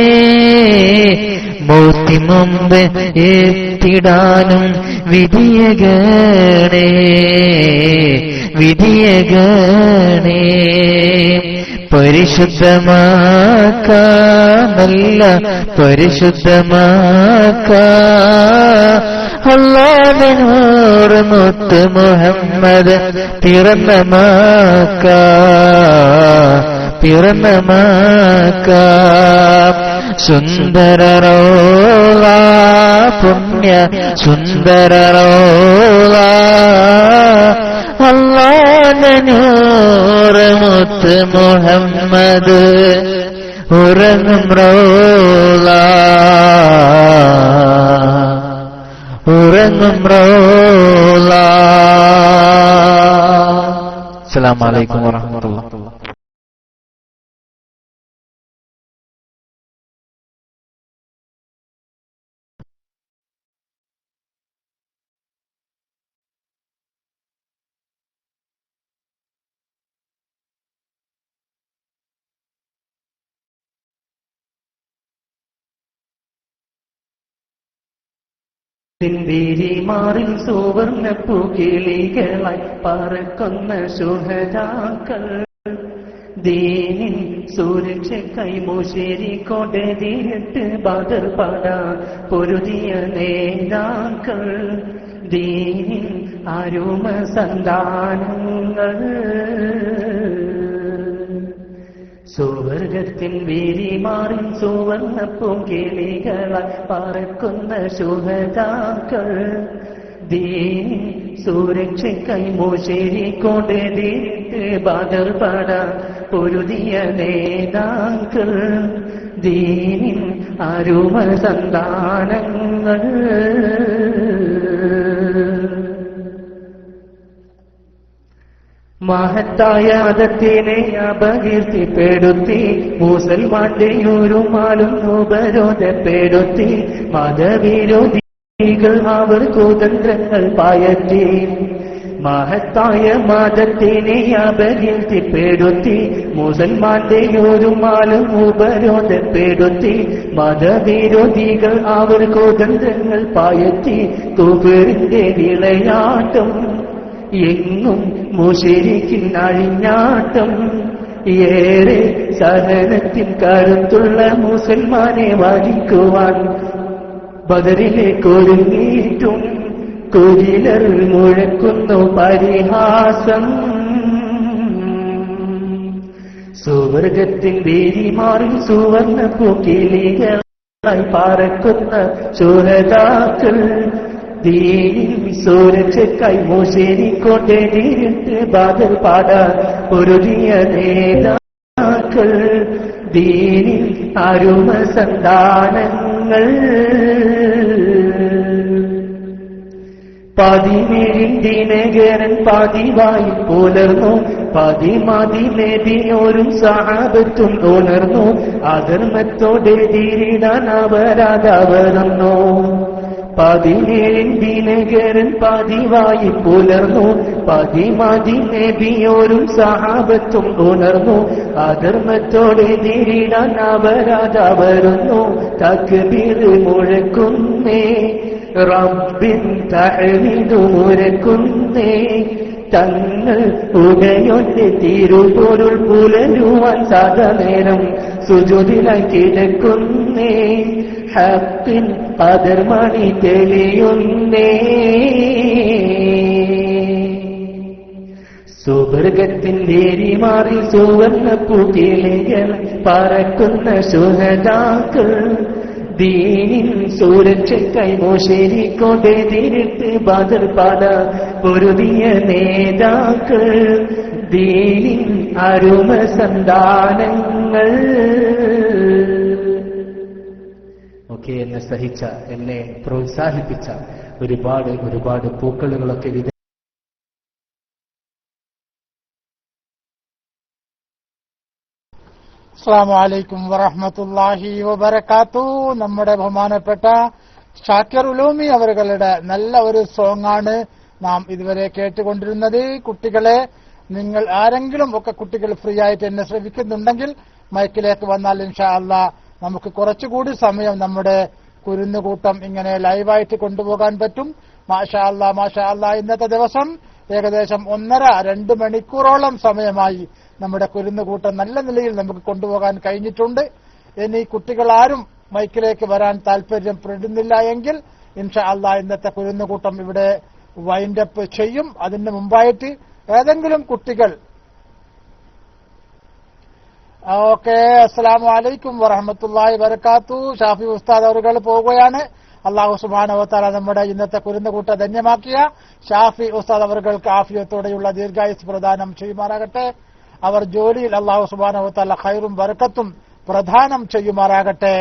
[SPEAKER 8] മൗത്തി മുമ്പ് എത്തിടാനും വിധിയകേണേ വിധിയകേണേ പരിശുദ്ധമാക്ക നല്ല പരിശുദ്ധമാക്ക അല്ലാഹുവിന്റെ നൂറ് മുത്ത് മുഹമ്മദ് പിറന്ന മക്ക പിറന്ന മക്ക സുന്ദര റൗള പുണ്യ സുന്ദര റൗള അല്ലാഹുവിന്റെ നൂറ് മുത്ത് മുഹമ്മദ് ഉറങ്ങും റൗള ഉറങ്ങും റൗള. അസ്സലാമു അലൈക്കും വറഹ്മത്തുള്ളാഹി.
[SPEAKER 10] മാറിൽ സുവർണ്ണ പൂകിളികളായി പറക്കുന്ന ശുഹദാക്കൾ ദീനിൻ സുരക്ഷക്കായി മുശേരി കൊടതിയിട്ട് ബദർ പടാ പൊരുതിയ നേതാക്കൾ ദീനിൻ അരുമ സന്താനങ്ങൾ സുവർഗത്തിൻ വീരിമാറിൻ സുവർണ്ണ പൂങ്കിളികളായി പറക്കുന്ന ശുഹദാക്കൾ ദീനിൻ സുരക്ഷക്കായി മുശേരി കൊടതിയിട്ട് ബദർ പടാ പൊരുതിയ നേതാക്കൾ ദീനിൻ അരുമ സന്താനങ്ങൾ മഹത്തായ മതത്തിനെ അപകീർത്തിപ്പെടുത്തി മുസൽമാന്റെ ഒരുമാലും ഉപരോധപ്പെടുത്തി മതവിരോധികൾ അവർ കുതന്ത്രങ്ങൾ പയറ്റി മഹത്തായ മതത്തിനെ അപകീർത്തിപ്പെടുത്തി മുസൽമാന്റെ ഒരുമാലും ഉപരോധപ്പെടുത്തി മതവിരോധികൾ അവർ കുതന്ത്രങ്ങൾ പയറ്റി കുഫറിന്റെ വിളയാട്ടം എങ്ങും മുശരിക്കിൻ അഴിഞ്ഞാട്ടം ഏറെ സഹനത്തിൻ കരുത്തുള്ള മുസൽമാനെ വധിക്കുവാൻ ബദറിലേക്കൊരുങ്ങിയിട്ടും കുരിലർ മുഴക്കുന്നു പരിഹാസം സുവർഗത്തിൻ വേരിമാറിൽ സുവർണ്ണ പൂക്കിളികളായി പറക്കുന്ന ശുഹദാക്കൾ ദീനിൻ സുരക്ഷക്കായി മുശേരി കൊടതിയിട്ട് ബദർ പടാ പൊരുതിയ നേതാക്കൾ ദീനിൻ അരുമ സന്താനങ്ങൾ 17 നഗരൻ പതിവായി പുലർന്നു 17 സഹാബത്തും ഉണർന്നു അധർമ്മത്തോടെ തിരിടാൻ അവരതവരുന്നു 17 നഗരൻ പതിവായി പുലർന്നു 17 സഹാബത്തും ഉണർന്നു അധർമ്മത്തോടെ തിരിടാൻ അവരതവരുന്നു തക്ബീർ മുഴക്കുന്നേ റബ്ബിൻ തഹ്മീദ് മുഴക്കുന്നേ തങ്ങൾ ഉടയൊന്റെ തിരുപൊരുൾ പുലരുവാൻ സദനേരം സുജൂദിലായി കിടക്കുന്നേ ഹഖിൻ ഖദർ മണി തെളിയുന്നേ സുവർഗത്തിൻ വേരിമാറി സുവർണ്ണ പൂക്കിളികൾ പറക്കുന്ന ശുഹദാക്കൾ ദീനിൻ സുരക്ഷക്കായി മുശേരി കൊടതിയിട്ട് ബദർ പടാ പൊരുതിയ നേതാക്കൾ ദീനിൻ അരുമ സന്താനങ്ങൾ.
[SPEAKER 7] ഒക്കെ എന്നെ സഹിച്ച, എന്നെ പ്രോത്സാഹിപ്പിച്ച ഒരുപാട് പൂക്കളുകളൊക്കെ
[SPEAKER 1] അസ്സലാമു അലൈക്കും വറഹ്മത്തുള്ളാഹി വബറകാതുഹു. നമ്മുടെ ബഹുമാനപ്പെട്ട ഷാക്കിർ ഉലൂമി അവരുടെ നല്ല ഒരു സോങ് ആണ് നാം ഇതുവരെ കേട്ടുകൊണ്ടിരുന്നത്. കുട്ടികളെ, നിങ്ങൾ ആരെങ്കിലും ഒക്കെ കുട്ടികൾ ഫ്രീ ആയിട്ട് എന്നെ ശ്രമിക്കുന്നുണ്ടെങ്കിൽ മൈക്കിലേക്ക് വന്നാൽ ഇൻഷാ അല്ലാഹ് നമുക്ക് കുറച്ചുകൂടി സമയം നമ്മുടെ കുരുന്നുകൂട്ടം ഇങ്ങനെ ലൈവായിട്ട് കൊണ്ടുപോകാൻ പറ്റും. മാഷാ അല്ലാഹ് മാഷാ അല്ലാഹ്. ഇന്നത്തെ ദിവസം ഏകദേശം 1.5-2 മണിക്കൂറോളം സമയമായി നമ്മുടെ കുരുന്നുകൂട്ടം നല്ല നിലയിൽ നമുക്ക് കൊണ്ടുപോകാൻ കഴിഞ്ഞിട്ടുണ്ട്. ഇനി കുട്ടികൾ ആരും മൈക്കിലേക്ക് വരാൻ താല്പര്യപ്പെടുന്നില്ല എങ്കിൽ ഇൻഷാ അല്ലാഹ് ഇന്നത്തെ കുരുന്നുകൂട്ടം ഇവിടെ വൈൻഡപ്പ് ചെയ്യും. അതിന് മുമ്പായിട്ട് ഏതെങ്കിലും കുട്ടികൾ ഓക്കെ. അസ്സലാമു അലൈക്കും വറഹ്മത്തുള്ളാഹി വബറകാതുഹു. ഷാഫി ഉസ്താദ് അവറുകൾ പോവുകയാണ്. അല്ലാഹു സുബ്ഹാനഹു വ തആല നമ്മുടെ ഇന്നത്തെ കുരുന്നുകൂട്ട ധന്യമാക്കിയ ഷാഫി ഉസ്താദ് അവറുകൾക്ക് ആഫിയത്തോടെയുള്ള ദീർഘായുസ് പ്രദാനം ചെയ്യുമാറാകട്ടെ. അവർ ജോലിയിൽ അല്ലാഹു സുബ്ഹാനഹു വ തആല ഖൈറും ബറക്കത്തും പ്രദാനം ചെയ്യുമാറാകട്ടെ.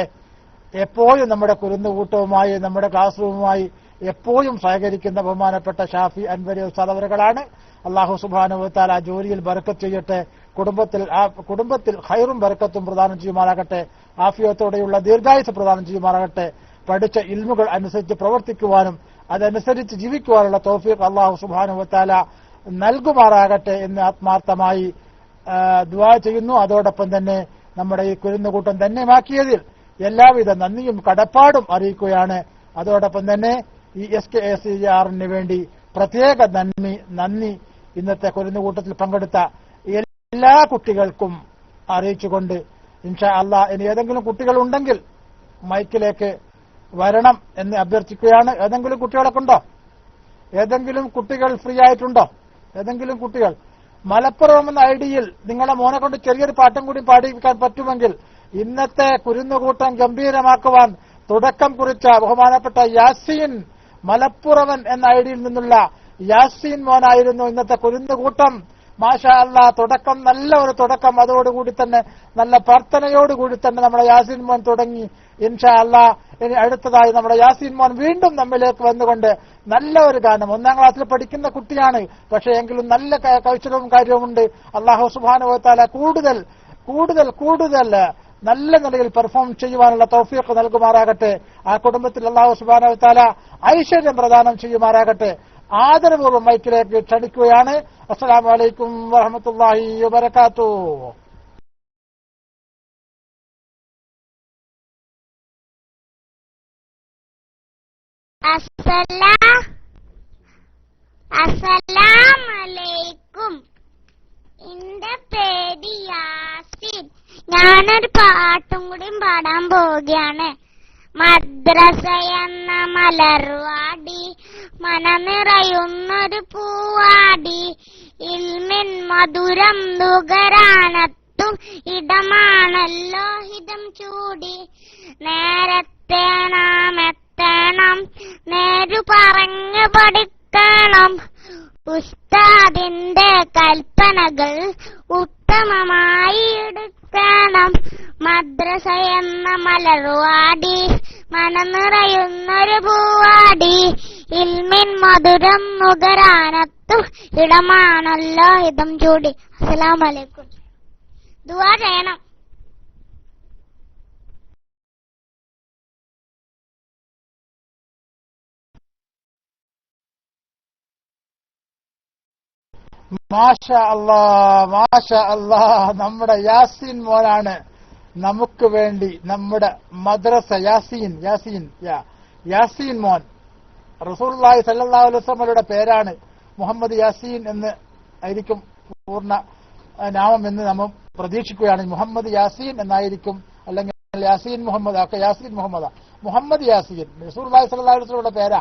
[SPEAKER 1] എപ്പോഴും നമ്മുടെ കുരുന്നുകൂട്ടവുമായി നമ്മുടെ ക്ലാസ് റൂമുമായി എപ്പോഴും സഹകരിക്കുന്ന ബഹുമാനപ്പെട്ട ഷാഫി അൻവരി ഉസ്താദ് അവറുകളാണ്. അല്ലാഹു സുബ്ഹാനഹു വ തആല ജോലിയിൽ ബറക്കത്ത് ചെയ്യട്ടെ, കുടുംബത്തിൽ ഖൈറും ബറക്കത്തും പ്രദാനം ചെയ്യുമാറാകട്ടെ, ആഫിയത്തോടെയുള്ള ദീർഘായുസ് പ്രദാനം ചെയ്യുമാറാകട്ടെ. പഠിച്ച ഇൽമുകൾ അനുസരിച്ച് പ്രവർത്തിക്കുവാനും അതനുസരിച്ച് ജീവിക്കുവാനുള്ള തൗഫീഖ് അല്ലാഹു സുബ്ഹാനഹു വ തആല നൽകുമാറാകട്ടെ എന്ന് ആത്മാർത്ഥമായി ദുആ ചെയ്യുന്നു. അതോടൊപ്പം തന്നെ നമ്മുടെ ഈ കുരുന്നുകൂട്ടം ധന്യമാക്കിയതിൽ എല്ലാവിധ നന്ദിയും കടപ്പാടും അറിയിക്കുകയാണ്. അതോടൊപ്പം തന്നെ ഈ SKACR-ന് വേണ്ടി പ്രത്യേക നന്ദി ഇന്നത്തെ കുരുന്നുകൂട്ടത്തിൽ പങ്കെടുത്ത എല്ലാ കുട്ടികൾക്കും അറിയിച്ചുകൊണ്ട് ഇൻഷാ അല്ലാഹ് ഇനി ഏതെങ്കിലും കുട്ടികളുണ്ടെങ്കിൽ മൈക്കിലേക്ക് വരണം എന്ന് അഭ്യർത്ഥിക്കുകയാണ്. ഏതെങ്കിലും കുട്ടികളൊക്കെ ഉണ്ടോ? ഏതെങ്കിലും കുട്ടികൾ ഫ്രീ ആയിട്ടുണ്ടോ? ഏതെങ്കിലും കുട്ടികൾ മലപ്പുറം എന്ന ഐഡിയിൽ നിങ്ങളെ മോനെ കൊണ്ട് ചെറിയൊരു പാട്ടും കൂടി പാടിക്കാൻ പറ്റുമെങ്കിൽ ഇന്നത്തെ കുരുന്നുകൂട്ടം ഗംഭീരമാക്കുവാൻ തുടക്കം കുറിച്ച ബഹുമാനപ്പെട്ട യാസീൻ മലപ്പുറവൻ എന്ന ഐഡിയിൽ നിന്നുള്ള യാസീൻ മോനായിരുന്നു ഇന്നത്തെ കുരുന്നുകൂട്ടം. മാഷാ അല്ലാ, തുടക്കം നല്ല ഒരു തുടക്കം. അതോടുകൂടി തന്നെ നല്ല പ്രാർത്ഥനയോടുകൂടി തന്നെ നമ്മുടെ യാസീൻ മോൻ തുടങ്ങി. ഇൻഷാ അല്ലാ ഇനി അടുത്തതായി നമ്മുടെ യാസീൻ മോൻ വീണ്ടും നമ്മിലേക്ക് വന്നുകൊണ്ട് നല്ല ഒരു ഗാനം, 1ാം ക്ലാസ്സിൽ പഠിക്കുന്ന കുട്ടിയാണ്, പക്ഷേ എങ്കിലും നല്ല കൗശലവും കാര്യവുമുണ്ട്. അല്ലാഹു സുബ്ഹാനഹു വ തആല കൂടുതൽ നല്ല നിലയിൽ പെർഫോം ചെയ്യുവാനുള്ള തൗഫീഖ് നൽകുമാറാകട്ടെ. ആ കുടുംബത്തിൽ അല്ലാഹു സുബ്ഹാനഹു വ തആല ഐശ്വര്യം പ്രദാനം ചെയ്യുമാറാകട്ടെ. ആദരപൂർവ്വം മൈക്കിലേക്ക് ക്ഷണിക്കുകയാണ്. അസ്സലാമു അലൈക്കും വറഹ്മത്തുള്ളാഹി വബറകാതുഹു.
[SPEAKER 2] അസ്സലാമലൈക്കും. എന്റെ പേര് യാസിൻ. ഞാനൊരു പാട്ടും കൂടി പാടാൻ പോവുകയാണ്. മദ്രസ എന്ന മലർവാടി, മനനിറയുന്നൊരു പൂവാടി, ഇൽമിൻ മധുരം നുകരാനെത്തും ഇടമാണല്ലോ ഹിതം ചൂടി. നേരത്തെ നാം എത്തണം, നേരു പറഞ്ഞു പഠിക്കണം, ഉസ്താദിന്റെ കൽപ്പനകൾ ഉത്തമമായി എടുക്കണം. മദ്രസ എന്ന മലർവാടി, മനനിറയുന്നൊരു പൂവാടി, ഇൽമിൻ മധുരം നുകരാനെത്തും ഇടമാണല്ലോ ഹിതം ചൂടി. അസ്സലാമു അലൈക്കും. ദുആ ചെയ്യണം.
[SPEAKER 1] മാഷാ അല്ലാ, നമ്മുടെ യാസീൻ മോനാണ് നമുക്ക് വേണ്ടി നമ്മുടെ മദ്രസ യാസീൻ മോൻ. റസൂലുള്ളാഹി സ്വല്ലല്ലാഹു അലൈഹി വസല്ലമയുടെ പേരാണ് മുഹമ്മദ് യാസീൻ എന്ന് ആയിരിക്കും പൂർണ്ണ നാമം എന്ന് നമ്മൾ പ്രതീക്ഷിക്കുകയാണ്. മുഹമ്മദ് യാസീൻ എന്നായിരിക്കും, അല്ലെങ്കിൽ യാസീൻ മുഹമ്മദ് ഒക്കെ മുഹമ്മദ് യാസീൻ റസൂലുള്ളാഹി സ്വല്ലല്ലാഹു അലൈഹി വസല്ലമയുടെ പേരാ.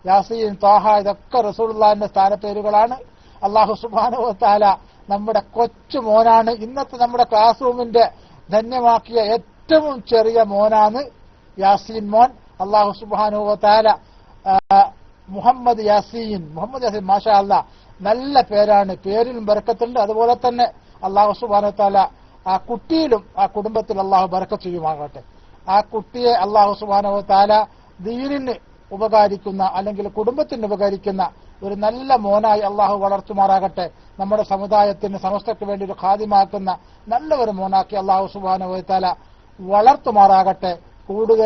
[SPEAKER 1] യാസീൻ, ത്വാഹ ഇതൊക്കെ റസൂലുള്ളാഹിന്റെ സ്ഥാനപ്പേരുകളാണ്. അല്ലാഹു സുബ്ഹാനഹു വ തആല നമ്മുടെ കൊച്ചു മോനാണ്. ഇന്നത്തെ നമ്മുടെ ക്ലാസ് റൂമിന്റെ ധന്യമാക്കിയ ഏറ്റവും ചെറിയ മോനാണ് യാസീൻ മോൻ. അല്ലാഹു സുബ്ഹാനഹു വ തആല മുഹമ്മദ് യാസീൻ മാഷാ അല്ലാ, നല്ല പേരാണ്. പേരിലും ബർക്കത്തുണ്ട്. അതുപോലെ തന്നെ അല്ലാഹു സുബ്ഹാനഹു വ തആല ആ കുട്ടിയിലും ആ കുടുംബത്തിൽ അല്ലാഹു ബർക്കത്ത് ചെയ്യുമാകട്ടെ. ആ കുട്ടിയെ അല്ലാഹു സുബ്ഹാനഹു വ തആല ദീനിന് ഉപകാരിക്കുന്ന അല്ലെങ്കിൽ കുടുംബത്തിന് ഉപകരിക്കുന്ന ഒരു നല്ല മോനായി അള്ളാഹു വളർത്തുമാറാകട്ടെ. നമ്മുടെ സമുദായത്തിന് സമസ്തയ്ക്ക് വേണ്ടി ഒരു ഖാദിമാക്കുന്ന നല്ല ഒരു മോനാക്കി അള്ളാഹു സുബ്ഹാനഹു വ തആല വളർത്തുമാറാകട്ടെ. കൂടുതൽ